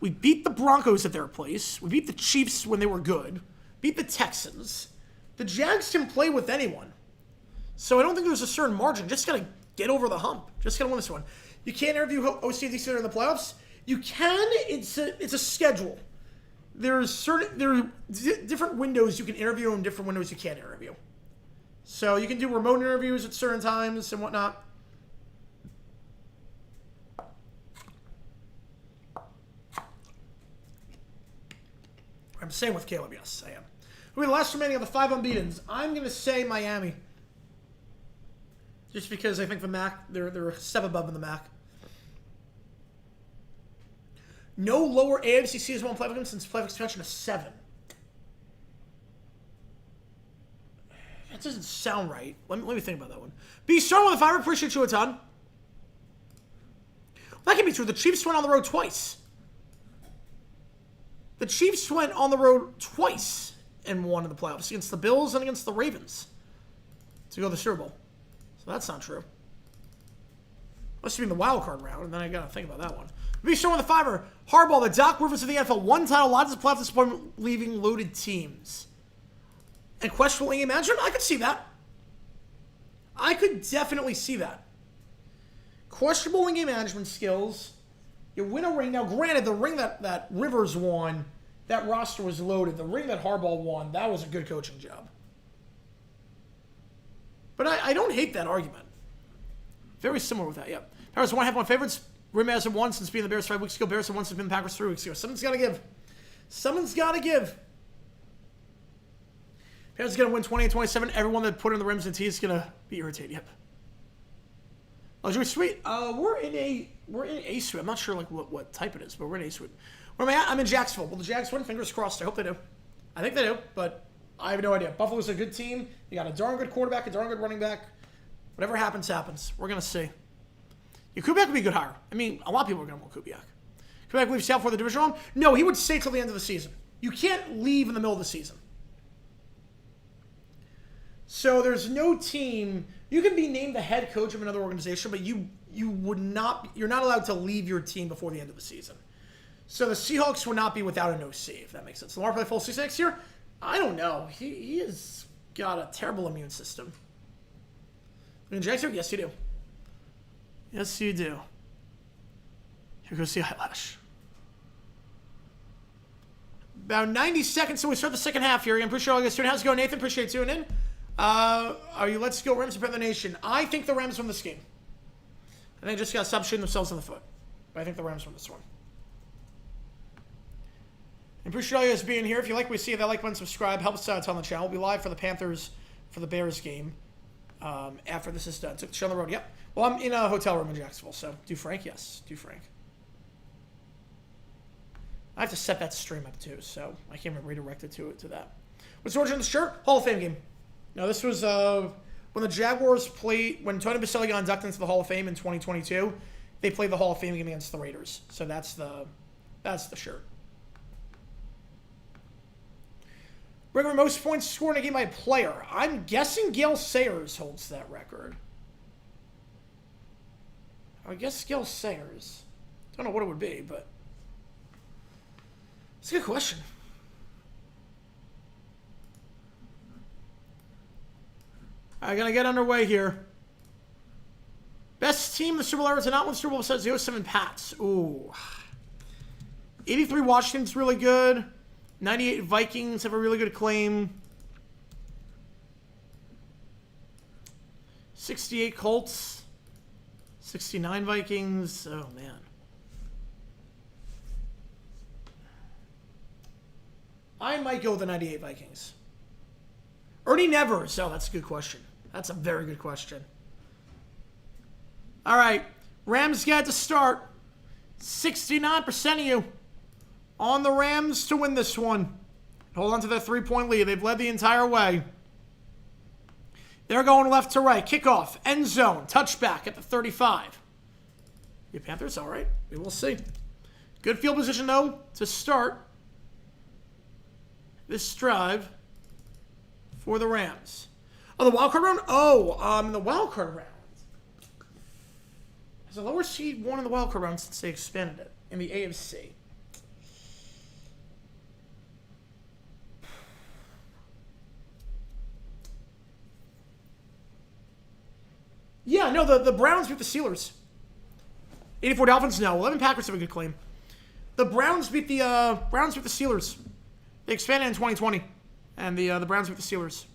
We beat the Broncos at their place. We beat the Chiefs when they were good. Beat the Texans. The Jags can play with anyone. So I don't think there's a certain margin. Just got to get over the hump. Just got to win this one. You can't interview OCD in the playoffs. You can. It's a schedule. There are different windows you can interview and different windows you can't interview. So you can do remote interviews at certain times and whatnot. I'm saying with Caleb, yes, I am. Who are the last remaining of the 5 unbeatens? I'm going to say Miami. Just because I think the MAC, they're a step above in the MAC. No lower AFC season 1 playoff game since playoff expansion of 7. That doesn't sound right. Let me think about that one. Be strong with the fire. Appreciate you a ton. That can be true. The Chiefs went on the road twice. The Chiefs went on the road twice and won in the playoffs against the Bills and against the Ravens to go to the Super Bowl. So that's not true. Must have been the wild card round, and then I got to think about that one. Be strong with the fiver. Harbaugh, the Doc Rivers of the NFL. One title, lots of playoff disappointment, leaving loaded teams. And questionable game management? I could see that. I could definitely see that. Questionable game management skills. You win a ring. Now, granted, the ring that Rivers won, that roster was loaded. The ring that Harbaugh won, that was a good coaching job. But I don't hate that argument. Very similar with that, yep. Packers 1.5 favorites. Rim hasn't won since being the Bears 5 weeks ago. Bears have won since being the Packers 3 weeks ago. Someone's got to give. Someone's got to give. Packers going to win 28-27. Everyone that put in the rims and tees is going to be irritated, yep. Luxury suite. We're in A suite. I'm not sure like what type it is, but we're in A suite. Where am I at? I'm in Jacksonville. Will the Jags win? Fingers crossed. I hope they do. I think they do, but I have no idea. Buffalo's a good team. You got a darn good quarterback, a darn good running back. Whatever happens, happens. We're gonna see. Yeah, Kubiak would be a good hire. I mean, a lot of people are gonna want Kubiak. Kubiak leaves Seattle for the division round? No, he would stay till the end of the season. You can't leave in the middle of the season. So there's no team. You can be named the head coach of another organization, but you're not allowed to leave your team before the end of the season. So the Seahawks would not be without an OC, if that makes sense. Lamar play full season next year? I don't know. He has got a terrible immune system. In Jackson? Yes, you do. Yes, you do. Here goes the eyelash. About 90 seconds till we start the second half here. I appreciate all you guys tuning in. How's it going, Nathan? Appreciate you tuning in. Are you Let's Go Rams or the Nation? I think the Rams win this game. I think they just got to stop shooting themselves in the foot. But I think the Rams win this one. I appreciate all you guys being here. If you like what we see, that like button, subscribe. Help us out on the channel. We'll be live for the Panthers, for the Bears game after this is done. Took the show on the road. Yep. Well, I'm in a hotel room in Jacksonville, so do Frank? Yes, do Frank. I have to set that stream up too, so I can't even redirect it to that. What's the origin of the shirt? Hall of Fame game. No, this was when the Jaguars played, when Tony Baselli got inducted into the Hall of Fame in 2022, they played the Hall of Fame game against the Raiders. So that's the shirt. Record most points scored in a game by a player. I'm guessing Gale Sayers holds that record. I guess Gale Sayers. Don't know what it would be, but it's a good question. I'm going to get underway here. Best team in the Super Bowl ever to not win Super Bowl besides the 07 Pats. Ooh. 83 Washington's really good. 98 Vikings have a really good claim. 68 Colts. 69 Vikings. Oh, man. I might go with the 98 Vikings. Ernie Nevers. Oh, that's a good question. That's a very good question. All right. Rams get to start. 69% of you on the Rams to win this one. Hold on to their 3-point lead. They've led the entire way. They're going left to right. Kickoff. End zone. Touchback at the 35. The Panthers, all right. We will see. Good field position, though, to start this drive for the Rams. Oh, the wild card round? Oh, in the wild card round. Has a lower seed won in the wild card round since they expanded it in the AFC? Yeah, no, the Browns beat the Steelers. 84 Dolphins, no. 11 Packers have a good claim. The Browns beat the Steelers. They expanded in 2020, and the Browns beat the Steelers.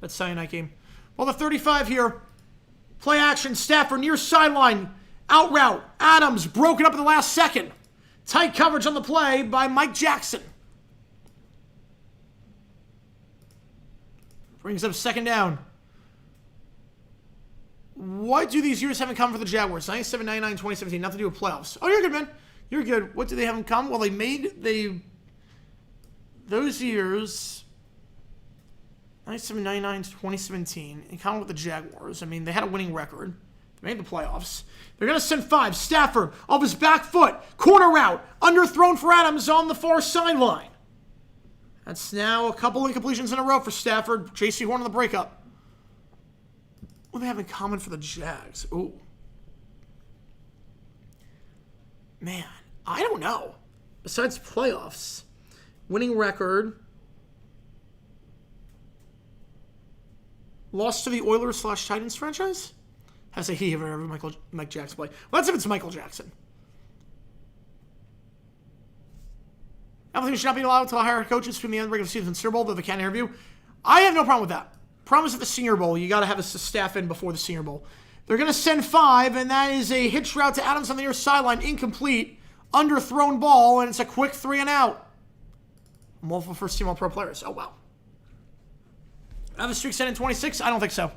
That's Sunday night game. Well, the 35 here. Play action. Stafford near sideline. Out route. Adams broken up in the last second. Tight coverage on the play by Mike Jackson. Brings up second down. What do these years have in common for the Jaguars? 97, 99, 2017. Nothing to do with playoffs. Oh, you're good, man. You're good. What do they have in common? Well, those years, 97, 99, 2017, in common with the Jaguars. I mean, they had a winning record. They made the playoffs. They're going to send 5. Stafford, off his back foot. Corner route. Underthrown for Adams on the far sideline. That's now a couple incompletions in a row for Stafford. J.C. Horn on the breakup. What do they have in common for the Jags? Ooh. Man, I don't know. Besides playoffs, winning record, lost to the Oilers/Titans franchise? Has a he ever Mike Jackson play? Well, that's if it's Michael Jackson. Everything should not be allowed to hire coaches from the end of the regular season Super Bowl, though they can't interview. I have no problem with that. Problem is at the Senior Bowl, you got to have a staff in before the Senior Bowl. They're going to send 5, and that is a hitch route to Adams on the near sideline, incomplete, underthrown ball, and it's a quick 3 and out. Multiple first-team All-Pro players. Oh, wow. Now the streak set in 26? I don't think so.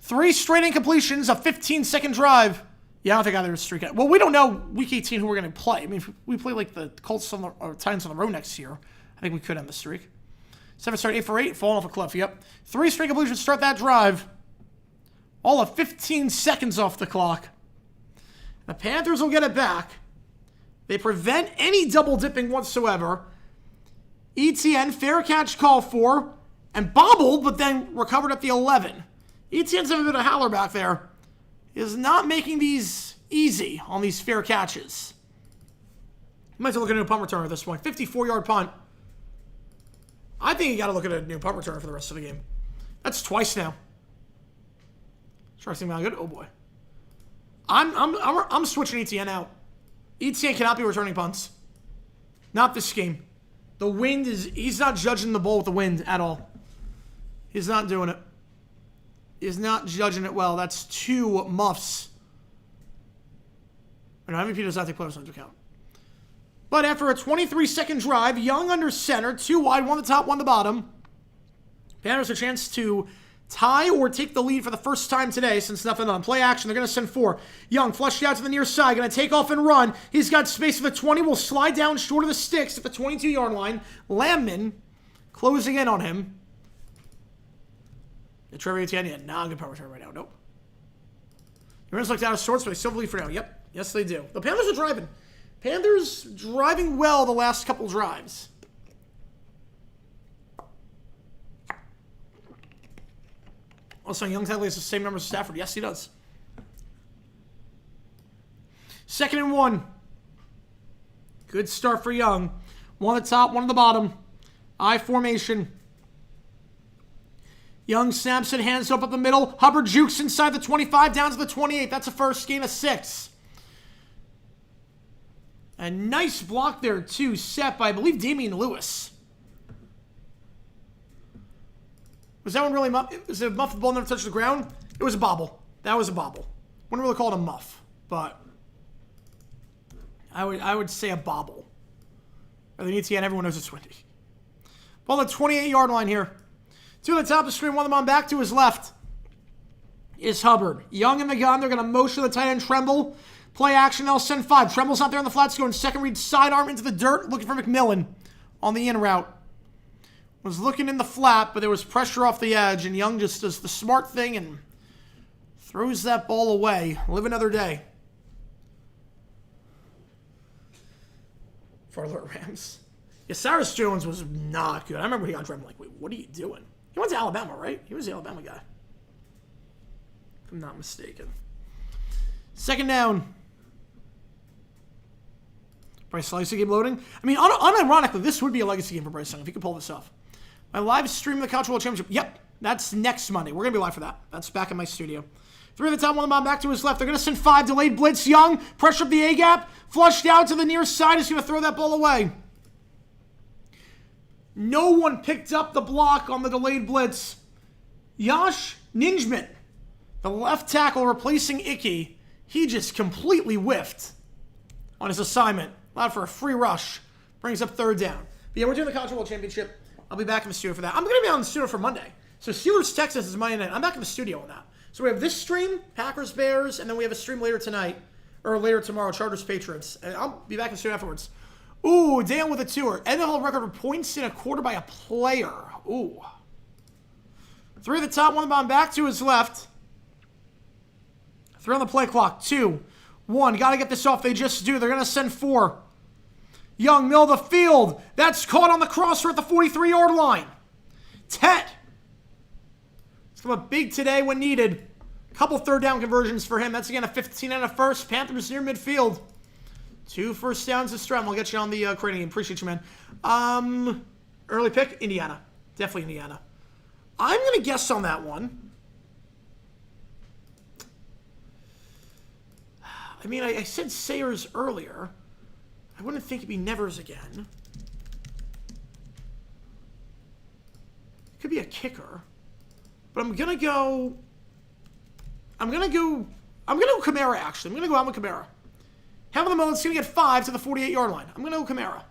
3 straight incompletions, a 15-second drive. Yeah, I don't think either is streak. Well, we don't know Week 18 who we're going to play. I mean, if we play like the Colts or Titans on the road next year, I think we could end the streak. 7 start, 8 for 8, falling off a cliff. Yep. 3 straight completions start that drive. All of 15 seconds off the clock. The Panthers will get it back. They prevent any double dipping whatsoever. ETN, fair catch call for, and bobbled, but then recovered at the 11. ETN's having a bit of a howler back there. Is not making these easy on these fair catches. You might have to look at a new punt return at this point. 54-yard punt. I think you got to look at a new punt return for the rest of the game. That's twice now. Sharks think about good. Oh boy. I'm switching ETN out. ETN cannot be returning punts. Not this game. The wind is. He's not judging the ball with the wind at all. He's not doing it. He's not judging it well. That's 2 muffs. And MVP does not take players into account. But after a 23-second drive, Young under center, 2 wide, 1 the top, 1 the bottom. Panthers a chance to tie or take the lead for the first time today since nothing on. Play action. They're going to send 4. Young flushed out to the near side. Going to take off and run. He's got space for the 20. Will slide down short of the sticks at the 22-yard line. Lamman closing in on him. The Trevor Etienne, yeah, not a good power return right now. Nope. The Rams looked out of sorts, but they still believe for now. Yep. Yes, they do. The Panthers are driving. Panthers driving well the last couple drives. Also, Young technically has the same numbers as Stafford. Yes, he does. 2nd and 1. Good start for Young. One at the top, one at the bottom. I formation. Young snaps it, hands up the middle. Hubbard jukes inside the 25, down to the 28. That's a first, gain of 6. A nice block there, too, set by, I believe, Damian Lewis. Was that one really was it a muff? The ball never touched the ground? It was a bobble. That was a bobble. Wouldn't really call it a muff, but I would say a bobble. Or the ETN, everyone knows it's windy. Ball at the 28-yard line here. 2 at the top of the screen, one of them on back to his left is Hubbard. Young in the gun. They're going to motion the tight end Tremble. Play action, they'll send 5. Tremble's not there on the flats, going second read sidearm into the dirt, looking for McMillan on the in route. Was looking in the flat, but there was pressure off the edge, and Young just does the smart thing and throws that ball away. Live another day. For alert Rams. Yeah, Cyrus Jones was not good. I remember he got drafted. I'm like, wait, what are you doing? He went to Alabama, right? He was the Alabama guy. If I'm not mistaken. 2nd down. Bryce Legacy game loading. I mean, unironically, this would be a legacy game for Bryce Young if he could pull this off. My live stream of the College World Championship. Yep, that's next Monday. We're going to be live for that. That's back in my studio. 3 at the top, one of them back to his left. They're going to send 5. Delayed blitz. Young, pressure up the A-gap. Flushed out to the near side. Is going to throw that ball away. No one picked up the block on the delayed blitz. Josh Ninjman, the left tackle replacing Icky, he just completely whiffed on his assignment. Allowed for a free rush. Brings up 3rd down. But yeah, we're doing the College World Championship. I'll be back in the studio for that. I'm going to be on the studio for Monday. So Steelers, Texas is Monday night. I'm back in the studio on that. So we have this stream, Packers, Bears, and then we have a stream later tonight, or later tomorrow, Chargers, Patriots. And I'll be back in the studio afterwards. Ooh, Dan with a tour. NFL record for points in a quarter by a player. Ooh. 3 at the top, one bomb back to his left. 3 on the play clock. 2, 1. Got to get this off. They just do. They're going to send 4. Young, middle of the field. That's caught on the crosser at the 43-yard line. Tet. It's come up big today when needed. Couple 3rd down conversions for him. That's again a 15 and a first. Panthers near midfield. 2 first downs to Strem. I'll get you on the creating game. Appreciate you, man. Early pick, Indiana. Definitely Indiana. I'm going to guess on that one. I mean, I said Sayers earlier. I wouldn't think it'd be Nevers again. Could be a kicker. But I'm going to go Kamara, actually. I'm going to go Alvin Kamara. Having the moment, it's going to get 5 to the 48-yard line. I'm going to go Kamara.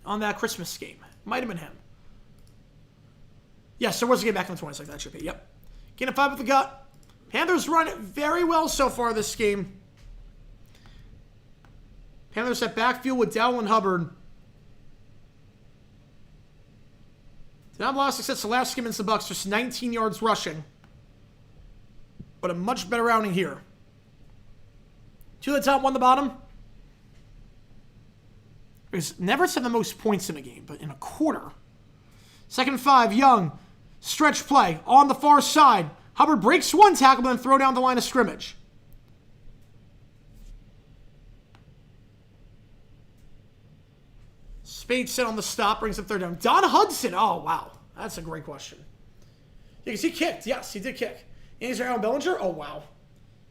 On that Christmas game. Might have been him. Yes, there was a game back in the 20s like that should be. Yep. Gain of 5 with the gut. Panthers run it very well so far this game. Panthers at backfield with Dowell and Hubbard. Did not have a lot of success the last game against the Bucs, just 19 yards rushing. But a much better outing here. 2 at the top, 1 at the bottom. He's never had the most points in a game, but in a quarter. 2nd and 5, Young. Stretch play on the far side. Hubbard breaks 1 tackle, but then throw down the line of scrimmage. Spade set on the stop, brings up 3rd down. Don Hudson. Oh, wow. That's a great question. Yeah, because he kicked. Yes, he did kick. Aaron Bellinger. Oh, wow.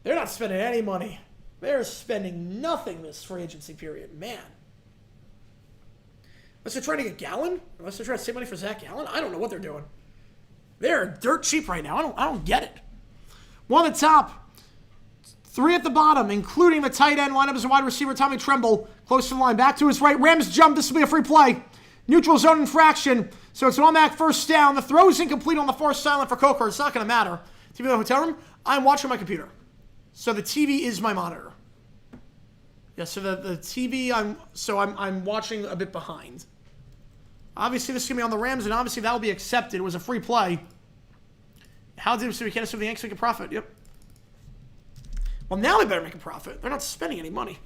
They're not spending any money. They're spending nothing this free agency period. Man. Unless they're trying to get Gallen? Unless they're trying to save money for Zach Gallen? I don't know what they're doing. They're dirt cheap right now. I don't get it. 1 at the top. 3 at the bottom, including the tight end lineup as a wide receiver, Tommy Tremble. Close to the line. Back to his right. Rams jump. This will be a free play. Neutral zone infraction. So it's an automatic first down. The throw is incomplete on the far sideline for Coker. It's not going to matter. TV in the hotel room. I'm watching my computer. So the TV is my monitor. Yeah, so the TV, I'm watching a bit behind. Obviously, this is going to be on the Rams, and obviously that will be accepted. It was a free play. How did we can't assume the Yanks make a profit? Yep. Well, now they better make a profit. They're not spending any money.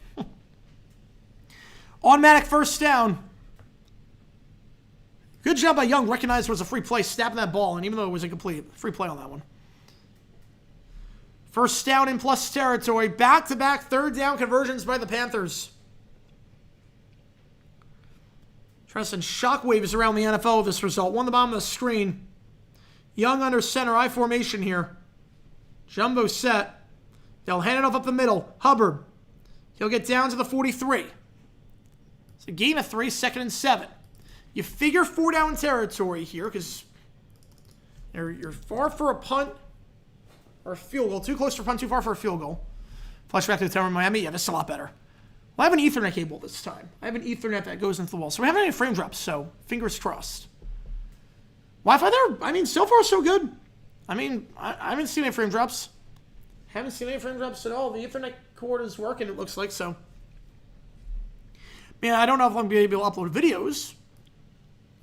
Automatic first down. Good job by Young. Recognized it was a free play, snapping that ball, and even though it was incomplete, free play on that one. First down in plus territory. Back-to-back third down conversions by the Panthers. Trying to send shockwaves around the NFL with this result. One on the bottom of the screen. Young under center. I formation here. Jumbo set. They'll hand it off up the middle. Hubbard. He'll get down to the 43. It's a gain of 3, 2nd and 7. You figure 4 down territory here because you're far for a punt or a field goal. Too close for a punt, too far for a field goal. Flash back to the tower in Miami. Yeah, this is a lot better. Well, I have an Ethernet cable this time. I have an Ethernet that goes into the wall. So we haven't had any frame drops, so fingers crossed. Wi-Fi there, I mean, so far so good. I mean, I haven't seen any frame drops. Haven't seen any frame drops at all. The Ethernet cord is working, it looks like, so. Man, I don't know if I'm going to be able to upload videos.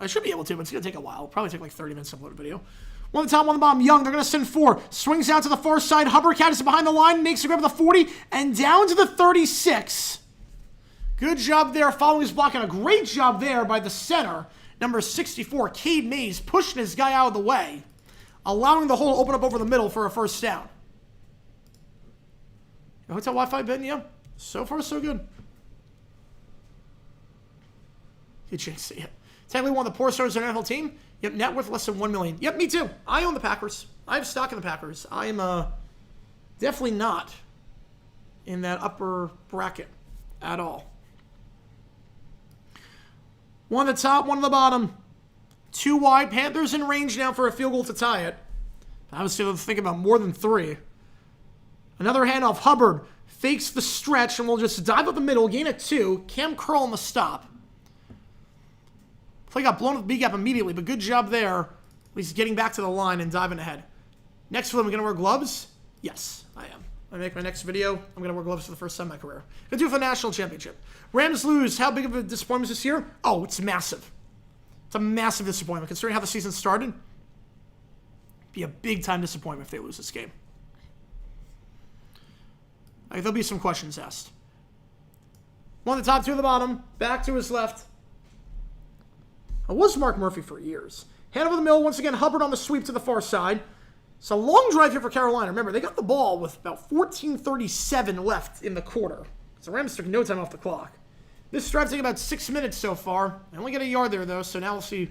I should be able to, but it's going to take a while. It'll probably take like 30 minutes to upload a video. One on the top, one on the bottom. Young, they're going to send 4. Swings out to the far side. Hubbard catches it behind the line. Makes a grab at the 40. And down to the 36. Good job there following his block. And a great job there by the center. Number 64, Cade Mays, pushing his guy out of the way. Allowing the hole to open up over the middle for a first down. Hotel Wi-Fi been, yeah. So far, so good. You changed it, yeah. Technically one of the poorest stars in the NFL team. Yep, net worth less than $1 million. Yep, me too. I own the Packers. I have stock in the Packers. I am definitely not in that upper bracket at all. One on the top, one on the bottom. 2 wide. Panthers in range now for a field goal to tie it. I was still thinking about more than 3. Another handoff. Hubbard fakes the stretch and we'll just dive up the middle. Gain at 2. Cam Curl on the stop. Play got blown with the B gap immediately, but good job there. At least getting back to the line and diving ahead. Next for them, we're going to wear gloves? Yes, I am. When I make my next video, I'm going to wear gloves for the first time in my career. Going to do it for the national championship. Rams lose. How big of a disappointment is this year? Oh, it's massive. It's a massive disappointment. Considering how the season started, be a big-time disappointment if they lose this game. There'll be some questions asked. One at the top, 2 at the bottom. Back to his left. I was Mark Murphy for years. Hand over the middle, once again, Hubbard on the sweep to the far side. It's a long drive here for Carolina. Remember, they got the ball with about 14:37 left in the quarter. So the Rams took no time off the clock. This drive taking about 6 minutes so far. They only get a yard there, though, so now we'll see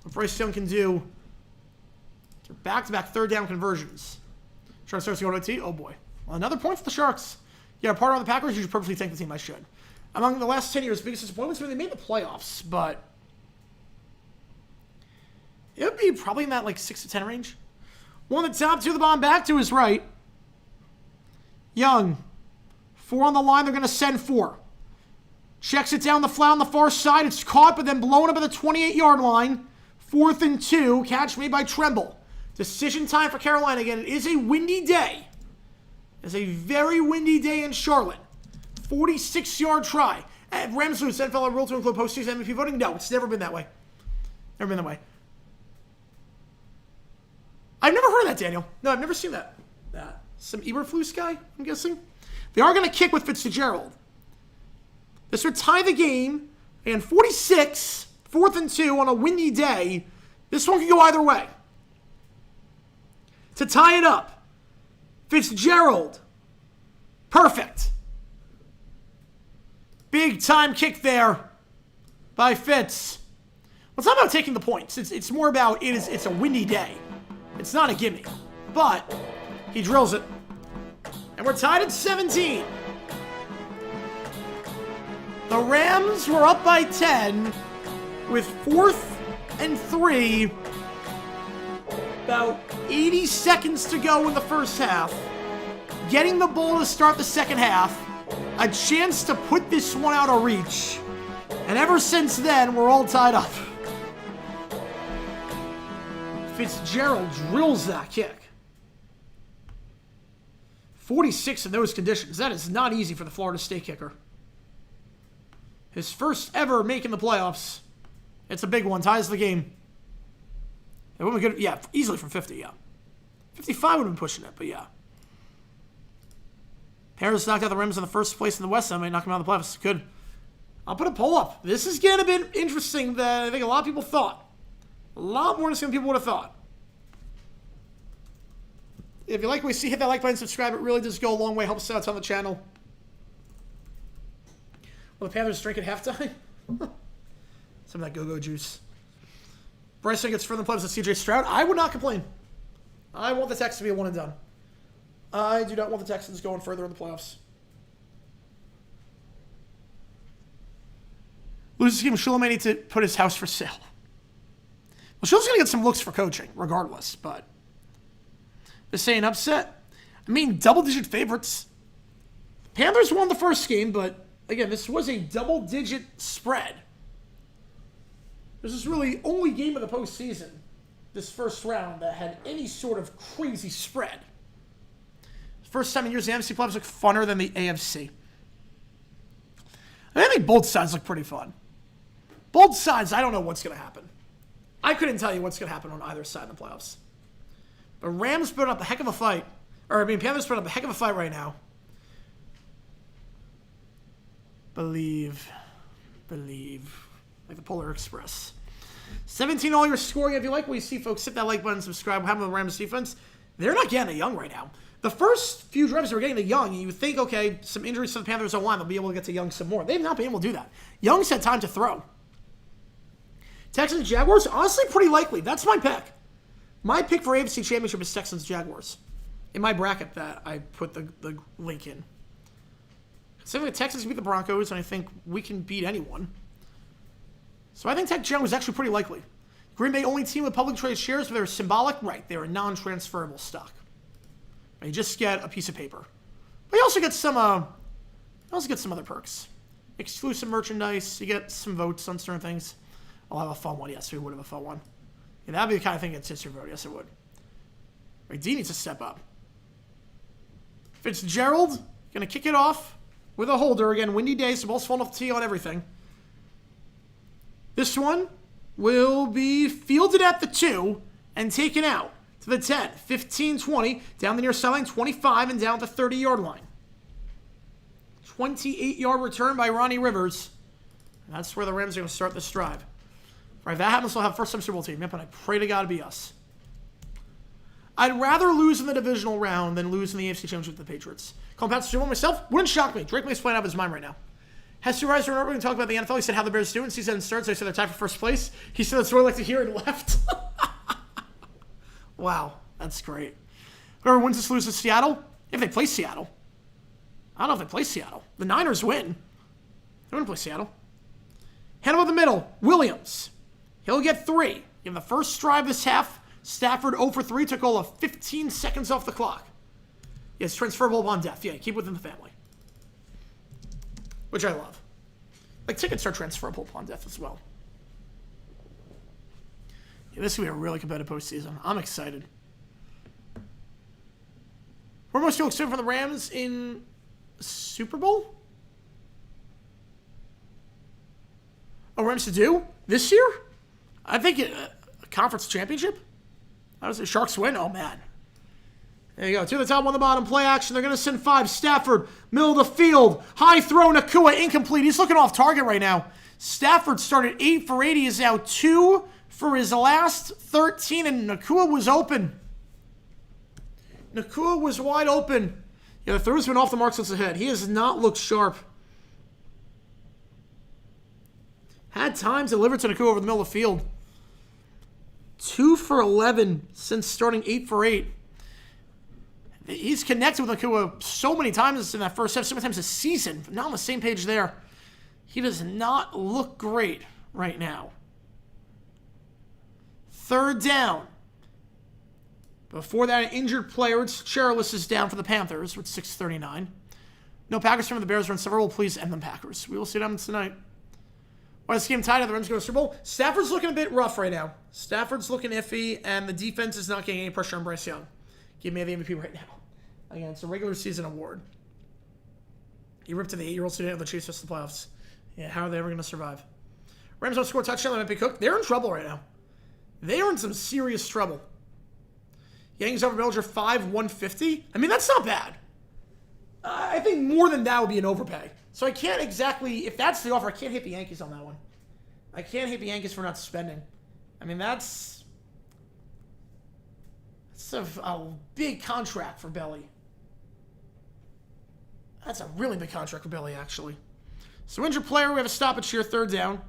what Bryce Young can do. Back-to-back third down conversions. Sharks starts to go to OT. Oh, boy. Well, another point for the Sharks. Yeah, part on the Packers, you should perfectly thank the team. I should. Among the last 10 years, biggest disappointments, they made the playoffs, but it would be probably in that, like, 6 to 10 range. One at the top, 2 at the bottom, back to his right. Young. 4 on the line, they're going to send 4. Checks it down the flat on the far side. It's caught, but then blown up at the 28-yard line. 4th and 2. Catch made by Tremble. Decision time for Carolina again. It is a windy day. It's a very windy day in Charlotte. 46-yard try. And Rams lose. NFL rule to include postseason MVP voting? No, it's never been that way. Never been that way. I've never heard of that, Daniel. No, I've never seen that. Some Eberflus guy, I'm guessing. They are going to kick with Fitzgerald. This would tie the game. And 46, 4th and 2 on a windy day. This one could go either way. To tie it up, Fitzgerald. Perfect. Big time kick there by Fitz. Well, it's not about taking the points. It's more about it's a windy day. It's not a gimme. But he drills it. And we're tied at 17. The Rams were up by 10 with 4th and 3. About 80 seconds to go in the first half. Getting the ball to start the second half. A chance to put this one out of reach. And ever since then, we're all tied up. Fitzgerald drills that kick. 46 in those conditions. That is not easy for the Florida State kicker. His first ever making the playoffs. It's a big one. Ties the game. It would be good. Yeah, easily from 50, yeah. 55 would have been pushing it, but yeah. Panthers knocked out the Rams in the first place in the West. That might knock them out of the playoffs. Good. I'll put a poll up. This is going to be interesting than I think a lot of people thought. A lot more than people would have thought. If you like what we see, hit that like button, subscribe. It really does go a long way. Helps us out on the channel. Will the Panthers drink at halftime? Some of that go-go juice. Bryson gets further playoffs than CJ Stroud. I would not complain. I want the Texans to be a one and done. I do not want the Texans going further in the playoffs. Loses game, Shula may need to put his house for sale. Well, Shula's going to get some looks for coaching, regardless, but this ain't upset. I mean, double-digit favorites. Panthers won the first game, but again, this was a double-digit spread. This is really only game of the postseason, this first round, that had any sort of crazy spread. First time in years the NFC playoffs look funner than the AFC. I think both sides look pretty fun. Both sides, I don't know what's going to happen. I couldn't tell you what's going to happen on either side in the playoffs. The Rams put up a heck of a fight. Panthers put up a heck of a fight right now. Believe. Like the Polar Express. 17 all your scoring. If you like what you see, folks, hit that like button, subscribe. What happened with the Rams defense? They're not getting it young right now. The first few drives they were getting to Young, you would think, okay, some injuries to the Panthers on line, they'll be able to get to Young some more. They've not been able to do that. Young's had time to throw. Texans Jaguars, honestly, pretty likely. That's my pick. My pick for AFC Championship is Texans Jaguars. In my bracket that I put the link in. Considering the Texans beat the Broncos, and I think we can beat anyone. So I think Tech Jaguars is actually pretty likely. Green Bay only team with public trade shares, but they're symbolic. Right, they're a non-transferable stock. You just get a piece of paper. But you also get some other perks. Exclusive merchandise. You get some votes on certain things. I'll have a fun one. Yes, we would have a fun one. Yeah, that'd be the kind of thing that gets your vote. Yes, it would. Right, D needs to step up. Fitzgerald going to kick it off with a holder. Again, windy day, so ball's falling off the tee on everything. This one will be fielded at the 2 and taken out. To the 10, 15, 20, down the near sideline, 25, and down the 30-yard line. 28-yard return by Ronnie Rivers. And that's where the Rams are going to start this drive. All right, if that happens, we'll have first-time Super Bowl team. Yep, and I pray to God to be us. I'd rather lose in the divisional round than lose in the AFC Championship with the Patriots. Colin Patterson, myself, wouldn't shock me. Drake May's playing out of his mind right now. Hester Reiser, we're going to talk about the NFL. He said how the Bears doing. Season starts. I said they're tied for first place. He said that's what I like to hear and left. Wow, that's great. Whoever wins this loses Seattle. If they play Seattle. I don't know if they play Seattle. The Niners win. They wouldn't play Seattle. Handle in the middle. Williams. He'll get 3. In the first drive this half, Stafford 0 for 3. Took all of 15 seconds off the clock. Yes, transferable upon death. Yeah, keep within the family. Which I love. Like, tickets are transferable upon death as well. Yeah, this is going to be a really competitive postseason. I'm excited. We're most excited for the Rams in Super Bowl? Oh, Rams to do? This year? I think a conference championship? How does the Sharks win? Oh, man. There you go. 2 to the top, 1 to the bottom. Play action. They're going to send 5. Stafford, middle of the field. High throw, Nakua, incomplete. He's looking off target right now. Stafford started 8 for 8. He is now 2 for his last 13, and Nakua was open. Nakua was wide open. Yeah, the throw's been off the mark since the head. He has not looked sharp. Had time to deliver to Nakua over the middle of the field. 2 for 11 since starting 8 for 8. He's connected with Nakua so many times in that first half, so many times this season. Not on the same page there. He does not look great right now. 3rd down. Before that, an injured player, Charles, is down for the Panthers with 6:39. No Packers from the Bears run several. Please end them, Packers. We will see them tonight. Why is this game tied? The Rams go to Super Bowl? Stafford's looking a bit rough right now. Stafford's looking iffy, and the defense is not getting any pressure on Bryce Young. Give me the MVP right now. Again, it's a regular season award. He ripped to the 8-year-olds who didn't have the Chiefs to the playoffs. Yeah, how are they ever going to survive? Rams don't score a touchdown. They might be cooked. They're in trouble right now. They are in some serious trouble. Yankees over Bellinger 5-150. I mean, that's not bad. I think more than that would be an overpay. So I can't exactly, if that's the offer, I can't hit the Yankees on that one. I can't hit the Yankees for not spending. I mean, that's a big contract for Belly. That's a really big contract for Belly, actually. So injured player, we have a stoppage here, 3rd down.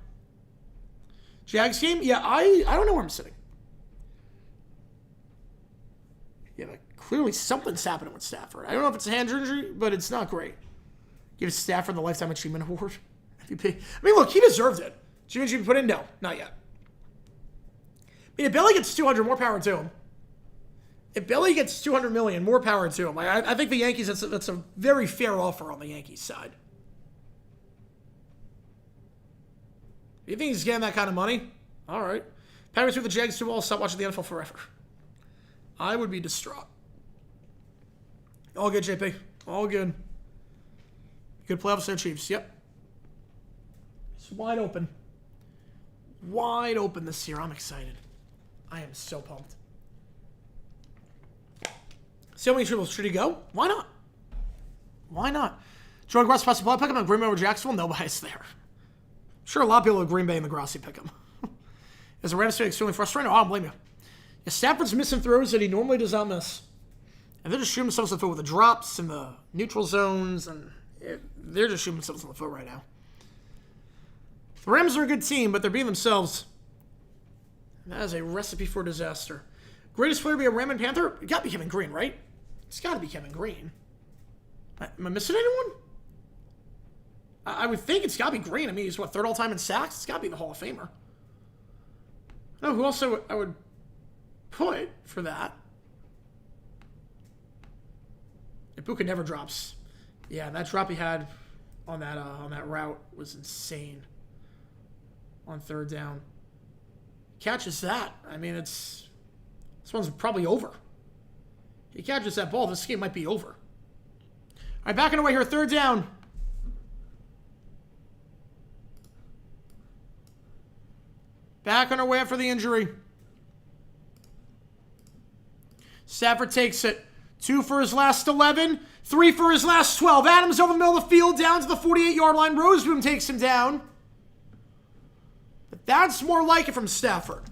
Jags game? Yeah, I don't know where I'm sitting. Yeah, but clearly something's happening with Stafford. I don't know if it's a hand injury, but it's not great. Give Stafford the Lifetime Achievement Award. MVP. I mean, look, he deserved it. Jimmy put in? No, not yet. I mean, if Belly gets 200, more power to him. If Belly gets 200 million, more power to him. I think the Yankees, that's a very fair offer on the Yankees side. You think he's getting that kind of money? All right. Panthers with the Jags 2 all. Stop watching the NFL forever. I would be distraught. All good, JP. All good. Good playoffs there, Chiefs. Yep. It's wide open. Wide open this year. I'm excited. I am so pumped. See how many triples should he go? Why not? Why not? Jordan Gross possible pick him on Green Bay over Jacksonville? Nobody's there. I'm sure a lot of people at Green Bay and the Grossi pick him. Is the Rams extremely frustrating? Oh, I don't blame you. Yeah, Stafford's missing throws that he normally does not miss. And they're just shooting themselves in the foot with the drops and the neutral zones, and they're just shooting themselves in the foot right now. The Rams are a good team, but they're being themselves. And that is a recipe for disaster. Greatest player to be a Ram and Panther? It got to be Kevin Green, right? It's got to be Kevin Green. Am I missing anyone? I would think it's got to be Green. I mean, he's what, 3rd all-time in sacks? It's got to be the Hall of Famer. No, who else I would put for that? Ibuka never drops. Yeah, that drop he had on that route was insane. On 3rd down. Catches that. I mean, this one's probably over. He catches that ball, this game might be over. All right, back and away here, 3rd down. Back on our way after the injury. Stafford takes it. 2 for his last 11. 3 for his last 12. Adams over the middle of the field, down to the 48-yard line. Roseboom takes him down. But that's more like it from Stafford.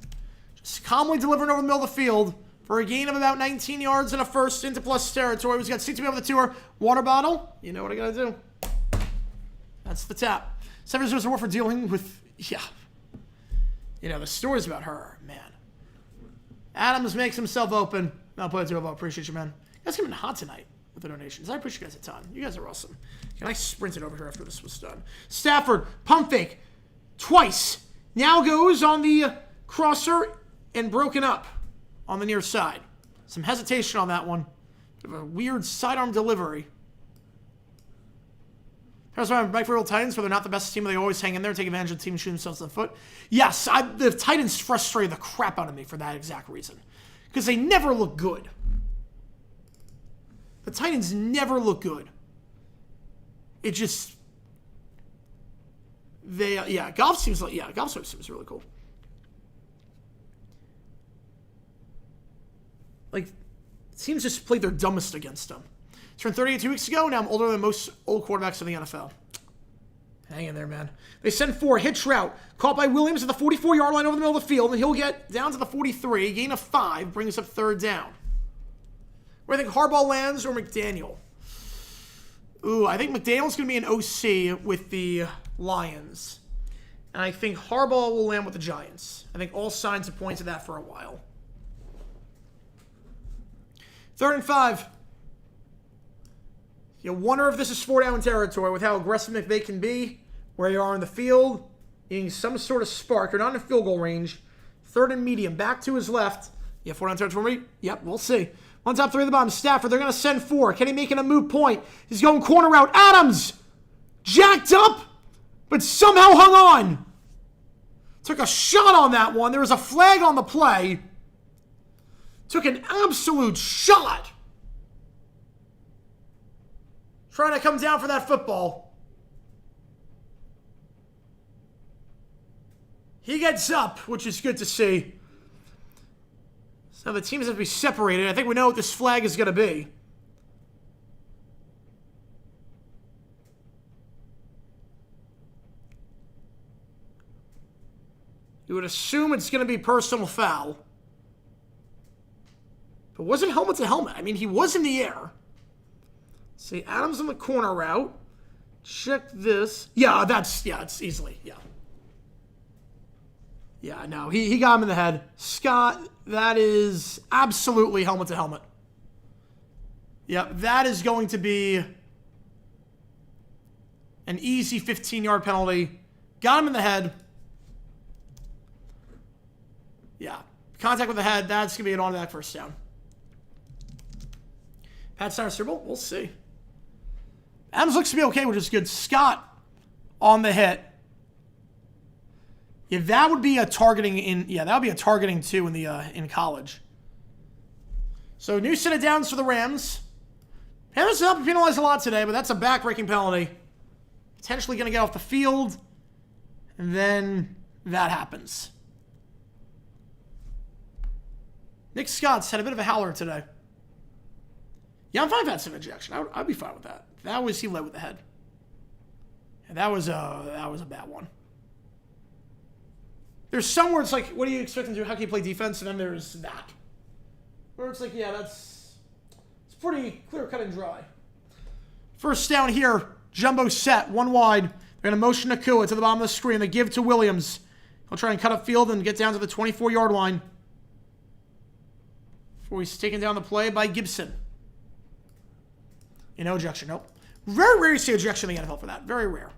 Just calmly delivering over the middle of the field for a gain of about 19 yards and a first into plus territory. He's got 60 over the tour. Water bottle. You know what I got to do. That's the tap. 7 years award for dealing with, yeah. You know, the stories about her, man. Adams makes himself open. I'll put it to I appreciate you, man. You guys coming hot tonight with the donations. I appreciate you guys a ton. You guys are awesome. Can I sprint it over here after this was done? Stafford, pump fake. Twice. Now goes on the crosser and broken up on the near side. Some hesitation on that one. Bit of a weird sidearm delivery. That's why I'm back for real Titans, where they're not the best team, but they always hang in there and take advantage of the team and shoot themselves in the foot. Yes, the Titans frustrated the crap out of me for that exact reason. Because they never look good. The Titans never look good. It just... Goff seems really cool. Like, teams just played their dumbest against them. Turned 38 2 weeks ago. Now I'm older than most old quarterbacks in the NFL. Hang in there, man. They send 4. Hitch route. Caught by Williams at the 44-yard line over the middle of the field. And he'll get down to the 43. Gain of 5. Brings up 3rd down. Where I think Harbaugh lands or McDaniel. Ooh, I think McDaniel's going to be an OC with the Lions. And I think Harbaugh will land with the Giants. I think all signs have pointed to that for a while. 3rd and 5. You wonder if this is 4-down territory with how aggressive McVay can be, where you are in the field, needing some sort of spark. You're not in field goal range. 3rd and medium, back to his left. Yeah, 4-down territory. Yep, we'll see. On top 3 at the bottom, Stafford. They're going to send 4. Kenny making a moot point. He's going corner route. Adams! Jacked up, but somehow hung on. Took a shot on that one. There was a flag on the play. Took an absolute shot. Trying to come down for that football. He gets up, which is good to see. So the teams have to be separated. I think we know what this flag is going to be. You would assume it's going to be personal foul. But was it helmet to helmet? I mean, he was in the air. See, Adams on the corner route. Check this. Yeah, it's easily, yeah. Yeah, no, he got him in the head. Scott, that is absolutely helmet to helmet. Yep, that is going to be an easy 15-yard penalty. Got him in the head. Yeah, contact with the head, that's going to be an automatic first down. Pat Snyder Super Bowl, we'll see. Adams looks to be okay, which is good. Scott on the hit. Yeah, that would be a targeting that would be a targeting too in college. So new set of downs for the Rams. Panthers have not been penalized a lot today, but that's a back-breaking penalty. Potentially going to get off the field, and then that happens. Nick Scott's had a bit of a howler today. Yeah, I'm fine with that some ejection. I'd be fine with that. That was he led with the head. And that was a bad one. There's somewhere it's like, what do you expect him to do? How can you play defense? And then there's that. Where it's like, yeah, it's pretty clear cut and dry. First down here, jumbo set, one wide. They're going to motion Nakua to the bottom of the screen. They give to Williams. He'll try and cut up field and get down to the 24-yard line. Before he's taken down the play by Gibson. No ejection, nope. Very rare to see ejection in the NFL for that. Very rare.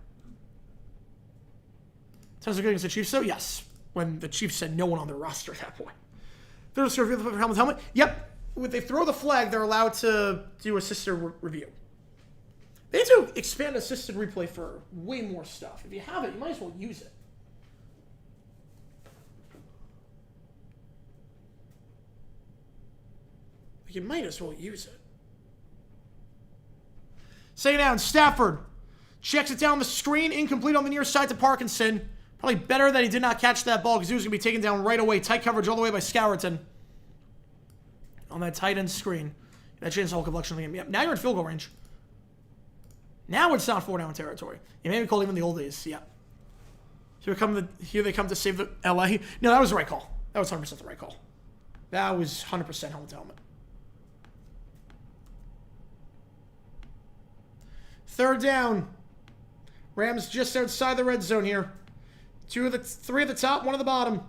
Sounds good against the Chiefs, though? Yes. When the Chiefs said no one on their roster at that point. They're just review the helmet to helmet. Yep. When they throw the flag, they're allowed to do assisted review. They need to expand assisted replay for way more stuff. If you have it, you might as well use it. You might as well use it. Second down, Stafford. Checks it down the screen. Incomplete on the near side to Parkinson. Probably better that he did not catch that ball because he was going to be taken down right away. Tight coverage all the way by Scourton. On that tight end screen. That changes the whole complexion of the game. Yep, now you're in field goal range. Now it's not 4-down territory. You may have called even the old days. Yep. Here they come to save the LA. No, that was the right call. That was 100% the right call. That was 100% helmet to helmet. Third down. Rams just outside the red zone here. Three at the top, one at the bottom.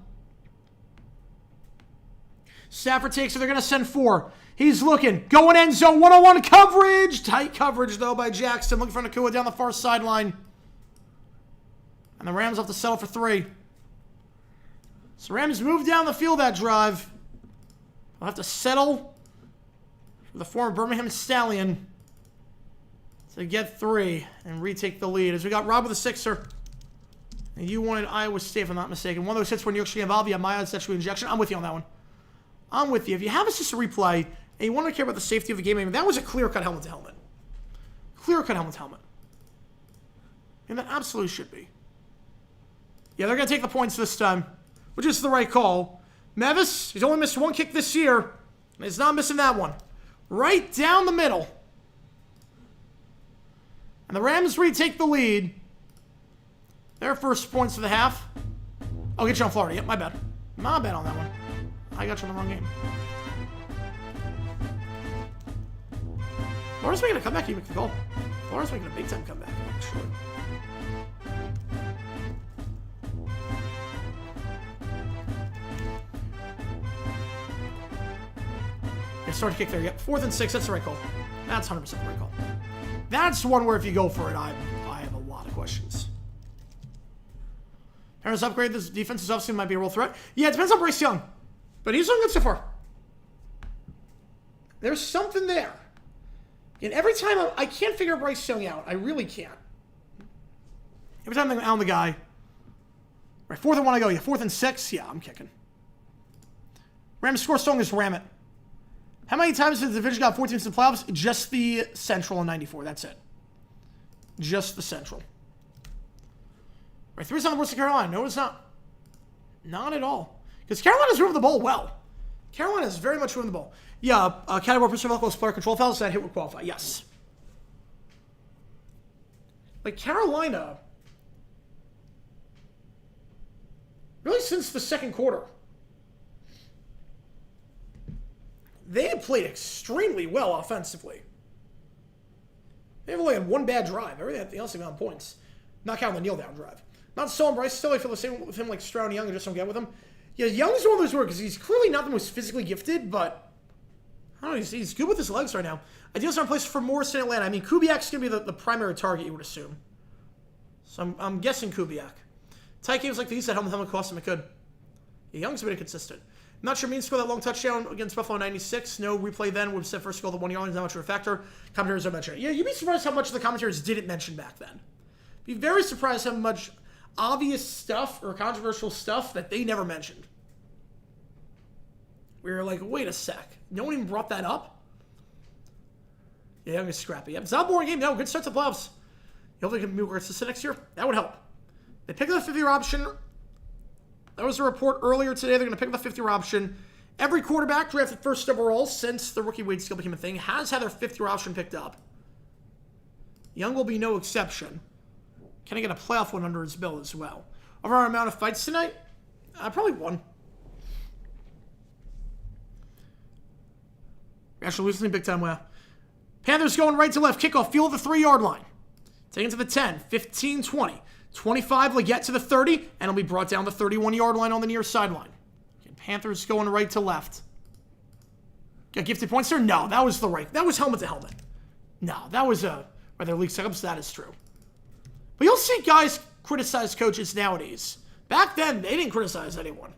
Stafford takes it. They're going to send 4. He's looking. Going end zone. 1-on-1 coverage. Tight coverage, though, by Jackson. Looking for Nakua down the far sideline. And the Rams have to settle for 3. So Rams move down the field that drive. They'll have to settle for the former Birmingham Stallion to get 3 and retake the lead. As we got Rob with a 6er. And you wanted Iowa State, if I'm not mistaken. One of those hits where New York State involved. You have my odds sexual injection. I'm with you on that one. I'm with you. If you have assisted replay and you want to care about the safety of the game, I mean, that was a clear-cut helmet-to-helmet. Clear-cut helmet-to-helmet. And that absolutely should be. Yeah, they're going to take the points this time, which is the right call. Mevis, he's only missed 1 kick this year. And he's not missing that one. Right down the middle. And the Rams retake the lead. Their first points of the half. I'll get you on Florida. Yep, my bad. My bad on that one. I got you on the wrong game. Florida's making a comeback. You make the call. Florida's making a big-time comeback, actually. They start to kick there. Yep, 4th and 6. That's the right call. That's 100% the right call. That's one where if you go for it, I have a lot of questions. Parents upgrade this defensive obviously might be a real threat. Yeah, it depends on Bryce Young. But he's doing good so far. There's something there. And every time I can't figure Bryce Young out. I really can't. Every time I'm on the guy, Right, 4th and 1 I go. Yeah, 4th and 6. Yeah, I'm kicking. Rams score song is ram it. How many times has the division got 4 teams in the playoffs? Just the Central in 94. That's it. Just the Central. Right, 3's on the worst of Carolina. No, it's not. Not at all. Because Carolina's moving the ball well. Carolina's very much moving the ball. Yeah, category for close player control fouls. That hit would qualify. Yes. Like, Carolina, really since the second quarter, they have played extremely well offensively. They've only had one bad drive. Everything else they've got points. Not counting the kneel-down drive. Not so on Bryce. Still, I feel the same with him like Stroud and Young. I just don't get with him. Yeah, Young's one of those because he's clearly not the most physically gifted, but I don't know, he's good with his legs right now. Ideal starting place for Morris in Atlanta. I mean, Kubiak's going to be the primary target, you would assume. So I'm guessing Kubiak. Tight games like these, that helmet cost him, it could. Yeah, Young's been inconsistent. I'm not sure Means scored that long touchdown against Buffalo in 96. No replay then would have said first goal, the 1 yard line is not much of a factor. Commentators don't mention it. Yeah, you'd be surprised how much the commentators didn't mention back then. Be very surprised how much obvious stuff or controversial stuff that they never mentioned. We were like, wait a sec. No one even brought that up? Yeah, Young is scrappy. It's not a boring game. No, good start to the playoffs. You hope they can move where it's next year? That would help. They picked up the 50-year option. That was a report earlier today. They're going to pick up the 50-year option. Every quarterback drafted first overall since the rookie wage skill became a thing has had their 50-year option picked up. Young will be no exception. Can I get a playoff one under his belt as well? Over our amount of fights tonight? Probably one. Actually, losing big time. Wow. Panthers going right to left. Kickoff. Field at the 3-yard line. Taken to the 10. 15, 20. 25, Leggett to the 30. And it'll be brought down the 31-yard line on the near sideline. Panthers going right to left. Got gifted points there? No, that was the right. That was helmet to helmet. No, that was their league setups. That is true. But you'll see guys criticize coaches nowadays. Back then, they didn't criticize anyone.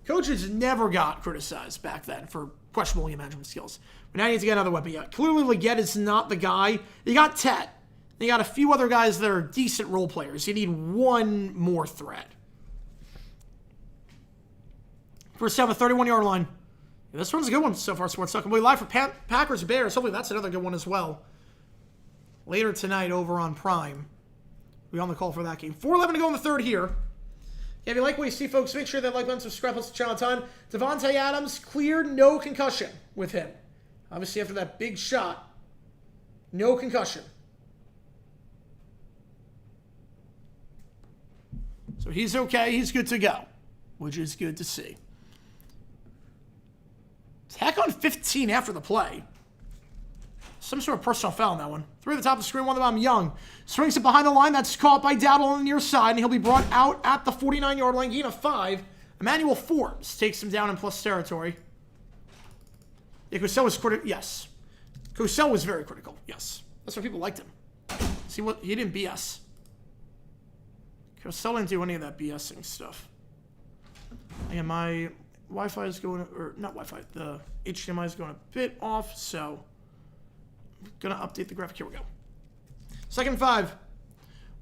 Coaches never got criticized back then for questionable management skills. But now you need to get another weapon. Yeah, clearly Leggett is not the guy. You got Tet. You got a few other guys that are decent role players. You need one more threat. First down the 31-yard line. Yeah, this one's a good one so far, Sports Talk. We'll be live for Packers Bears. Hopefully that's another good one as well. Later tonight over on Prime. We'll be on the call for that game. 4:11 to go in the third here. Yeah, if you like what you see, folks, make sure that like button, subscribe, post the channel a ton. Devontae Adams cleared, no concussion with him. Obviously after that big shot, no concussion. So he's okay. He's good to go, which is good to see. Tech on 15 after the play. Some sort of personal foul on that one. 3 at the top of the screen, 1 at the bottom. Young swings it behind the line. That's caught by Dowdle on the near side, and he'll be brought out at the 49-yard line. Gain of 5. Emmanuel Forbes takes him down in plus territory. Yeah, Cosell was critical. Yes. Cosell was very critical. Yes. That's why people liked him. See what? He didn't BS. Cosell didn't do any of that BSing stuff. And my Wi-Fi is going, or not Wi-Fi, the HDMI is going a bit off, so I'm going to update the graphic. Here we go. 2nd and 5.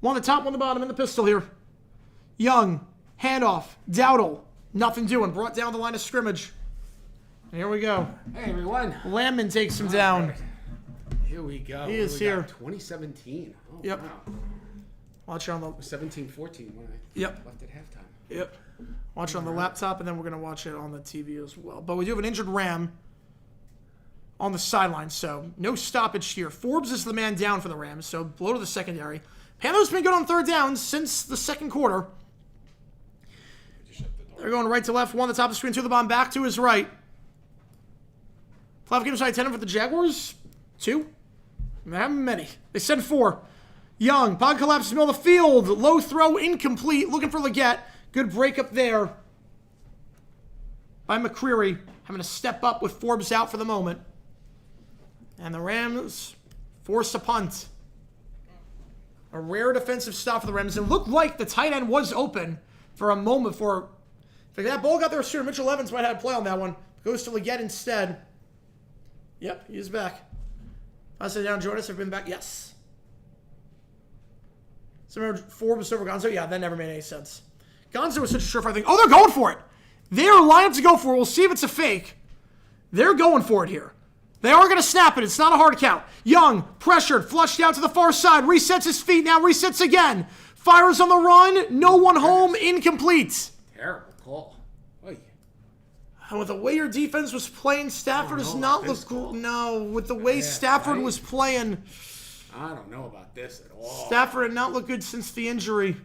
1 at the top, 1 at the bottom in the pistol here. Young, handoff, Dowdle, nothing doing. Brought down the line of scrimmage. And here we go. Hey, everyone. Landman takes him down. Right. Here we go. He is here. 2017. Oh, yep. Wow. Watch it on the 17-14 when I left at halftime. Yep. Watch it on the laptop, and then we're going to watch it on the TV as well. But we do have an injured Ram on the sideline, so no stoppage here. Forbes is the man down for the Rams, so blow to the secondary. Panthers been good on 3rd down since the second quarter. They're going right to left, 1 at the top of the screen, 2 at the bottom, back to his right. Playoff games right 10 for the Jaguars. 2. They haven't many. They send 4. Young, pod collapses in the middle of the field. Low throw, incomplete. Looking for Leggett. Good break up there by McCreary. Having to step up with Forbes out for the moment. And the Rams force a punt. A rare defensive stop for the Rams. It looked like the tight end was open for a moment for... If that ball got there sooner, Mitchell Evans might have a play on that one. Goes to Leggett instead. Yep, he's back. I said down, Jonas have been back. Yes. So remember Forbes over Gonzo? Yeah, that never made any sense. Gonzo was such a surefire thing. Oh, they're going for it. They are lined up to go for it. We'll see if it's a fake. They're going for it here. They are going to snap it. It's not a hard count. Young, pressured, flushed out to the far side. Resets his feet. Now resets again. Fires on the run. No one home. Incomplete. Terrible call. Oy. And with the way your defense was playing, Stafford does not look good. No, with the way Stafford was playing. I don't know about this at all. Stafford had not looked good since the injury.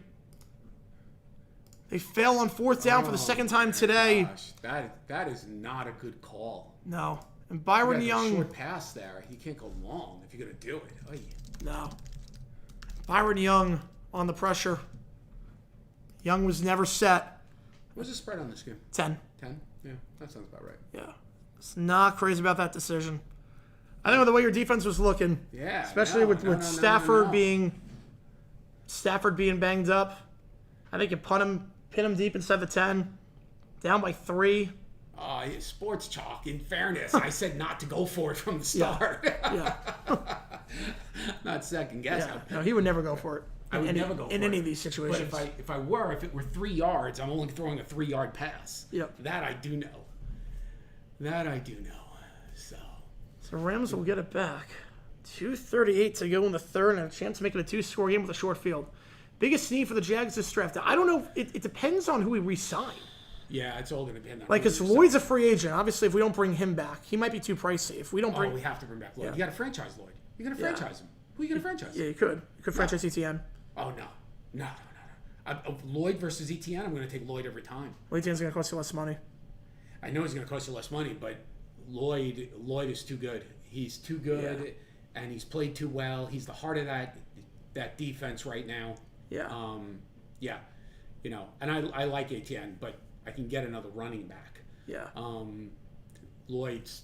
They fail on 4th down for the second time today. Gosh, that is not a good call. No. And Byron Young. Short pass there. You can't go long if you're going to do it. Oy. No. Byron Young on the pressure. Young was never set. What's the spread on this game? 10. 10? Yeah, that sounds about right. Yeah. It's not crazy about that decision. I think with the way your defense was looking. Yeah. Especially with Stafford being banged up. I think you pin him deep inside the 10. Down by 3. Sports chalk, in fairness. I said not to go for it from the start. Yeah. Not second guess. Yeah. No, he would never go for it. I would never go for it. In any of these situations. But if it were 3 yards, I'm only throwing a 3-yard pass. Yep. That I do know. So Rams will get it back. 2:38 to go in the third, and a chance to make it a 2-score game with a short field. Biggest need for the Jags this draft. I don't know. It depends on who we re-sign. Yeah, it's all going to depend on. Like, because Lloyd's a free agent. Obviously, if we don't bring him back, he might be too pricey. If we don't bring, we have to bring back Lloyd. Yeah. You got to franchise Lloyd. You're going to franchise him. Who are you going to franchise? Yeah, you could. You could franchise ETN. Oh no. Lloyd versus ETN. I'm going to take Lloyd every time. Well, ETN's going to cost you less money. I know he's going to cost you less money, but Lloyd is too good. He's too good, and he's played too well. He's the heart of that defense right now. Yeah. You know, and I like ATN, but I can get another running back. Yeah. Lloyd's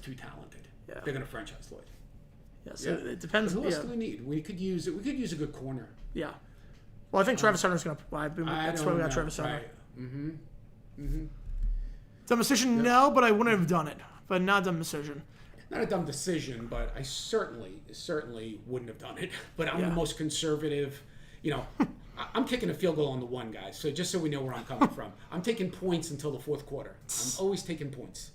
too talented. Yeah. They're going to franchise Lloyd. Yeah. So it depends. But who else do we need? We could use a good corner. Yeah. Well, I think Travis Hunter's going to. That's why we got Travis Hunter. Right. Dumb decision? No, but I wouldn't have done it. But not a dumb decision. Not a dumb decision, but I certainly wouldn't have done it. But I'm the most conservative. You know, I'm kicking a field goal on the 1, guys. So just so we know where I'm coming from, I'm taking points until the 4th quarter. I'm always taking points.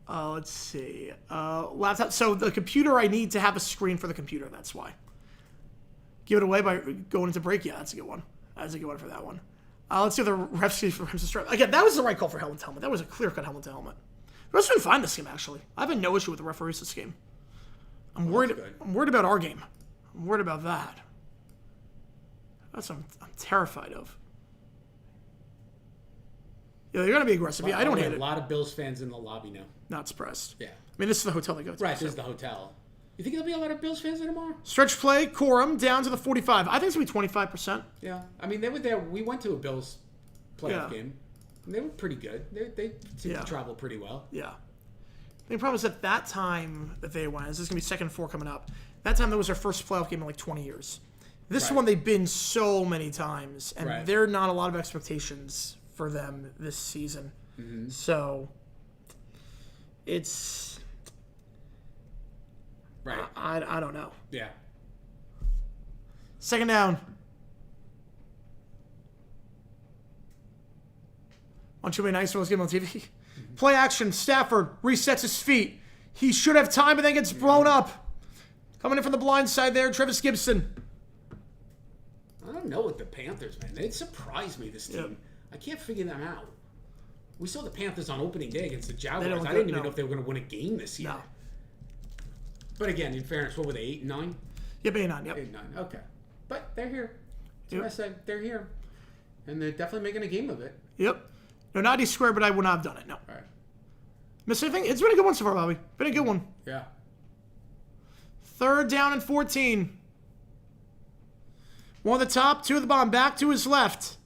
Let's see. Laptop. So the computer, I need to have a screen for the computer. That's why. Give it away by going into break. Yeah, that's a good one. That's a good one for that one. Let's see if the refs see for him to strike. Again, that was the right call for helmet to helmet. That was a clear-cut helmet to helmet. The refs been fine this game, actually. I have no issue with the referees this game. I'm worried about our game. I'm worried about that. That's what I'm terrified of. Yeah, they're going to be aggressive. Yeah, I don't hate it. A lot of Bills fans in the lobby now. Not surprised. Yeah. I mean, this is the hotel they go to. Right, this is the hotel. You think there'll be a lot of Bills fans there tomorrow? Stretch play, Corum, down to the 45. I think it's going to be 25%. Yeah. I mean, they were there. We went to a Bills playoff game. And they were pretty good. They seemed to travel pretty well. Yeah. The problem is at that time that they went, this is going to be 2nd and 4 coming up. That time, that was their first playoff game in like 20 years. This one, they've been so many times, and there are not a lot of expectations for them this season. Mm-hmm. So, it's... Right. I don't know. Yeah. 2nd down. Want you to be nice when I was getting on TV? Mm-hmm. Play action. Stafford resets his feet. He should have time, but then gets blown up. Coming in from the blind side there, Travis Gibson. I don't know with the Panthers, man. They surprised me, this team. Yep. I can't figure them out. We saw the Panthers on opening day against the Jaguars. I didn't even know if they were going to win a game this year. No. But again, in fairness, what were they, 8-9? Yep, 8-9, yep. 8-9, okay. But they're here. That's what I said. They're here. And they're definitely making a game of it. Yep. No, 90 square, but I would not have done it, no. All right. Miss anything? It's been a good one so far, Bobby. Been a good one. Yeah. 3rd down and 14. 1 at the top, 2 at the bottom. Back to his left.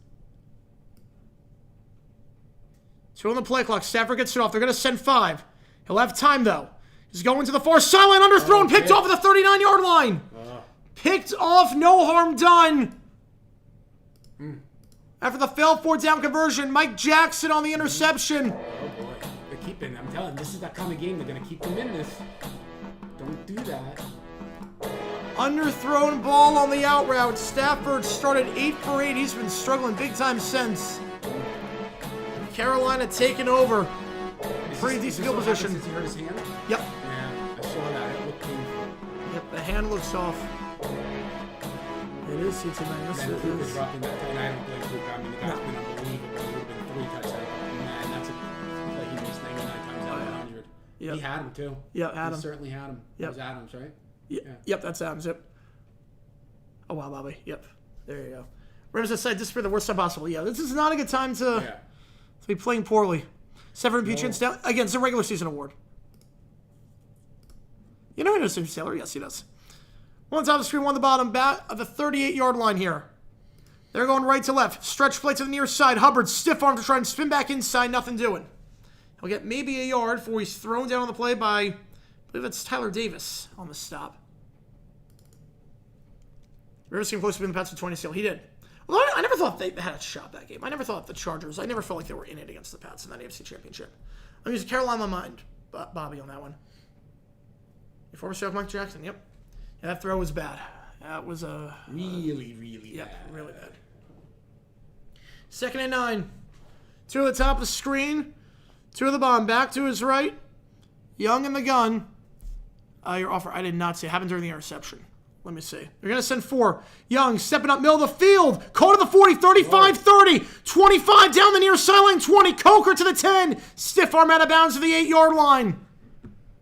2 on the play clock. Stafford gets it off. They're going to send 5. He'll have time, though. He's going to the far sideline. Underthrown. Picked off at the 39-yard line. Picked off. No harm done. After the failed 4th down conversion, Mike Jackson on the interception. Oh, boy. They're keeping, I'm telling you, this is that kind of game. They're going to keep them in this. Don't do that. Underthrown ball on the out route. Stafford started 8 for 8. He's been struggling big time since. Carolina taking over. Pretty decent field position. Since he hurt his hand? Yep. Yeah, I saw that. It looked painful. Yep, the hand looks off. It is CT minus. And Puka's dropping that time. I don't blame Puka. I mean, the guy's been unbelievable. It would have been 3 touchdowns. Man, that's a play he missed 99 times out of 100. Yep. He had him, too. Yep, Adam. He certainly had him. Yep. It was Adams, right? Yep, that's Adams. Yep. Oh, wow, Bobby. Yep. There you go. Rams aside, this is the worst time possible. Yeah, this is not a good time to be playing poorly. 7 impeachments down. Again, it's a regular season award. You know who knows Taylor? Yes, he does. One on top of the screen, one on the bottom. Bat of the 38-yard line here. They're going right to left. Stretch play to the near side. Hubbard, stiff arm to try and spin back inside. Nothing doing. He'll get maybe a yard before he's thrown down on the play by, I believe that's Tyler Davis on the stop. Rivers came close to being the Pats for 20 steal. He did. Although I never thought they had a shot that game. I never thought the Chargers, I never felt like they were in it against the Pats in that AFC Championship. I'm using Carolina in my mind, Bobby, on that one. Your former star Mike Jackson, yep. Yeah, that throw was bad. That was a... really bad. Really bad. 2nd and 9. 2 at the top of the screen. 2 at the bottom. Back to his right. Young in the gun. Your offer, I did not see. It happened during the interception. Let me see. They're going to send 4. Young stepping up middle of the field. Caught at the 40, 35, 30, 25 down the near sideline, 20. Coker to the 10. Stiff arm out of bounds to the 8-yard line.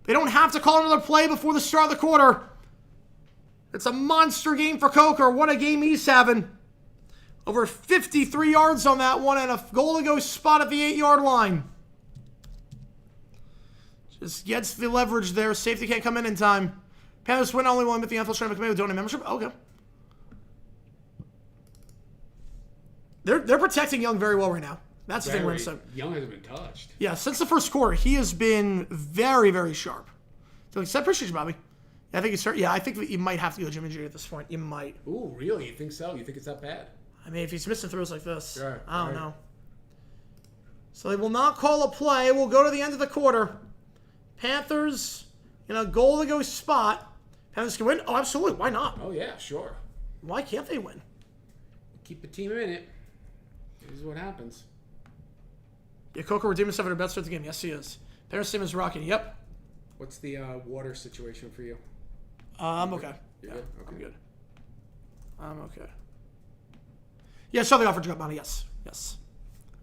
They don't have to call another play before the start of the quarter. It's a monster game for Coker. What a game he's having. Over 53 yards on that one and a goal to go spot at the 8-yard line. Just gets the leverage there. Safety can't come in time. Panthers win only one with the NFL trying to come in with donor membership. Okay. They're protecting Young very well right now. That's the thing we're saying. Young hasn't been touched. Yeah, since the first quarter, he has been very, very sharp. So I appreciate you, Bobby. I think I think that you might have to go Jimmy G at this point. You might. Ooh, really? You think so? You think it's that bad? I mean, if he's missing throws like this, Sure, I don't know. So they will not call a play. We'll go to the end of the quarter. Panthers in a goal to go spot. Panthers can win? Oh, absolutely. Why not? Oh, yeah, sure. Why can't they win? Keep the team in it. This is what happens. Yeah, Coker redeemed himself at a best start of the game. Yes, he is. Panthers team is rocking. Yep. What's the water situation for you? I'm okay. You're Yeah, good? Okay. I'm good. I'm okay. Yeah, I saw the offer drop money. Yes. Yes.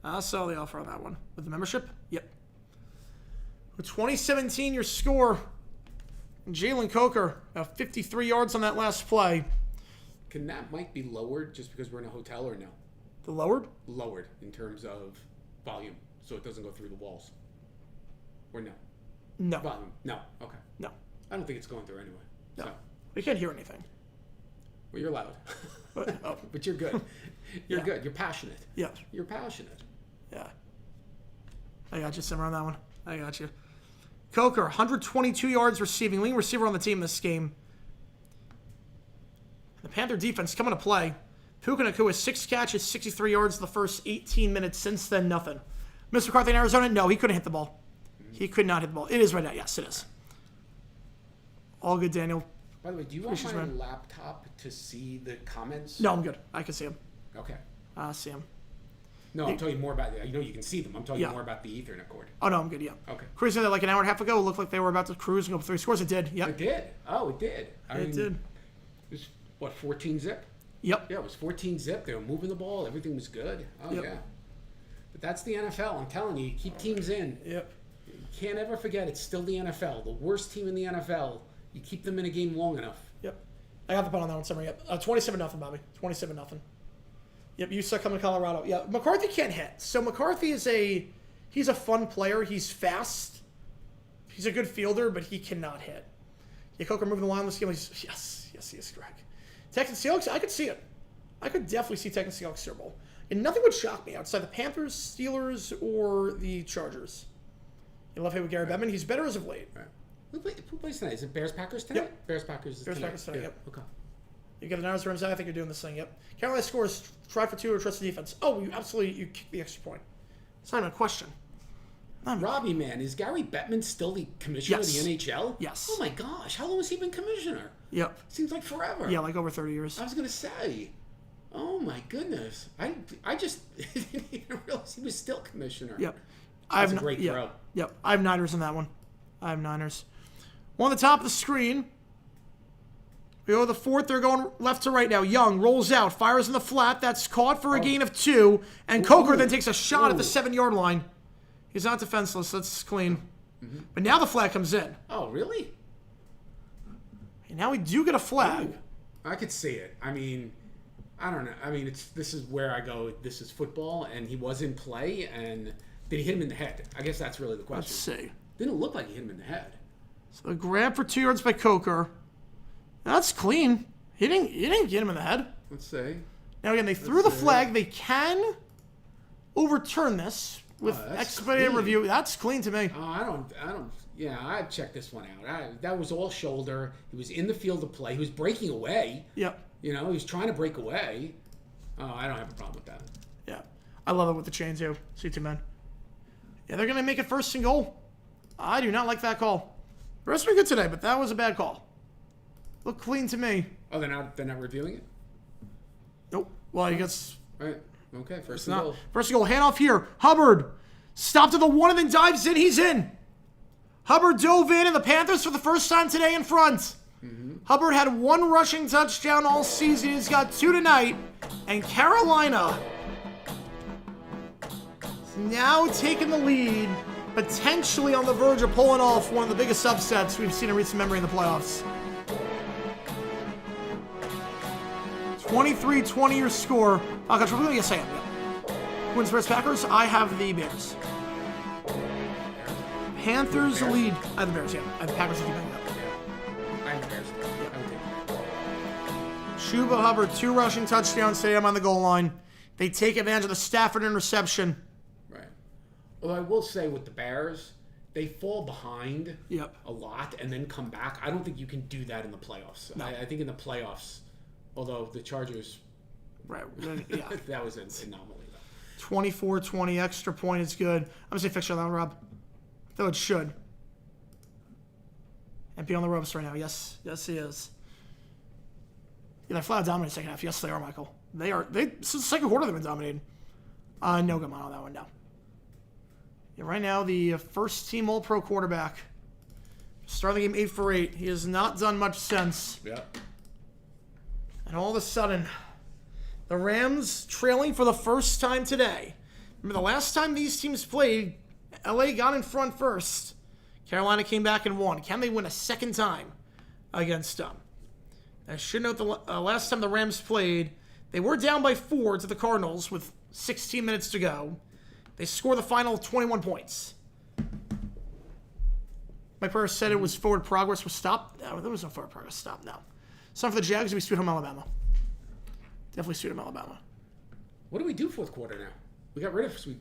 I saw the offer on that one. With the membership? Yep. With 2017, your score. Jalen Coker, about 53 yards on that last play. Can that mic be lowered just because we're in a hotel or no? The lowered? Lowered in terms of volume so it doesn't go through the walls. Or no? No. Volume. No. Okay. No. I don't think it's going through anyway. No. So. We can't hear anything. Well, you're loud. Oh. But you're good. You're Yeah. good. You're passionate. Yeah. You're passionate. Yeah. I got you, Simmer, on that one. I got you. Coker, 122 yards receiving. Leading receiver on the team this game. The Panther defense coming to play. Puka Nacua, 6 catches, 63 yards the first 18 minutes. Since then, nothing. Mr. McCarthy in Arizona? No, he couldn't hit the ball. He could not hit the ball. It is right now. Yes, it is. All good, Daniel. By the way, do you want my laptop to see the comments? No, I'm good. I can see him. Okay. I see him. No, I'm telling you more about. You know, you can see them. I'm telling you more about the Ethernet cord. Oh, no, I'm good, yeah. Okay. Cruising there like an hour and a half ago. It looked like they were about to cruise and go for 3 scores. It did, yep. It did. Oh, it did. It did. It was, what, 14 zip? Yep. Yeah, it was 14 zip. They were moving the ball. Everything was good. Oh, Yep. yeah. But that's the NFL. I'm telling you, you keep teams in. Yep. You can't ever forget it's still the NFL. The worst team in the NFL. You keep them in a game long enough. Yep. I got the punt on that one, Summer. Yep. 27-0, Bobby. 27-0. Yep, you saw coming to Colorado. Yeah, McCarthy can't hit. So McCarthy is he's a fun player. He's fast. He's a good fielder, but he cannot hit. Yeah, Coker moving the line on this game. Yes, he is, Greg. Texans Seahawks, I could see it. I could definitely see Texans Seahawks Super Bowl. And nothing would shock me outside the Panthers, Steelers, or the Chargers. You love him with Gary Bettman. He's better as of late. Right. Who plays tonight? Is it Bears-Packers tonight? Yep. Bears-Packers tonight. Bears-Packers tonight, yep. Okay. You get an hour's Rams. I think you're doing this thing. Yep. Carolina scores. Try for 2 or trust the defense. Oh, you kick the extra point. It's not even a question. Robbie, man, is Gary Bettman still the commissioner of the NHL? Yes. Oh my gosh, how long has he been commissioner? Yep. Seems like forever. Yeah, like over 30 years. I was gonna say. Oh my goodness, I just didn't even realize he was still commissioner. Yep. That's a great throw. Yep. I have Niners in that one. I have Niners. One on the top of the screen. We go to the fourth. They're going left to right now. Young rolls out, fires in the flat. That's caught for a gain of 2. And Coker then takes a shot at the 7-yard line. He's not defenseless. That's clean. But now the flag comes in. Oh, really? And now we do get a flag. Ooh, I could see it. I mean, I don't know. I mean, this is where I go. This is football, and he was in play. And did he hit him in the head? I guess that's really the question. Let's see. Didn't look like he hit him in the head. So the grab for 2 yards by Coker. That's clean. He didn't get him in the head. Let's see. Now again, they threw the flag. They can overturn this with expedited review. That's clean to me. Oh, I don't. Yeah, I'd check this one out. That was all shoulder. He was in the field of play. He was breaking away. Yep. You know, he was trying to break away. Oh, I don't have a problem with that. Yeah. I love it with the chain too. See 2 men. Yeah, they're going to make it 1st and goal. I do not like that call. The rest were good today, but that was a bad call. Looked clean to me. Oh, they're not reviewing it? Nope. Well, he gets... Right. Okay, 1st and goal. 1st and goal. Handoff here. Hubbard. Stopped at the 1 and then dives in. He's in. Hubbard dove in, and the Panthers for the first time today in front. Hubbard had 1 rushing touchdown all season. He's got 2 tonight. And Carolina is now taking the lead, potentially on the verge of pulling off one of the biggest upsets we've seen in recent memory in the playoffs. 23-20 your score. Yes, I am. Yeah. Wins Bears Packers. I have the Bears. Panthers lead. I have the Bears, yeah. I have the Packers keeping it up. I have the Bears. Chuba Hubbard, 2 rushing touchdowns today. I'm on the goal line. They take advantage of the Stafford interception. Right. Well, I will say with the Bears, they fall behind a lot and then come back. I don't think you can do that in the playoffs. No. I think in the playoffs, although the Chargers, right? Yeah, that was an anomaly. 24-20 extra point is good. I'm gonna say fixture that, Rob. Though it should. And be on the ropes right now. Yes, he is. Yeah, they're flat dominating second half. Yes, they are, Michael. They are. Since the second quarter, they've been dominating. No good on that one. No. Yeah, right now the first team All-Pro quarterback. Starting the game 8 for 8. He has not done much since. Yeah. And all of a sudden, the Rams trailing for the first time today. Remember the last time these teams played, LA got in front first. Carolina came back and won. Can they win a second time against them? I should note the last time the Rams played, they were down by 4 to the Cardinals with 16 minutes to go. They scored the final 21 points. Mike Pereira said it was forward progress was stopped. No, there was no forward progress stopped. No. Some for the Jags, we Sweet Home Alabama. Definitely Sweet Home Alabama. What do we do 4th quarter now? We got rid of Sweet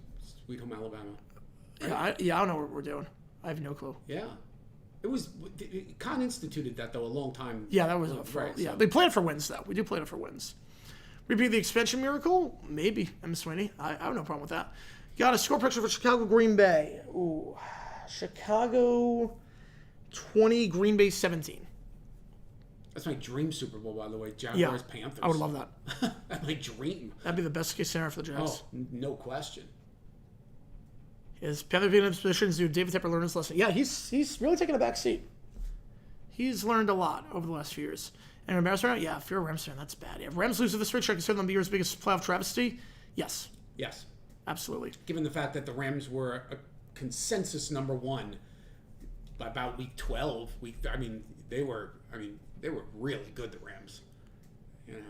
Home Alabama. Right? I don't know what we're doing. I have no clue. Yeah. It was Con instituted that though a long time. Yeah, that was right. Yeah, So. they played it for wins though. We do play it for wins. Repeat the expansion miracle? Maybe. M. Sweeney. I have no problem with that. Got a score picture for Chicago Green Bay. Ooh, Chicago 20, Green Bay 17. That's my dream Super Bowl, by the way. Jaguars Panthers. I would love that. That's my dream. That'd be the best case scenario for the Jags. Oh, no question. His Panther being in positions do David Tepper learn his lesson? Yeah, he's really taken a back seat. He's learned a lot over the last few years. And Rams right now? Yeah, if you're a Rams fan, that's bad. Yeah, if Rams lose to the straight, should I consider them the year's biggest playoff travesty? Yes. Yes. Absolutely. Given the fact that the Rams were a consensus number 1 by about week 12, they were really good, the Rams. You know.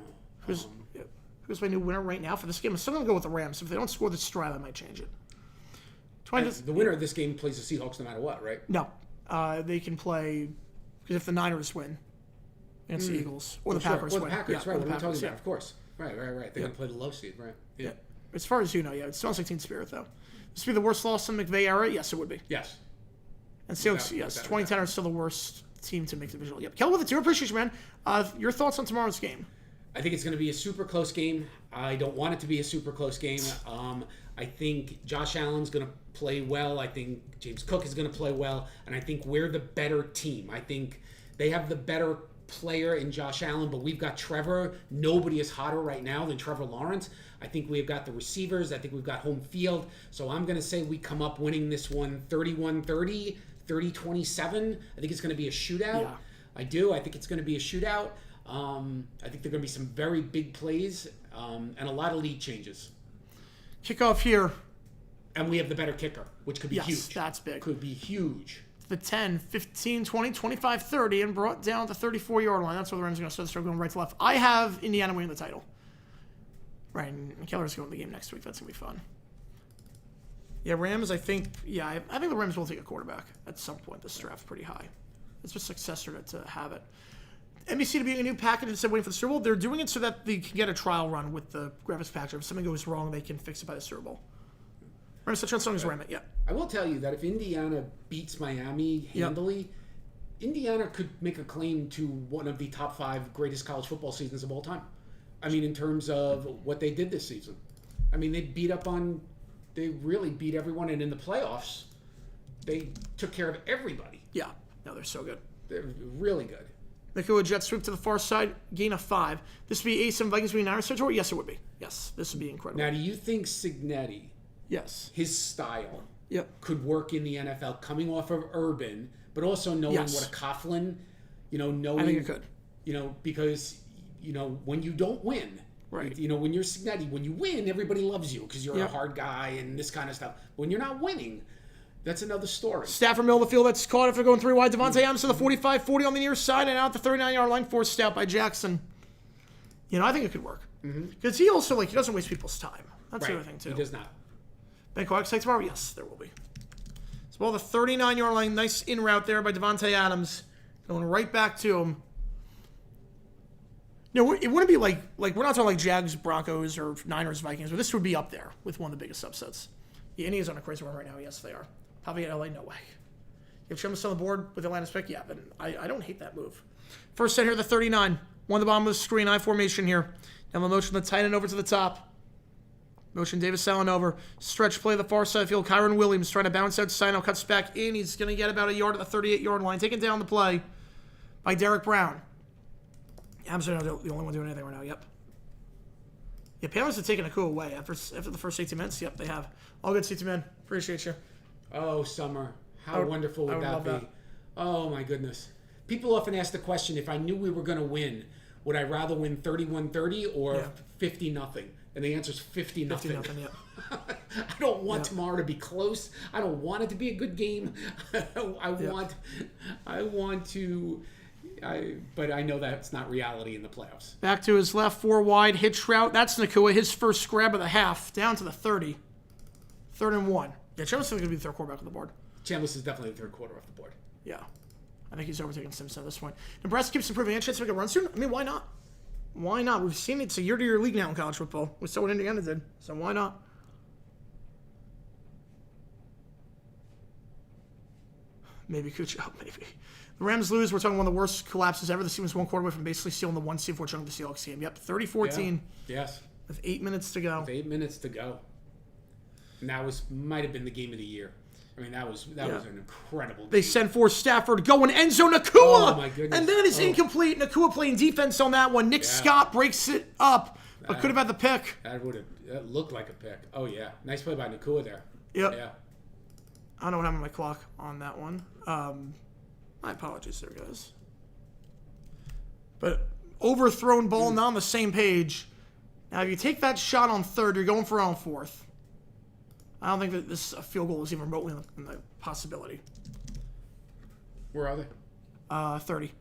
Who's my new winner right now for this game? I'm still going to go with the Rams. If they don't score this drive, I might change it. The winner of this game plays the Seahawks no matter what, right? No. They can play, because if the Niners win against the Eagles, or the Packers win. Or the Packers, right. What what are we talking about? Of course. Right. They're going to play the low seed, right? Yeah. As far as you know, it sounds like Team Spirit, though. This would be the worst loss in the McVay era? Yes, it would be. Yes. And Seahawks, 2010 are still the worst team to make the divisional. Yep. Kel with it too. Appreciate you, man. Your thoughts on tomorrow's game? I think it's going to be a super close game. I don't want it to be a super close game. I think Josh Allen's going to play well. I think James Cook is going to play well. And I think we're the better team. I think they have the better player in Josh Allen, but we've got Trevor. Nobody is hotter right now than Trevor Lawrence. I think we've got the receivers. I think we've got home field. So I'm going to say we come up winning this one 31-30, 30-27. I think it's going to be a shootout. Yeah. I do. I think it's going to be a shootout. I think there are going to be some very big plays and a lot of lead changes. Kickoff here. And we have the better kicker, which could be huge. Yes, that's big. Could be huge. The 10, 15, 20, 25, 30, and brought down to the 34-yard line. That's where the Rams are going to start going right to left. I have Indiana winning the title. Right, and Keller's going to the game next week. That's going to be fun. Yeah, Rams, I think the Rams will take a quarterback at some point this draft pretty high. It's a successor to have it. NBC to be a new package instead of waiting for the Super Bowl. They're doing it so that they can get a trial run with the graphics package. If something goes wrong, they can fix it by the Super Bowl. Rams touchdown song is Ram it, yeah. I will tell you that if Indiana beats Miami handily, Indiana could make a claim to one of the top 5 greatest college football seasons of all time. I mean, in terms of what they did this season. I mean, they really beat everyone, and in the playoffs, they took care of everybody. Yeah, no, they're so good. They're really good. Nakua jet sweep to the far side, gain of 5. This would be Ace and Vikings being Niners territory? Yes, it would be. Yes, this would be incredible. Now, do you think Cignetti, yes, his style, yep, could work in the NFL, coming off of Urban, but also knowing yes, what a Coughlin, knowing... I think it could. Because, when you don't win, right? When you're Cignetti, when you win, everybody loves you because you're yep, a hard guy and this kind of stuff. When you're not winning, that's another story. Stafford middle of the field, that's caught after going 3 wide. Devontae Adams to the 45-40 on the near side and out the 39-yard line, forced out by Jackson. I think it could work. Because he also, he doesn't waste people's time. That's the other thing, too. He does not. Ben Clark tomorrow? Yes, there will be. So, ball the 39-yard line, nice in route there by Devontae Adams, going right back to him. It wouldn't be like we're not talking like Jags, Broncos, or Niners, Vikings, but this would be up there with one of the biggest upsets. The Indians on a crazy run right now. Yes, they are. Probably at LA, no way. You have Chummas on the board with Atlanta's pick? Yeah, but I don't hate that move. First set here, the 39. One the bottom of the screen, I formation here. Down the motion, the tight end over to the top. Motion Davis Allen over. Stretch play the far side of the field. Kyron Williams trying to bounce outside. Now cuts back in. He's going to get about a yard at the 38-yard line. Taken down the play by Derek Brown. Yeah, I'm sorry, the only one doing anything right now. Yep. Yeah, Panthers have taken a cool away after the first 18 minutes. Yep, they have. All good, CT man. Appreciate you. Oh, Summer. How wonderful would that be? Oh, my goodness. People often ask the question, if I knew we were going to win, would I rather win 31-30 or 50-0? And the answer is 50-0. 50-0, yeah. I don't want tomorrow to be close. I don't want it to be a good game. But I know that's not reality in the playoffs. Back to his left, 4 wide, hitch route. That's Nakua, his first grab of the half, down to the 30. 3rd and 1. Yeah, Chambliss is going to be the third quarterback on the board. Chambliss is definitely the third quarter off the board. Yeah. I think he's overtaking Simpson at this point. Nebraska keeps improving. Any chance to make a run soon? I mean, why not? Why not? We've seen it's a year-to-year league now in college football. We saw what Indiana did, so why not? Maybe Kuchel, maybe. The Rams lose. We're talking one of the worst collapses ever. The team was one quarter away from basically stealing the 1 seed before chunking the Seahawks game. Yep, 30-14. Yeah. Yes. With 8 minutes to go. With 8 minutes to go. And that might have been the game of the year. I mean, that was an incredible game. They send for Stafford going end zone. Nakua! Oh, my goodness. And that is incomplete. Nakua playing defense on that one. Nick Scott breaks it up, but could have had the pick. That looked like a pick. Oh, yeah. Nice play by Nakua there. Yep. Yeah. I don't know what happened to my clock on that one. My apologies there, guys. But overthrown ball, not on the same page. Now, if you take that shot on 3rd, you're going for on 4th. I don't think that this field goal is even remotely in the possibility. Where are they? 30.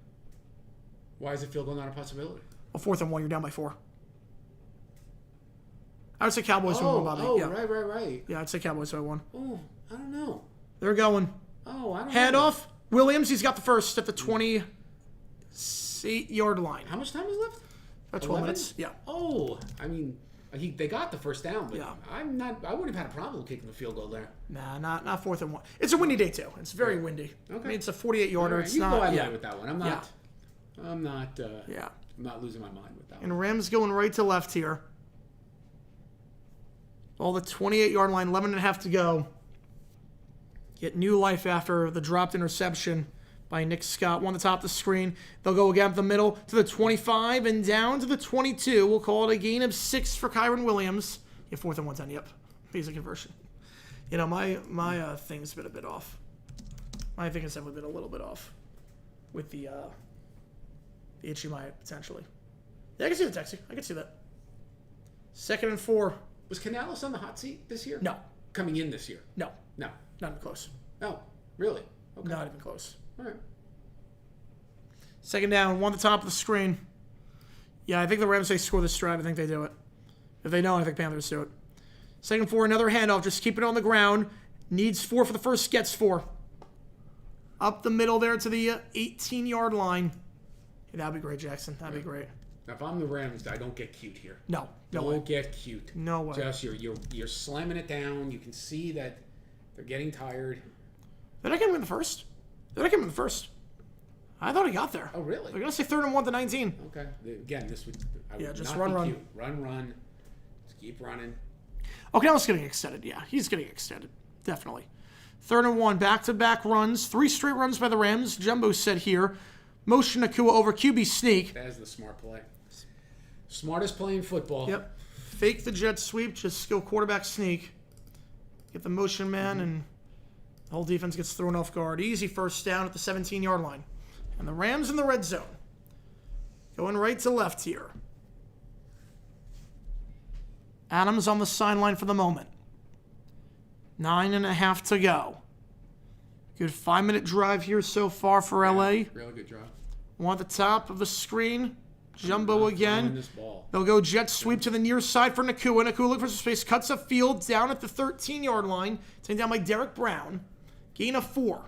Why is a field goal not a possibility? Well, 4th and 1, you're down by 4. I would say Cowboys win by yeah. Right. Yeah, I'd say Cowboys by 1. Oh, I don't know. They're going. Oh, I don't know. Hand off. Williams, he's got the first at the 28-yard line. How much time is left? About 12 minutes. Yeah. Oh, I mean, they got the first down, but yeah. I wouldn't have had a problem kicking the field goal there. Nah, not 4th and 1. It's a windy day too. It's very windy. Okay. I mean, it's a 48-yarder. Right. It's you not. Go ahead with that one. I'm not. Yeah. I'm not losing my mind with that one. And Rams going right to left here. All the 28-yard line, 11.5 to go. Get new life after the dropped interception by Nick Scott. One on the top of the screen. They'll go again up the middle to the 25 and down to the 22. We'll call it a gain of 6 for Kyron Williams. Yeah, 4th and 110. Yep. Basic conversion. You know, my thing's been a bit off. My thing has definitely been a little bit off with the HDMI potentially. Yeah, I can see the texting. I can see that. 2nd and 4. Was Canales on the hot seat this year? No. Coming in this year? No. No. Not even close. Oh, really? Okay. Not even close. All right. 2nd down, 1 at the top of the screen. Yeah, I think the Rams, they score this drive. I think they do it. If they don't, I think Panthers do it. 2nd 4, another handoff. Just keep it on the ground. Needs 4 for the first, gets 4. Up the middle there to the 18-yard line. Yeah, that'd be great, Jackson. That'd be great. Now, if I'm the Rams, I don't get cute here. No way. Don't get cute. No way. Just you're slamming it down. You can see that they're getting tired. Did I get him in the first? I thought he got there. Oh, really? They're going to say 3rd and 1 to 19. Okay. Again, this would just not run. be cute. Run. Just keep running. Okay, now it's getting extended. Yeah, he's getting extended. Definitely. 3rd and 1, back-to-back runs. 3 straight runs by the Rams. Jumbo said here. Motion Nakua over QB sneak. That's the smart play. Smartest play in football. Yep. Fake the jet sweep, just go quarterback sneak. Get the motion man, and the whole defense gets thrown off guard. Easy 1st down at the 17-yard line. And the Rams in the red zone. Going right to left here. Adams on the sideline for the moment. 9.5 to go. Good 5-minute drive here so far for LA. Really good drive. 1 at the top of the screen. Jumbo again. This ball. They'll go jet sweep to the near side for Nakua. Nakua looking for some space. Cuts up field down at the 13-yard line. Taken down by Derek Brown. Gain of 4.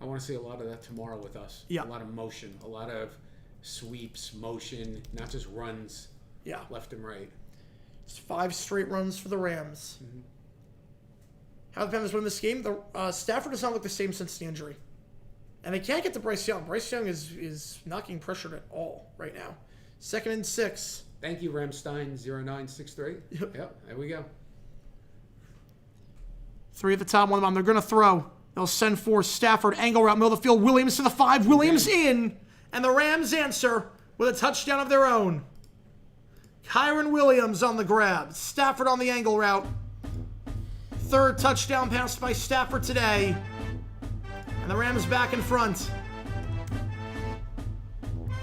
I want to see a lot of that tomorrow with us. Yeah. A lot of motion. A lot of sweeps, motion, not just runs. Yeah. Left and right. It's 5 straight runs for the Rams. How the Panthers win this game? Stafford does not look the same since the injury. And they can't get to Bryce Young. Bryce Young is not getting pressured at all right now. 2nd and 6. Thank you, Ramstein0963. Yep, there we go. 3 at the top, 1 of them. They're going to throw. They'll send 4. Stafford, angle route, middle of the field. Williams to the 5. Williams in. And the Rams answer with a touchdown of their own. Kyron Williams on the grab. Stafford on the angle route. 3rd touchdown pass by Stafford today. And the Rams back in front.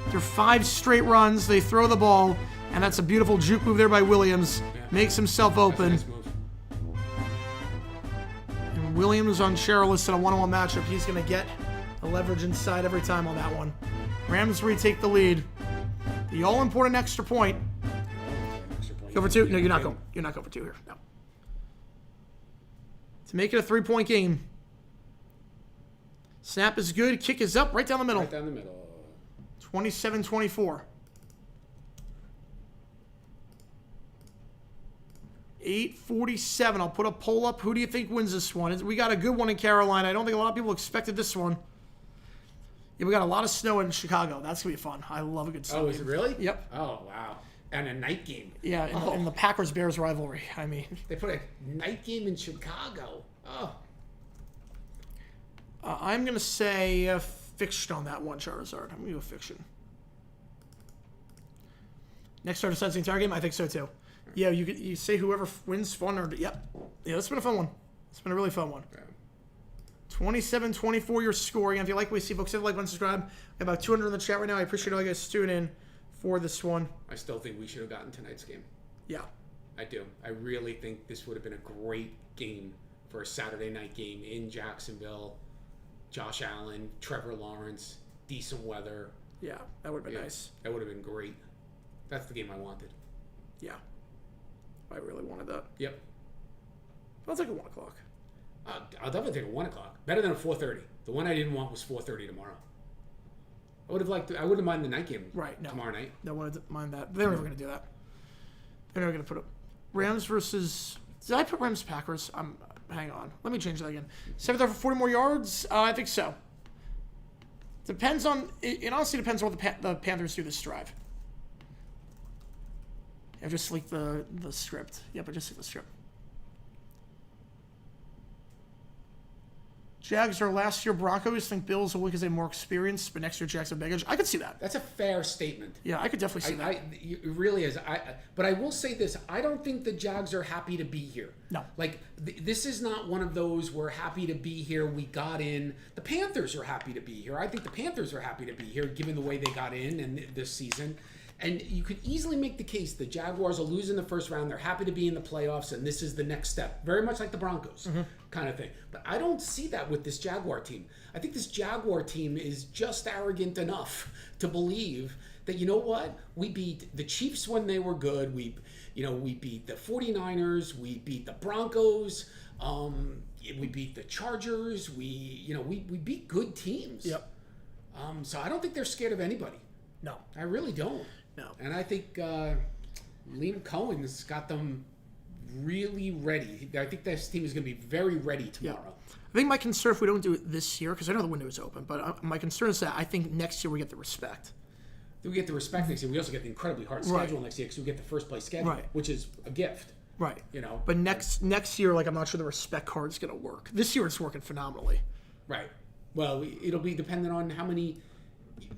After 5 straight runs, they throw the ball. And that's a beautiful juke move there by Williams. Yeah. Makes himself open. That's a nice move. And Williams on Cherilus in a one-on-one matchup. He's going to get the leverage inside every time on that one. Rams retake the lead. The all-important extra point. Go for 2? No, you're not going. You're not going for 2 here. No. To make it a 3-point game. Snap is good. Kick is up right down the middle. Right down the middle. 27-24. 8:47. I'll put a poll up. Who do you think wins this one? We got a good one in Carolina. I don't think a lot of people expected this one. Yeah, we got a lot of snow in Chicago. That's going to be fun. I love a good snow. Oh, is it really? Yep. Oh, wow. And a night game. Yeah, in the Packers-Bears rivalry. I mean. They put a night game in Chicago. Oh. I'm going to say fiction on that one, Charizard. I'm going to go fiction. Next start decides the entire game? I think so, too. Yeah, you say whoever wins fun or... Yep. Yeah, that's been a fun one. It's been a really fun one. Yeah. 27-24 your score. Again, if you like what you see, folks, hit the like button, subscribe. We have about 200 in the chat right now. I appreciate all you guys tuning in for this one. I still think we should have gotten tonight's game. Yeah. I do. I really think this would have been a great game for a Saturday night game in Jacksonville. Josh Allen, Trevor Lawrence, decent weather. Yeah, that would have been nice. That would have been great. That's the game I wanted. Yeah. I really wanted that. Yep. I'll take a 1 o'clock. I'll definitely take a 1 o'clock. Better than a 4:30. The one I didn't want was 4:30 tomorrow. I wouldn't mind the night game tomorrow night. No, I wouldn't mind that. They're never going to do that. They're never going to put up Rams versus... Did I put Rams Packers? Hang on. Let me change that again. 7th for 40 more yards? I think so. Depends on... It honestly depends on what the Panthers do this drive. I just leaked the script. Yep, I just leaked the script. Jags are last year Broncos. Think Bills will win because they're more experienced, but next year Jags are baggage. I could see that. That's a fair statement. Yeah, I could definitely see that. It really is. But I will say this: I don't think the Jags are happy to be here. No. Like this is not one of those we're happy to be here. We got in. The Panthers are happy to be here. I think the Panthers are happy to be here, given the way they got in and this season. And you could easily make the case the Jaguars will lose in the first round. They're happy to be in the playoffs, and this is the next step. Very much like the Broncos kind of thing. But I don't see that with this Jaguar team. I think this Jaguar team is just arrogant enough to believe that, you know what? We beat the Chiefs when they were good. We beat the 49ers. We beat the Broncos. We beat the Chargers. We beat good teams. Yep. So I don't think they're scared of anybody. No. I really don't. No. And I think Liam Cohen's got them really ready. I think this team is going to be very ready tomorrow. Yeah. I think my concern, if we don't do it this year, because I know the window is open, but my concern is that I think next year we get the respect. We get the respect next year. We also get the incredibly hard schedule next year because we get the first place schedule, which is a gift. Right. You know. But next year, like, I'm not sure the respect card is going to work. This year it's working phenomenally. Right. Well, it'll be dependent on how many.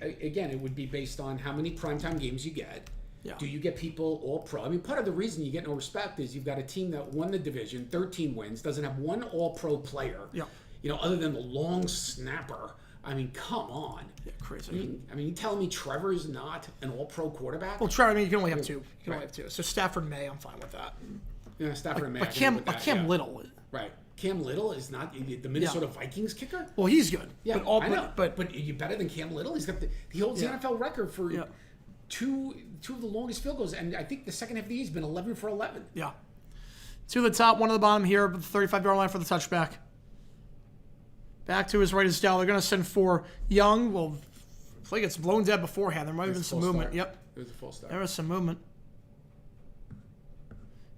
Again, it would be based on how many primetime games you get. Yeah. Do you get people all pro? I mean, part of the reason you get no respect is you've got a team that won the division, 13 wins, doesn't have one all pro player. Yeah. Other than the long snapper. I mean, come on. Yeah, crazy. I mean, you telling me Trevor's not an all pro quarterback? Well, Trevor, I mean, you can only have two. You can only have two. So Stafford May, I'm fine with that. Yeah, Stafford and May. But Cam Little. Right. Cam Little is not the Minnesota Vikings kicker. Well, he's good. Yeah, but I know. But are you better than Cam Little? He holds the NFL record for two of the longest field goals, and I think the second half of the year has been 11 for 11. Yeah. Two at the top, one at the bottom here, but the 35-yard line for the touchback. Back to his right is Dell. They're going to send for Young. Well, I feel like it's blown dead beforehand. There might have been some movement. Yep. It was a full start. There was some movement.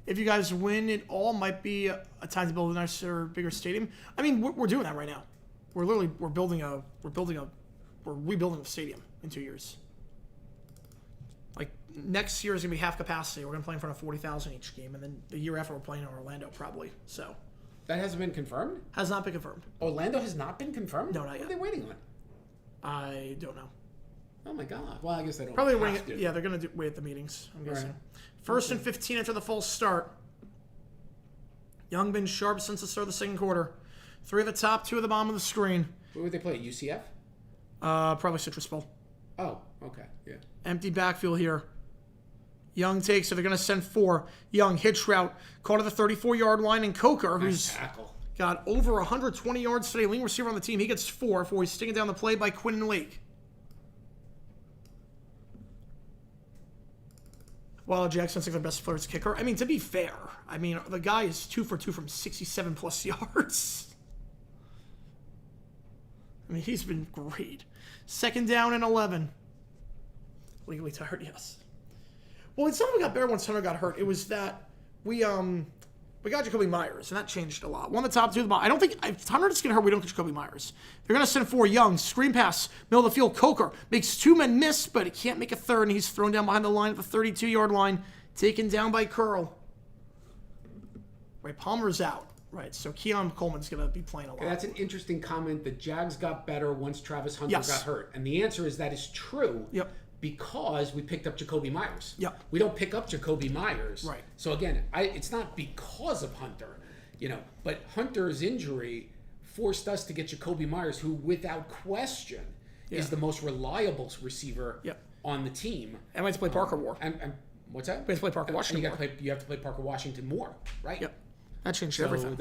If you guys win, it all might be a time to build a nicer, bigger stadium. I mean, we're doing that right now. We're rebuilding a stadium in 2 years. Like next year is gonna be half capacity. We're gonna play in front of 40,000 each game, and then the year after we're playing in Orlando probably. So that hasn't been confirmed. Has not been confirmed. Orlando has not been confirmed. No, not yet. What are they waiting on? I don't know. Oh my God. Well, I guess they don't. Probably have waiting. to. Yeah, they're gonna wait at the meetings. I'm guessing. Right. First and 15 after the false start. Young been sharp since the start of the second quarter. 3 at the top, 2 at the bottom of the screen. Where would they play? UCF? Probably Citrus Bowl. Oh, okay, yeah. Empty backfield here. Young takes it. They're going to send 4. Young hitch route. Caught at the 34-yard line. And Coker, who's got over 120 yards today, leading receiver on the team, he gets 4 before he's sticking down the play by Quinn Lake. While Jackson's like the best player's kicker. I mean, to be fair, I mean, the guy is 2 for 2 from 67+ yards. I mean, he's been great. 2nd down and 11. Legally tired, yes. Well, it's not that we got better once Hunter got hurt. It was that we got Jacoby Myers, and that changed a lot. 1 at the top, 2 at the bottom. I don't think if Hunter just get hurt, we don't get Jacoby Myers. They're going to send 4 Young. Screen pass, middle of the field. Coker makes 2 men miss, but he can't make a third, and he's thrown down behind the line at the 32-yard line, taken down by Curl. Right, Palmer's out. Right, so Keon Coleman's going to be playing a lot. That's an interesting comment. The Jags got better once Travis Hunter got hurt. And the answer is that is true. Yep. Because we picked up Jacoby Myers. Yep. We don't pick up Jacoby Myers. Right. So again, it's not because of Hunter, but Hunter's injury forced us to get Jacoby Myers, who without question is the most reliable receiver on the team. And we have to play Parker more. And what's that? We have to play Parker Washington more. You have to play Parker Washington more, right? Yep. That changed everything.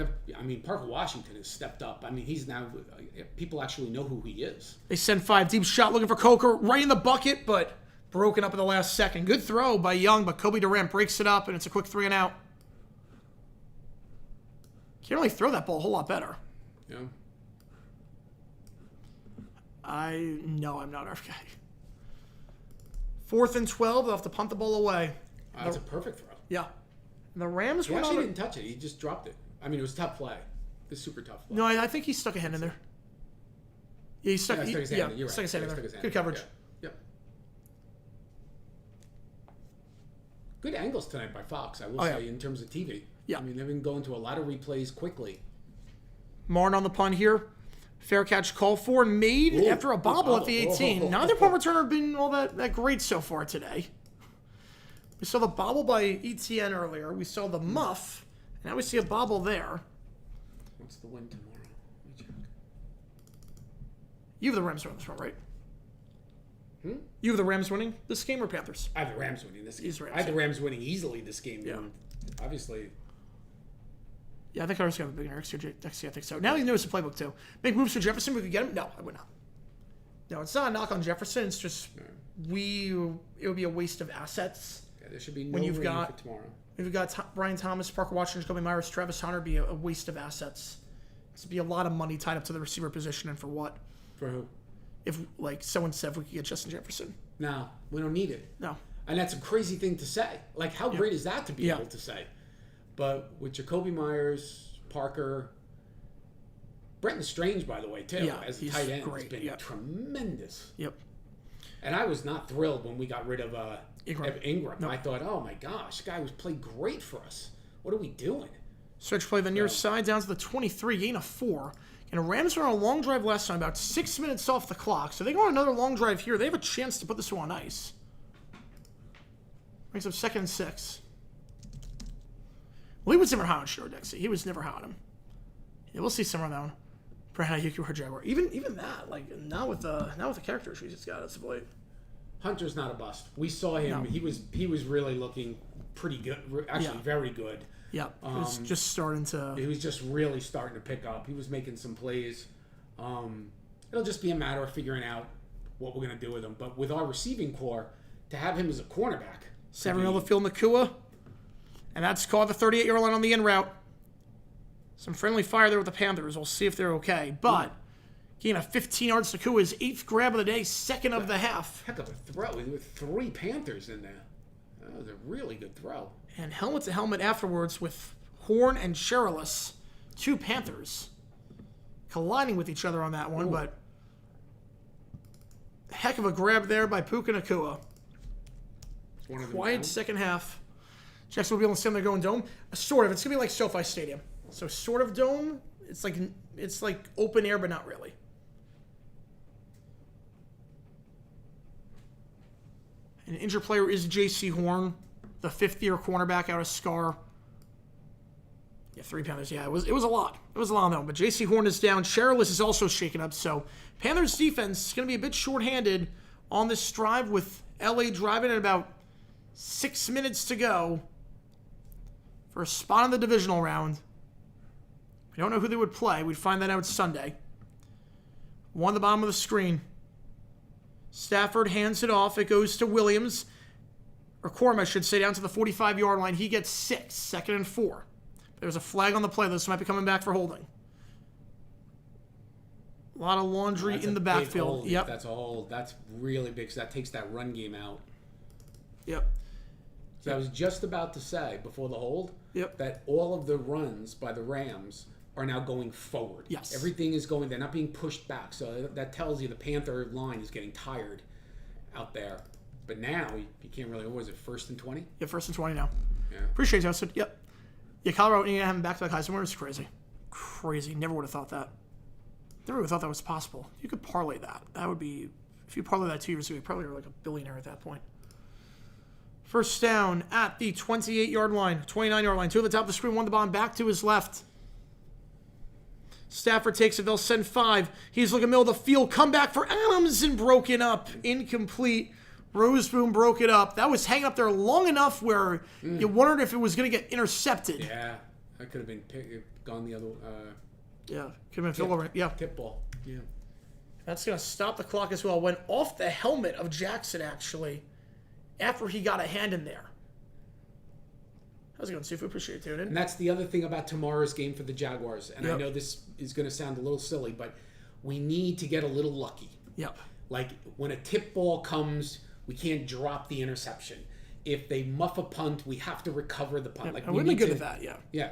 Parker Washington has stepped up. I mean, he's now, people actually know who he is. They send 5 deep shot looking for Coker, right in the bucket, but broken up in the last second. Good throw by Young, but Kobe Durant breaks it up, and it's a quick 3 and out. Can't really throw that ball a whole lot better. Yeah. No, I'm not RFK. 4th and 12, they'll have to punt the ball away. That's a perfect throw. Yeah. And the Rams He went actually on. didn't touch it. He just dropped it. I mean, it was a tough play. It was a super tough play. No, I think he stuck a hand in there. Yeah, he stuck his hand in there. Good coverage. Yep. Good angles tonight by Fox, I will yeah. say, in terms of TV. Yeah. I mean, they've been going to a lot of replays quickly. Martin on the punt here. Fair catch call for, made after a bobble at the 18. Neither punt returner have been all that great so far today. We saw the bobble by ETN earlier. We saw the muff. And now we see a bobble there. What's the win tomorrow? Let me check. You have the Rams winning this one, right? You have the Rams winning this game or Panthers? I have the Rams winning this game. Rams, I have the Rams winning easily this game. Yeah. Obviously. Yeah, I think I was going to be next year. I think so. Now he knows the playbook too. Make moves for Jefferson. We could get him. No, I would not. No, it's not a knock on Jefferson. It's just it would be a waste of assets. Yeah, there should be no when you've rain got for tomorrow. We've got Brian Thomas, Parker Washington, Jacoby Myers, Travis Hunter. Be a waste of assets. It's be a lot of money tied up to the receiver position, and for what? For who? If like someone said, if we could get Justin Jefferson. No, we don't need it. No. And that's a crazy thing to say. Like, how great is that to be able to say? But with Jacoby Myers, Parker, Brenton Strange, by the way, too, as a tight end, has been tremendous. Yep. And I was not thrilled when we got rid of Ingram. Nope. I thought, oh my gosh, the guy was played great for us. What are we doing? Stretch play the near side down to the 23, gain of 4. And the Rams were on a long drive last time, about 6 minutes off the clock. So they go on another long drive here. They have a chance to put this one on ice. Brings up 2nd and 6. Well, he was never high on Shiro Dixie. He was never high on him. Yeah, we'll see somewhere on that one. Brandon Ayuk or Jaguar. Even that, like not with the character issues he's got as of late. Hunter's not a bust. We saw him. No. He was really looking pretty good. Actually, very good. Yeah, he was just starting to... He was just really starting to pick up. He was making some plays. It'll just be a matter of figuring out what we're going to do with him. But with our receiving core, to have him as a cornerback... 7 middle of the field, Nakua. And that's caught the 38-yard line on the in route. Some friendly fire there with the Panthers. We'll see if they're okay. But, gain of 15 yards, Nakua, his 8th grab of the day, 2nd of the half. Heck of a throw with 3 Panthers in there. That was a really good throw. And helmet to helmet afterwards with Horn and Cherilus, 2 Panthers, colliding with each other on that one. But heck of a grab there by Puka Nakua. Quiet second half. Jackson will be able to stand there going dome. Sort of. It's gonna be like SoFi Stadium. So sort of dome. It's like open air, but not really. An injured player is J.C. Horn, the 5th-year cornerback out of Scar. Yeah, 3 Panthers. Yeah, it was a lot. It was a lot of them. But J.C. Horn is down. Cherilus is also shaken up. So Panthers defense is going to be a bit shorthanded on this drive with L.A. driving at about 6 minutes to go for a spot in the divisional round. We don't know who they would play. We'd find that out Sunday. One at the bottom of the screen. Stafford hands it off. It goes to Williams. Or Corum, I should say, down to the 45-yard line. He gets 6, 2nd and 4. There's a flag on the play. This might be coming back for holding. A lot of laundry in the backfield. Yep. That's a hold. That's really big. So that takes that run game out. Yep. So I was just about to say, before the hold, that all of the runs by the Rams are now going forward. Yes. Everything is going, they're not being pushed back. So that tells you the Panther line is getting tired out there. But now, you can't really, what was it, 1st and 20? Yeah, 1st and 20 now. Yeah. Appreciate it, Justin. Yep. Yeah, Colorado needing to have him back to the Heisman winner is crazy. Crazy. Never would have thought that. Never would have thought that was possible. You could parlay that. That would be, if you parlay that 2 years ago, you probably were like a billionaire at that point. First down at the 28-yard line, 29-yard line. 2 at the top of the screen, 1 at the bottom, back to his left. Stafford takes it. They'll send 5. He's looking middle of the field. Comeback for Adams and broken up. Incomplete. Roseboom broke it up. That was hanging up there long enough where you wondered if it was going to get intercepted. Yeah, that could have been gone the other. Yeah, could have been field over. Yeah, tip ball. Yeah, that's going to stop the clock as well. Went off the helmet of Jackson actually, after he got a hand in there. How's it going, Sifu? Appreciate it, tuning in. And that's the other thing about tomorrow's game for the Jaguars. And I know this is going to sound a little silly, but we need to get a little lucky. Yep. Like when a tip ball comes, we can't drop the interception. If they muff a punt, we have to recover the punt. Like we've been good at that, yeah. Yeah.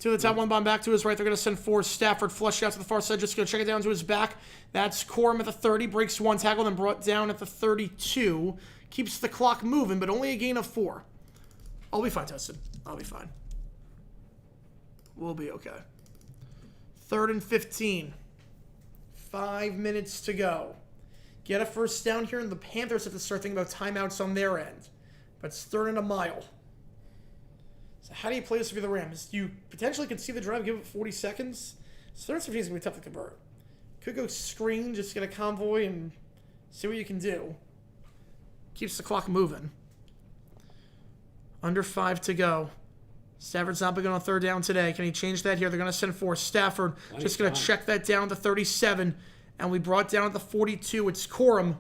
2 to the top, 1 bomb back to his right. They're going to send 4. Stafford flushed out to the far side. Just going to check it down to his back. That's Corum at the 30. Breaks 1 tackle, then brought down at the 32. Keeps the clock moving, but only a gain of 4. I'll be fine, Tested. I'll be fine. We'll be okay. 3rd and 15. 5 minutes to go. Get a first down here, and the Panthers have to start thinking about timeouts on their end. But it's 3rd and a mile. So how do you play this for the Rams? You potentially could see the drive, give it 40 seconds. So 3rd and 15 is going to be tough to convert. Could go screen, just get a convoy, and see what you can do. Keeps the clock moving. Under 5 to go. Stafford's not been on 3rd down today. Can he change that here? They're going to send for Stafford. Just going to check that down to 37. And we brought down at the 42. It's Corum.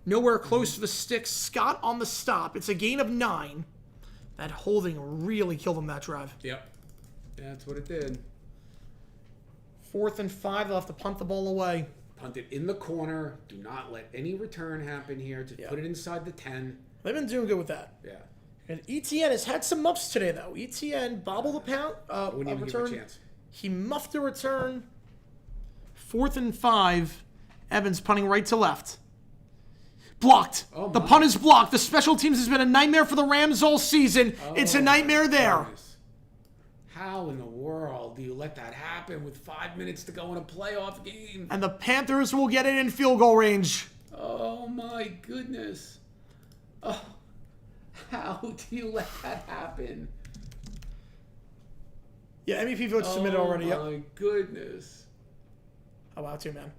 Nowhere close to the sticks. Scott on the stop. It's a gain of 9. That holding really killed him that drive. Yep. Yeah, that's what it did. 4th and 5. They'll have to punt the ball away. Punt it in the corner. Do not let any return happen here. Just put it inside the 10. They've been doing good with that. Yeah. And ETN has had some muffs today, though. ETN bobbled a pound. Wouldn't even return. give a chance. He muffed a return. 4th and 5. Evans punting right to left. Blocked. Oh, the punt is blocked. The special teams has been a nightmare for the Rams all season. It's a nightmare there. Goodness. How in the world do you let that happen with 5 minutes to go in a playoff game? And the Panthers will get it in field goal range. Oh, my goodness. Oh, how do you let that happen? Yeah, MVP votes submitted already. Oh, my goodness. Oh, wow, too, man.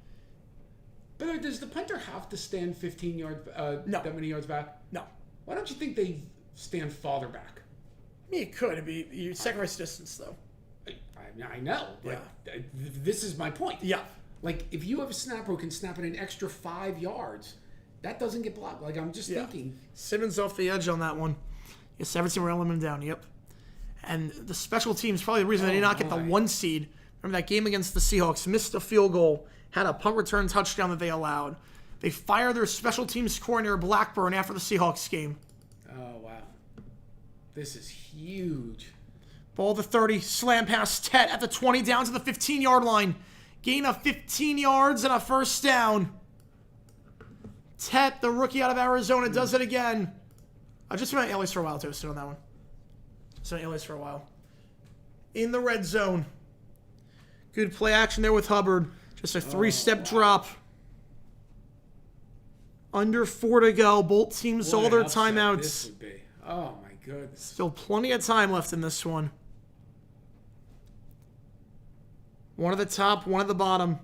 By the way, does the punter have to stand 15 yards, No. that many yards back? No. Why don't you think they stand farther back? I mean, it could. It'd be your sacrifice distance, though. I know. But this is my point. Yeah. Like, if you have a snapper who can snap it an extra 5 yards, that doesn't get blocked. Like, I'm just thinking. Simmons off the edge on that one. Yes, 17 were him down. Yep. And the special teams, probably the reason they did not get the 1 seed. Remember that game against the Seahawks? Missed a field goal. Had a punt return touchdown that they allowed. They fire their special teams coordinator Blackburn after the Seahawks game. Oh, wow. This is huge. Ball to 30. Slam pass. Tet at the 20 down to the 15-yard line. Gain of 15 yards and a first down. Tet, the rookie out of Arizona, does it again. I just went Alias for a while, too. Still on that one. Just went Alias for a while. In the red zone. Good play action there with Hubbard. Just a 3-step drop. Under 4 to go. Both teams all their timeouts. This would be. Oh, my goodness. Still plenty of time left in this one. One at the top, one at the bottom.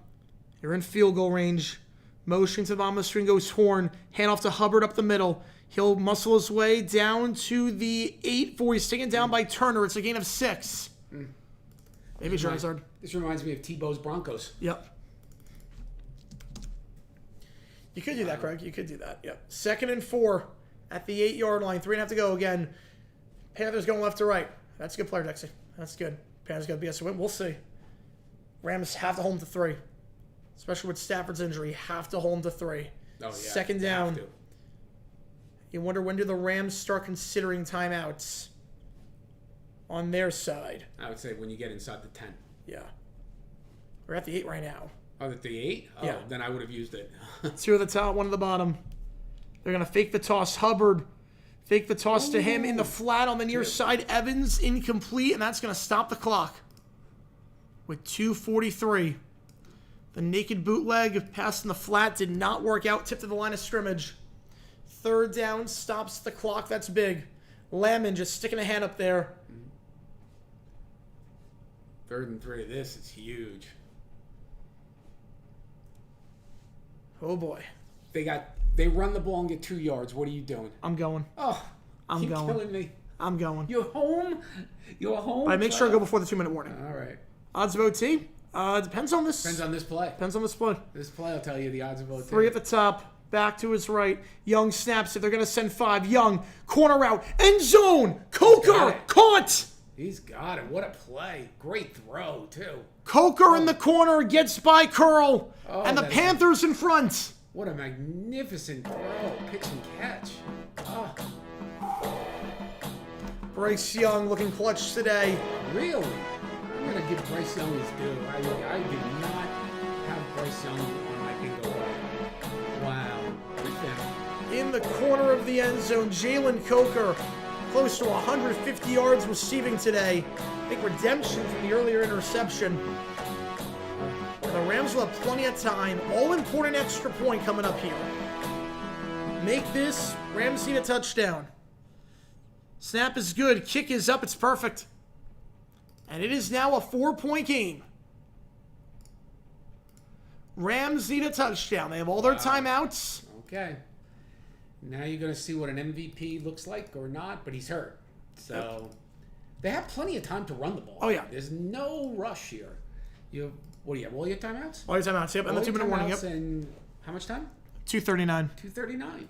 You're in field goal range. Motion to the bottom of the screen goes Horn. Hand off to Hubbard up the middle. He'll muscle his way down to the 8-4. He's taken down by Turner. It's a gain of 6. Maybe Charizard. This reminds me of Tebow's Broncos. Yep. You could do that, Craig. You could do that. Yep. 2nd and 4 at the 8-yard line. 3.5 to go again. Panthers going left to right. That's a good player, Dexy. That's good. Panthers got to be a win. We'll see. Rams have to hold them to 3. Especially with Stafford's injury. Have to hold them to 3. Oh, yeah. 2nd down. You wonder when do the Rams start considering timeouts on their side? I would say when you get inside the 10. Yeah. We're at the 8 right now. Oh, at the 8? Oh, yeah. Then I would have used it. 2 at the top, 1 at the bottom. They're going to fake the toss. Hubbard. Fake the toss to him in the flat on the near side. Evans incomplete, and that's going to stop the clock. With 2:43. The naked bootleg pass in the flat did not work out. Tipped to the line of scrimmage. 3rd down stops the clock. That's big. Lamon just sticking a hand up there. 3rd and 3. This is huge. Oh, boy. They run the ball and get 2 yards. What are you doing? I'm going. Oh, I'm you're going. killing me. I'm going. You're home? You're home? But I make sure I go before the 2-minute warning. All right. Odds of OT? Depends on this. Depends on this play. Depends on this play. This play will tell you the odds of OT. 3 at the top. Back to his right. Young snaps it. They're going to send 5. Young. Corner route. End zone. Coker. Caught. He's got it. What a play. Great throw, too. Coker in the corner. Gets by Curl. And the Panthers in front. What a magnificent throw. Pitch and catch. Oh. Bryce Young looking clutch today. Really? I'm going to give Bryce Young his due. I did not have Bryce Young on my bingo card. Wow. Good for him. In the corner of the end zone, Jalen Coker close to 150 yards receiving today. I think redemption from the earlier interception. The Rams will have plenty of time. All-important extra point coming up here. Make this. Rams need a touchdown. Snap is good. Kick is up. It's perfect. And it is now a 4-point game. Rams need a touchdown. They have all their timeouts. Okay. Now you're going to see what an MVP looks like or not, but he's hurt. So they have plenty of time to run the ball. Oh, yeah. There's no rush here. You have, what do you have, all your timeouts? All your timeouts, yep. And the 2-minute warning, yep. And how much time? 2:39. 2:39.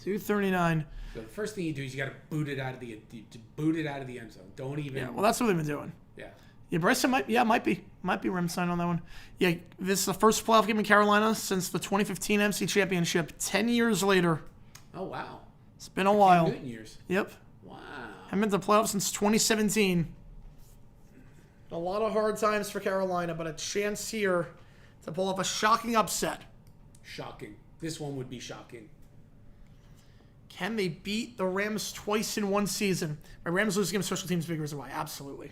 2:39. So the first thing you do is you got to boot it out of the end zone. Don't even. Yeah, well, that's what they've been doing. Yeah. Yeah, Bryson might be Rams sign on that one. Yeah, this is the first playoff game in Carolina since the 2015 MC Championship. 10 years later. Oh wow. It's been a while. Newton years. Yep. Wow. Haven't been to the playoffs since 2017. A lot of hard times for Carolina, but a chance here to pull off a shocking upset. Shocking. This one would be shocking. Can they beat the Rams twice in one season? My Rams losing game special teams big reason why. Absolutely.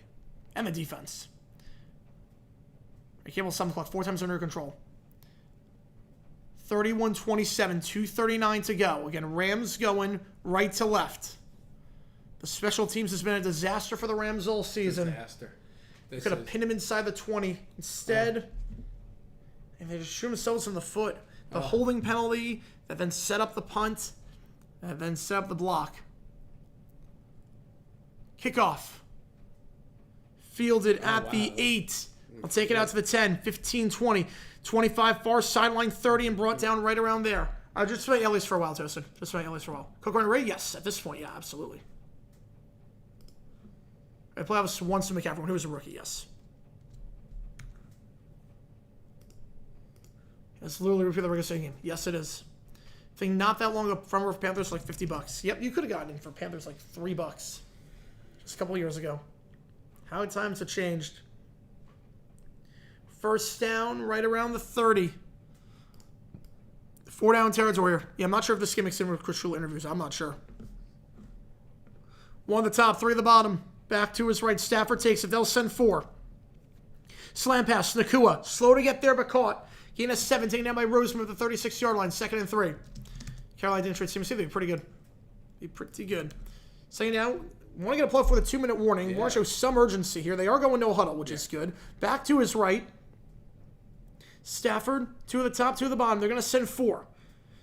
And the defense. Cable 7 o'clock. 4 times under control. 31-27. 2:39 to go. Again, Rams going right to left. The special teams has been a disaster for the Rams all season. Disaster. Could have pinned him inside the 20. Instead, and they just shoot themselves in the foot. The holding penalty that then set up the punt, that then set up the block. Kickoff. Fielded at the 8. I'll take it out to the 10, 15, 20, 25, far sideline 30, and brought down right around there. Just wait at least for a while, Tosin. Just wait at least for a while. Cook running ready? Yes. At this point, yeah, absolutely. I play off once to McCaffrey when he was a rookie, yes. That's literally repeat the regular game. Yes, it is. I think not that long ago, front row for Panthers like $50. Yep, you could have gotten in for Panthers like $3 just a couple of years ago. How times have changed. First down, right around the 30. 4 down territory here. Yeah, I'm not sure if this game makes in with crucial interviews. I'm not sure. 1 at the top, 3 at the bottom. Back to his right. Stafford takes it. They'll send 4. Slam pass. Nakua. Slow to get there, but caught. Gain a 7. Taken down by Roseman at the 36-yard line. 2nd and 3. Carolina didn't trade CMC. They'd be pretty good. Pretty good. Second down. Want to get a play for the 2-minute warning. Want to show some urgency here. They are going no huddle, which is good. Back to his right. Stafford. 2 at the top, 2 at the bottom. They're going to send 4.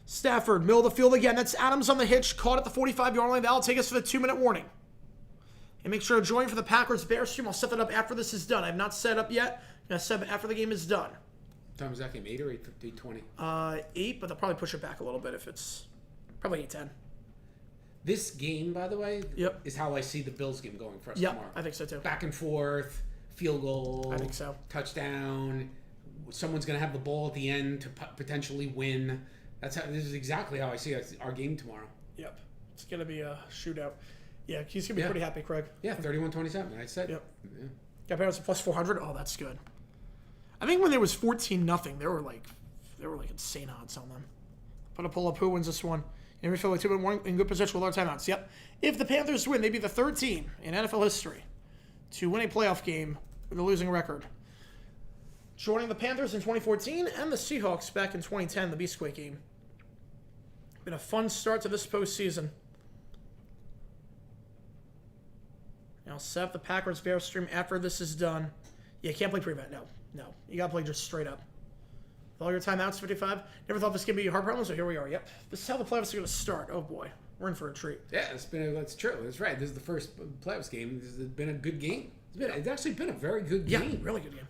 Stafford. Middle of the field again. That's Adams on the hitch. Caught at the 45-yard line. That'll take us to the 2-minute warning. And make sure to join for the Packers Bears stream. I'll set that up after this is done. I have not set up yet. I'm going to set it after the game is done. What time is that game? 8 or 8:20? 8, but they'll probably push it back a little bit if it's probably 8:10. This game, by the way, is how I see the Bills game going for us tomorrow. I think so too. Back and forth, field goal. I think so. Touchdown. Someone's going to have the ball at the end to potentially win. This is exactly how I see our game tomorrow. Yep. It's going to be a shootout. Yeah, he's going to be pretty happy, Craig. Yeah, 31-27. I said. Yep. Yeah. Got Panthers plus 400. Oh, that's good. I think when there was 14-0, they were like insane odds on them. Put a pull up. Who wins this one? And we feel like 2-1 in good position with our timeouts. Yep. If the Panthers win, they'd be the 3rd team in NFL history to win a playoff game with a losing record. Joining the Panthers in 2014 and the Seahawks back in 2010, the Beastquake game. Been a fun start to this postseason. I'll set up the Packers Bears stream after this is done. Yeah, can't play prevent. No. You gotta play just straight up. With all your timeouts, 55. Never thought this could be a hard problem, so here we are. Yep. This is how the playoffs are gonna start. Oh boy. We're in for a treat. Yeah, that's true. That's right. This is the first playoffs game. This has been a good game. It's actually been a very good game. Yeah, really good game.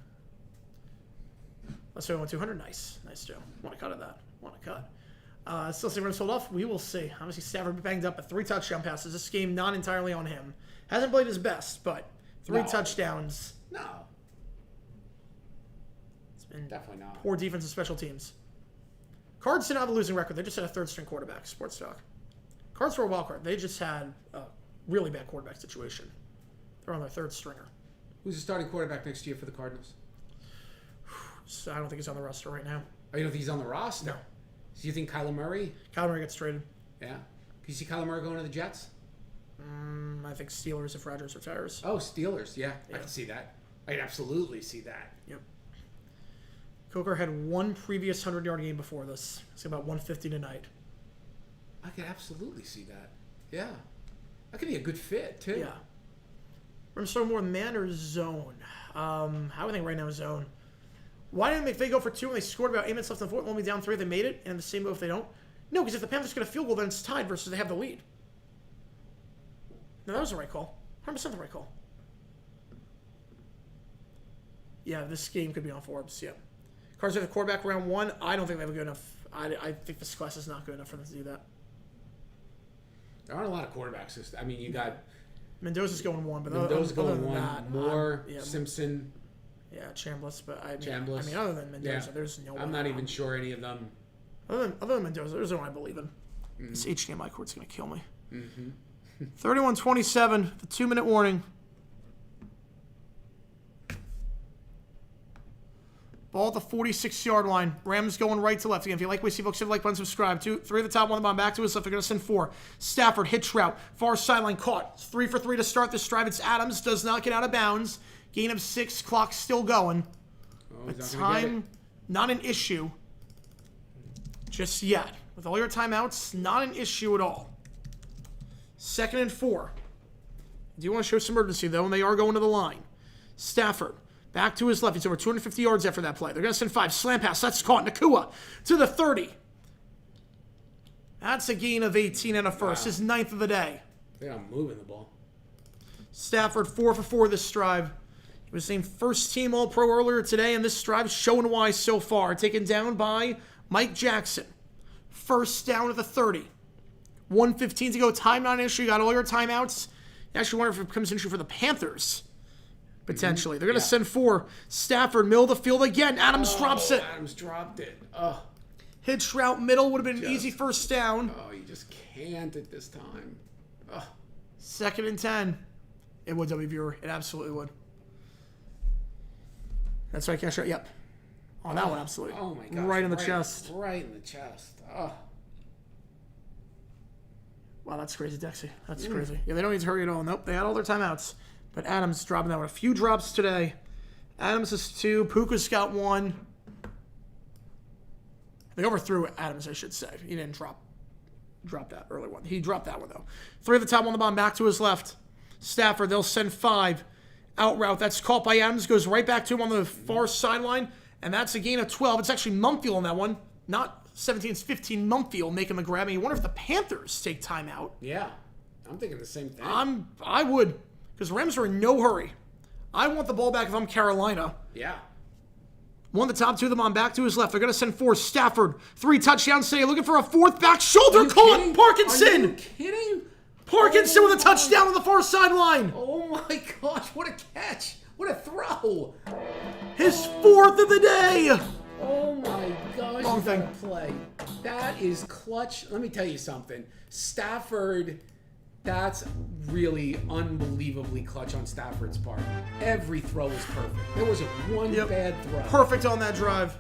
Let's go 200. Nice, Joe. Want to cut at that? Want to cut? Still see when it's sold off. We will see. Obviously, Stafford banged up at 3 touchdown passes. This game not entirely on him. Hasn't played his best, but 3 touchdowns. No. It's been definitely not. Poor defense and special teams. Cards did not have a losing record. They just had a 3rd-string quarterback. Sports talk. Cards were a wild card. They just had a really bad quarterback situation. They're on their 3rd stringer. Who's the starting quarterback next year for the Cardinals? So I don't think he's on the roster right now. Oh, you don't think he's on the roster? No. So you think Kyler Murray? Kyler Murray gets traded. Yeah. Do you see Kyler Murray going to the Jets? I think Steelers if Rodgers retires. Oh, Steelers. Yeah, I can see that. I can absolutely see that. Yep. Coker had one previous 100-yard game before this. It's about 150 tonight. I could absolutely see that. Yeah. That could be a good fit, too. Yeah. We're going to start more man or zone? How do I think right now zone? Why didn't McVay go for 2 when they scored about 8 minutes left in the fourth? Only down 3, they made it, and the same move if they don't? No, because if the Panthers get a field goal, then it's tied versus they have the lead. No, that was the right call. 100% the right call. Yeah, this game could be on Forbes, yeah. Cards have the quarterback round 1. I don't think they have a good enough. I think this class is not good enough for them to do that. There aren't a lot of quarterbacks. I mean, you got Mendoza's going 1, but Mendoza's other going than 1. that, Moore, Simpson. Yeah, Chambliss, but I Chambliss. mean, other than Mendoza, there's no one. I'm not even sure any of them. Other than Mendoza, there's no one I believe in. Mm-hmm. This HDMI cord's going to kill me. Mm-hmm. 31-27, the 2-minute warning. Ball at the 46-yard line. Rams going right to left. Again, if you like what you see, folks, hit the like button, subscribe. 2, 3 at the top, 1 at the bottom, back to his left. They're going to send 4. Stafford, hitch route, far sideline, caught. It's 3 for 3 to start this drive. It's Adams, does not get out of bounds. Gain of 6, clock still going. Oh, But time, not an issue just yet. With all your timeouts, not an issue at all. 2nd and 4. Do you want to show some urgency, though, and they are going to the line. Stafford. Back to his left. He's over 250 yards after that play. They're going to send 5. Slam pass. That's caught. Nakua to the 30. That's a gain of 18 and a first. His 9th of the day. They're not moving the ball. Stafford 4 for 4 this drive. He was named first team All-Pro earlier today, and this drive showing why so far. Taken down by Mike Jackson. First down at the 30. 1:15 to go. Time not an issue. You got all your timeouts. You actually wonder if it becomes an issue for the Panthers. Potentially. They're going to send 4. Stafford, middle of the field again. Adams drops it. Adams dropped it. Oh. Hitch route, middle would have been an easy first down. Oh, you just can't at this time. Oh. 2nd and 10. It would, W viewer. It absolutely would. That's right, cash out. Yep. On that one, absolutely. Oh, my gosh. Right in the chest. Right in the chest. Oh. Wow, that's crazy, Dexy. That's crazy. Yeah, they don't need to hurry at all. Nope, they had all their timeouts. But Adams dropping that one. A few drops today. Adams is 2. Puka's got 1. They overthrew Adams, I should say. He didn't drop that early one. He dropped that one, though. 3 at the top, 1 on the bottom, back to his left. Stafford, they'll send 5. Out route. That's caught by Adams. Goes right back to him on the far sideline. And that's a gain of 12. It's actually Mumfield on that one. Not 17, it's 15. Mumfield making the grab. And you wonder if the Panthers take timeout. Yeah. I'm thinking the same thing. I would. Because Rams are in no hurry. I want the ball back if I'm Carolina. Yeah. 1 at the top, 2 of them on back to his left. They're going to send 4. Stafford, 3 touchdowns today. Looking for a 4th back. Shoulder caught. Parkinson. Are you kidding? Parkinson with a touchdown on the far sideline. Oh my gosh. What a catch. What a throw. His 4th of the day. Oh my gosh. Wrong thing. What a play. That is clutch. Let me tell you something. Stafford... That's really unbelievably clutch on Stafford's part. Every throw was perfect. There wasn't one bad throw. Perfect on that drive.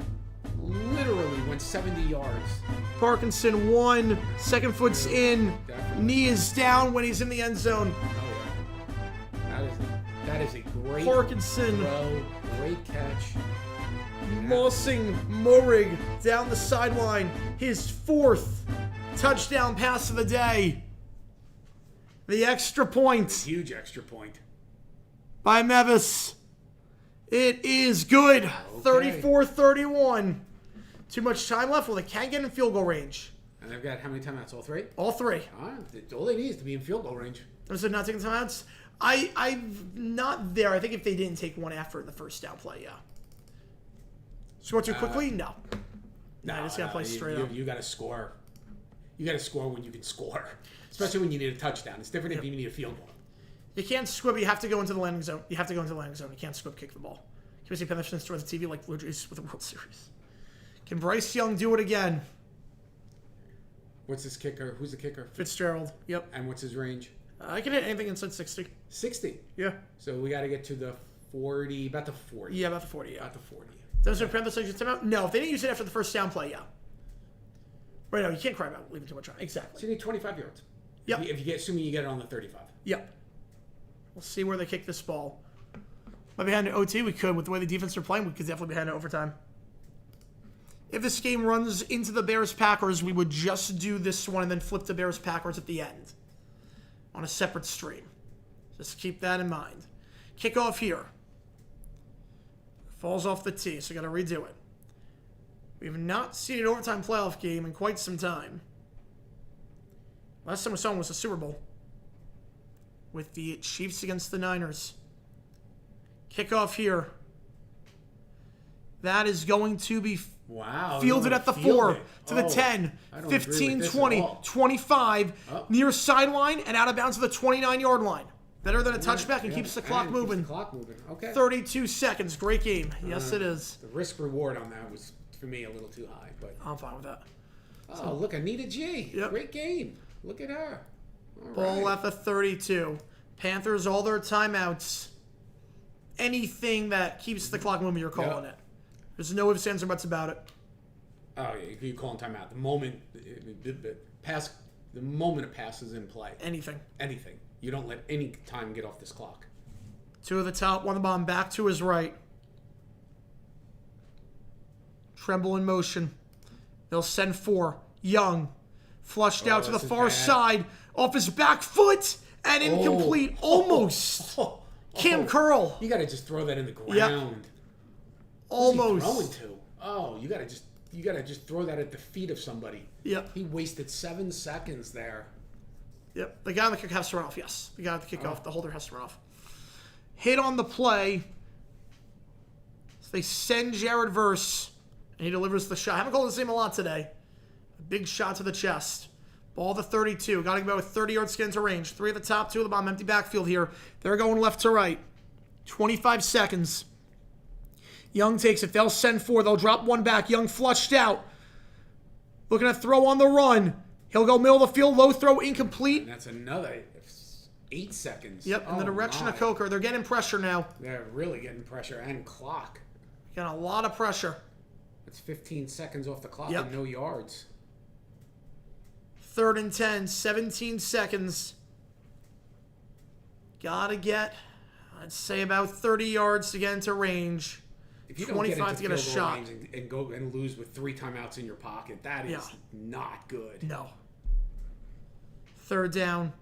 Literally went 70 yards. Parkinson 1. 2nd foot's in. Definitely. Knee is down when he's in the end zone. Oh, yeah. That is a great Parkinson. throw. Great catch. Mossing Morig down the sideline. His 4th touchdown pass of the day. The extra point. Huge extra point. By Mevis. It is good. Okay. 34-31. Too much time left. Well, they can't get in field goal range. And they've got how many timeouts? All 3? All 3. All they need is to be in field goal range. Was it not taking timeouts? I'm not there. I think if they didn't take one after the first down play, yeah. Score too quickly? No. No, just got to play straight up. You got to score. You got to score when you can score. Especially when you need a touchdown. It's different if you need a field goal. You can't squib. You have to go into the landing zone. You have to go into the landing zone. You can't squib kick the ball. Can we see Panthers destroy the TV like Blue Jays with the World Series? Can Bryce Young do it again? What's his kicker? Who's the kicker? Fitzgerald. Yep. And what's his range? I can hit anything inside 60. 60. Yeah. So we got to get to the 40, about the 40. Yeah, about the 40, yeah. About the 40. Does the Panthers use timeout? No, if they didn't use it after the first down play, yeah. Right, no, you can't cry about leaving too much on. Exactly. So you need 25 yards. Yep. If you get, assuming you get it on the 35. Yep. We'll see where they kick this ball. Might be behind in OT. We could. With the way the defense are playing, we could definitely be behind in overtime. If this game runs into the Bears-Packers, we would just do this one and then flip to Bears-Packers at the end on a separate stream. Just keep that in mind. Kickoff here. Falls off the tee, so got to redo it. We have not seen an overtime playoff game in quite some time. Last time we saw one was the Super Bowl with the Chiefs against the Niners. Kickoff here. That is going to be fielded at the 4 to the 10, 15, 20, 25, near sideline and out of bounds to the 29-yard line. Better than a touchback and keeps the clock moving. Okay. 32 seconds. Great game. Yes, it is. The risk reward on that was, for me, a little too high. But I'm fine with that. Oh, look, Anita G. Yep. Great game. Look at her. All Ball right. at the 32. Panthers, all their timeouts. Anything that keeps the clock moving, you're calling it. There's no ifs, ands, or buts about it. Oh, yeah, you call timeout. The moment the moment it passes in play. Anything. Anything. You don't let any time get off this clock. 2 at the top, 1 the bottom, back to his right. Tremble in motion. They'll send 4. Young. Flushed out to the far side. Off his back foot. And incomplete. Almost. Cam Curl. You got to just throw that in the ground. Yep. Almost. Who's he throwing to? Oh, you got to just throw that at the feet of somebody. Yep. He wasted 7 seconds there. Yep. The guy on the kick has to run off, yes. The guy on the kickoff, the holder has to run off. Hit on the play. So they send Jared Verse, and he delivers the shot. I haven't called his name a lot today. A big shot to the chest. Ball to 32. Got to go with 30 yards to get into range. 3 at the top, 2 at the bottom. Empty backfield here. They're going left to right. 25 seconds. Young takes it. They'll send 4. They'll drop 1 back. Young flushed out. Looking to throw on the run. He'll go middle of the field. Low throw, incomplete. And that's another 8 seconds. Yep, in the direction of Coker. They're getting pressure now. They're really getting pressure and clock. Got a lot of pressure. It's 15 seconds off the clock Yep. and no yards. 3rd and 10, 17 seconds. Gotta get, I'd say, about 30 yards to get into range. If you don't 25 to get a shot. range and go and lose with 3 timeouts in your pocket, that is not good. No. 3rd down.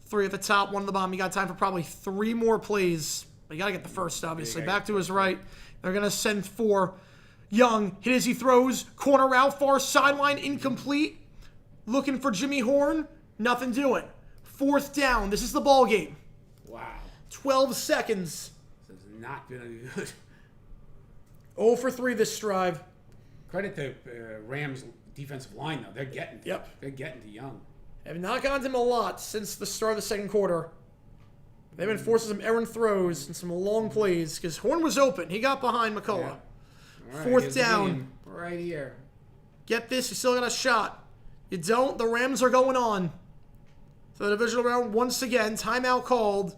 3 at the top, 1 at the bottom. You got time for probably 3 more plays. But you got to get the first, obviously. Back to his right. They're going to send 4. Young, hit as he throws. Corner route, far sideline, incomplete. Looking for Jimmy Horn. Nothing doing. 4th down. This is the ball game. Wow. 12 seconds. This has not been a good. 0 for 3 this drive. Credit to Rams' defensive line, though. They're getting to Yep. They're getting to Young. Have not gotten to him a lot since the start of the second quarter. They've been forcing some errant throws and some long plays because Horn was open. He got behind McCullough. Yeah. Right, 4th here's down. the game right here. Get this, you still got a shot. You don't, the Rams are going on. So the divisional round once again, timeout called.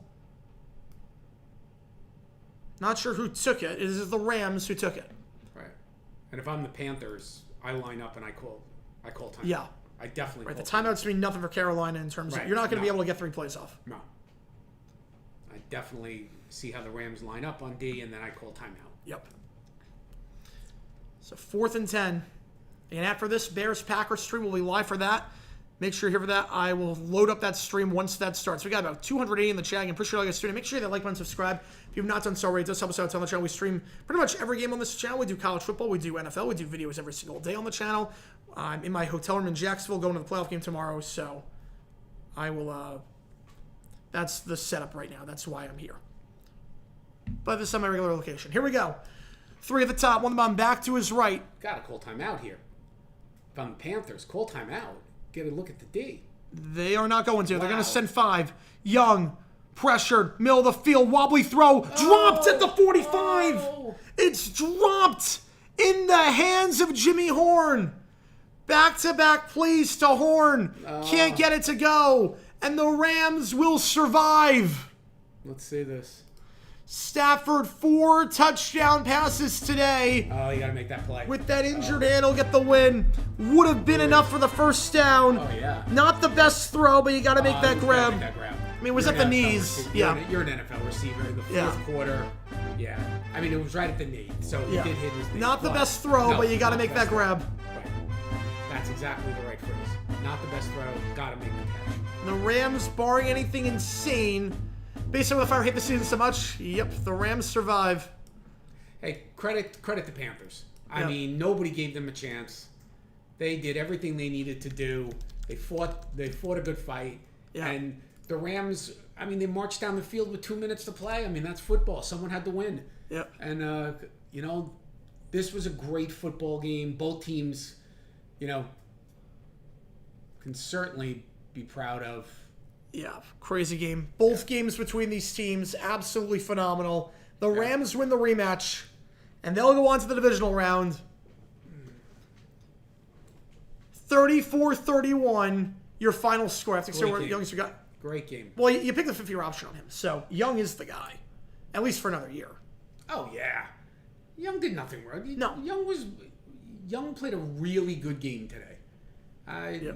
Not sure who took it. It is the Rams who took it. Right. And if I'm the Panthers, I line up and I call timeout. Yeah. I definitely Right, the call timeouts mean nothing for Carolina in terms of you're not going to be able to get 3 plays off. No. I definitely see how the Rams line up on D, and then I call timeout. Yep. So 4th and 10. And after this Bears-Packers stream, we'll be live for that. Make sure you're here for that. I will load up that stream once that starts. We got about 280 in the chat. I'm pretty sure I got stream. Make sure you hit that like button, subscribe. If you've not done so already, it does help us out on the channel. We stream pretty much every game on this channel. We do college football. We do NFL. We do videos every single day on the channel. I'm in my hotel room in Jacksonville going to the playoff game tomorrow. So I will, that's the setup right now. That's why I'm here. But this is my regular location. Here we go. 3 at the top, 1 at the bottom, back to his right. Got to call timeout here. If I'm the Panthers, call timeout. Get a look at the D. They are not going to. They're going to send 5. Young, pressured, middle of the field, wobbly throw, dropped at the 45. Oh. It's dropped in the hands of Jimmy Horn. Back-to-back plays to Horn. Can't get it to go. And the Rams will survive. Let's see this. Stafford, 4 touchdown passes today. Oh, you got to make that play. With that injured hand, he'll get the win. Would have been enough for the first down. Oh, yeah. Not the best throw, but you got to make that grab. Make that grab. I mean, it was at the knees. Yeah. You're an NFL receiver in the fourth quarter. Yeah. I mean, it was right at the knee, so he did hit his knee. Not the best throw, but you got to make that grab. Right. That's exactly the right phrase. Not the best throw, got to make the catch. The Rams, barring anything insane, based on the fire hate the season so much, yep, the Rams survive. Hey, credit the Panthers. I mean, nobody gave them a chance. They did everything they needed to do. They fought a good fight. Yeah. And the Rams, I mean, they marched down the field with 2 minutes to play. I mean, that's football. Someone had to win. Yep. And, this was a great football game. Both teams, can certainly be proud of. Yeah, crazy game. Both games between these teams, absolutely phenomenal. The Rams win the rematch, and they'll go on to the divisional round. 34-31, your final score. I have to say what Young's got. Great game. Well, you picked the fifth-year option on him, so Young is the guy, at least for another year. Oh, yeah. Young did nothing wrong. No. Young played a really good game today.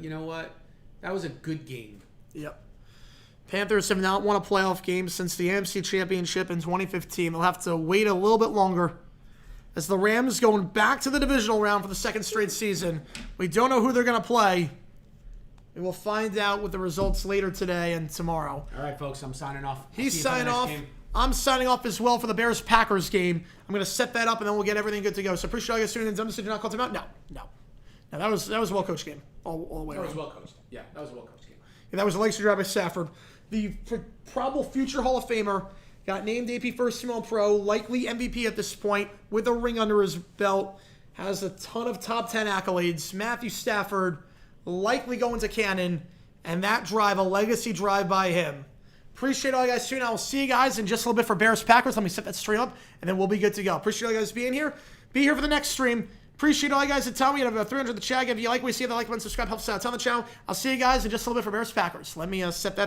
You know what? That was a good game. Yep. Panthers have not won a playoff game since the AFC Championship in 2015. They'll have to wait a little bit longer. As the Rams going back to the divisional round for the second straight season. We don't know who they're going to play. We will find out with the results later today and tomorrow. All right, folks, I'm signing off. He's signing off. I'm signing off as well for the Bears-Packers game. I'm going to set that up, and then we'll get everything good to go. So appreciate all you guys tuning in. Dumb decision not called time out? No. That was a well-coached game all the way around. That was well-coached. Yeah, that was a well-coached game. And that was a legacy drive by Stafford. The probable future Hall of Famer got named AP First Team All-Pro, likely MVP at this point, with a ring under his belt. Has a ton of top 10 accolades. Matthew Stafford likely going to canon, and that drive, a legacy drive by him. Appreciate all you guys tuning in. I will see you guys in just a little bit for Bears-Packers. Let me set that stream up, and then we'll be good to go. Appreciate all you guys being here. Be here for the next stream. Appreciate all you guys that tell me. I have about 300 in the chat. If you like what you see, the like button, subscribe, helps us out. It's on the channel. I'll see you guys in just a little bit for Bears-Packers. Let me set that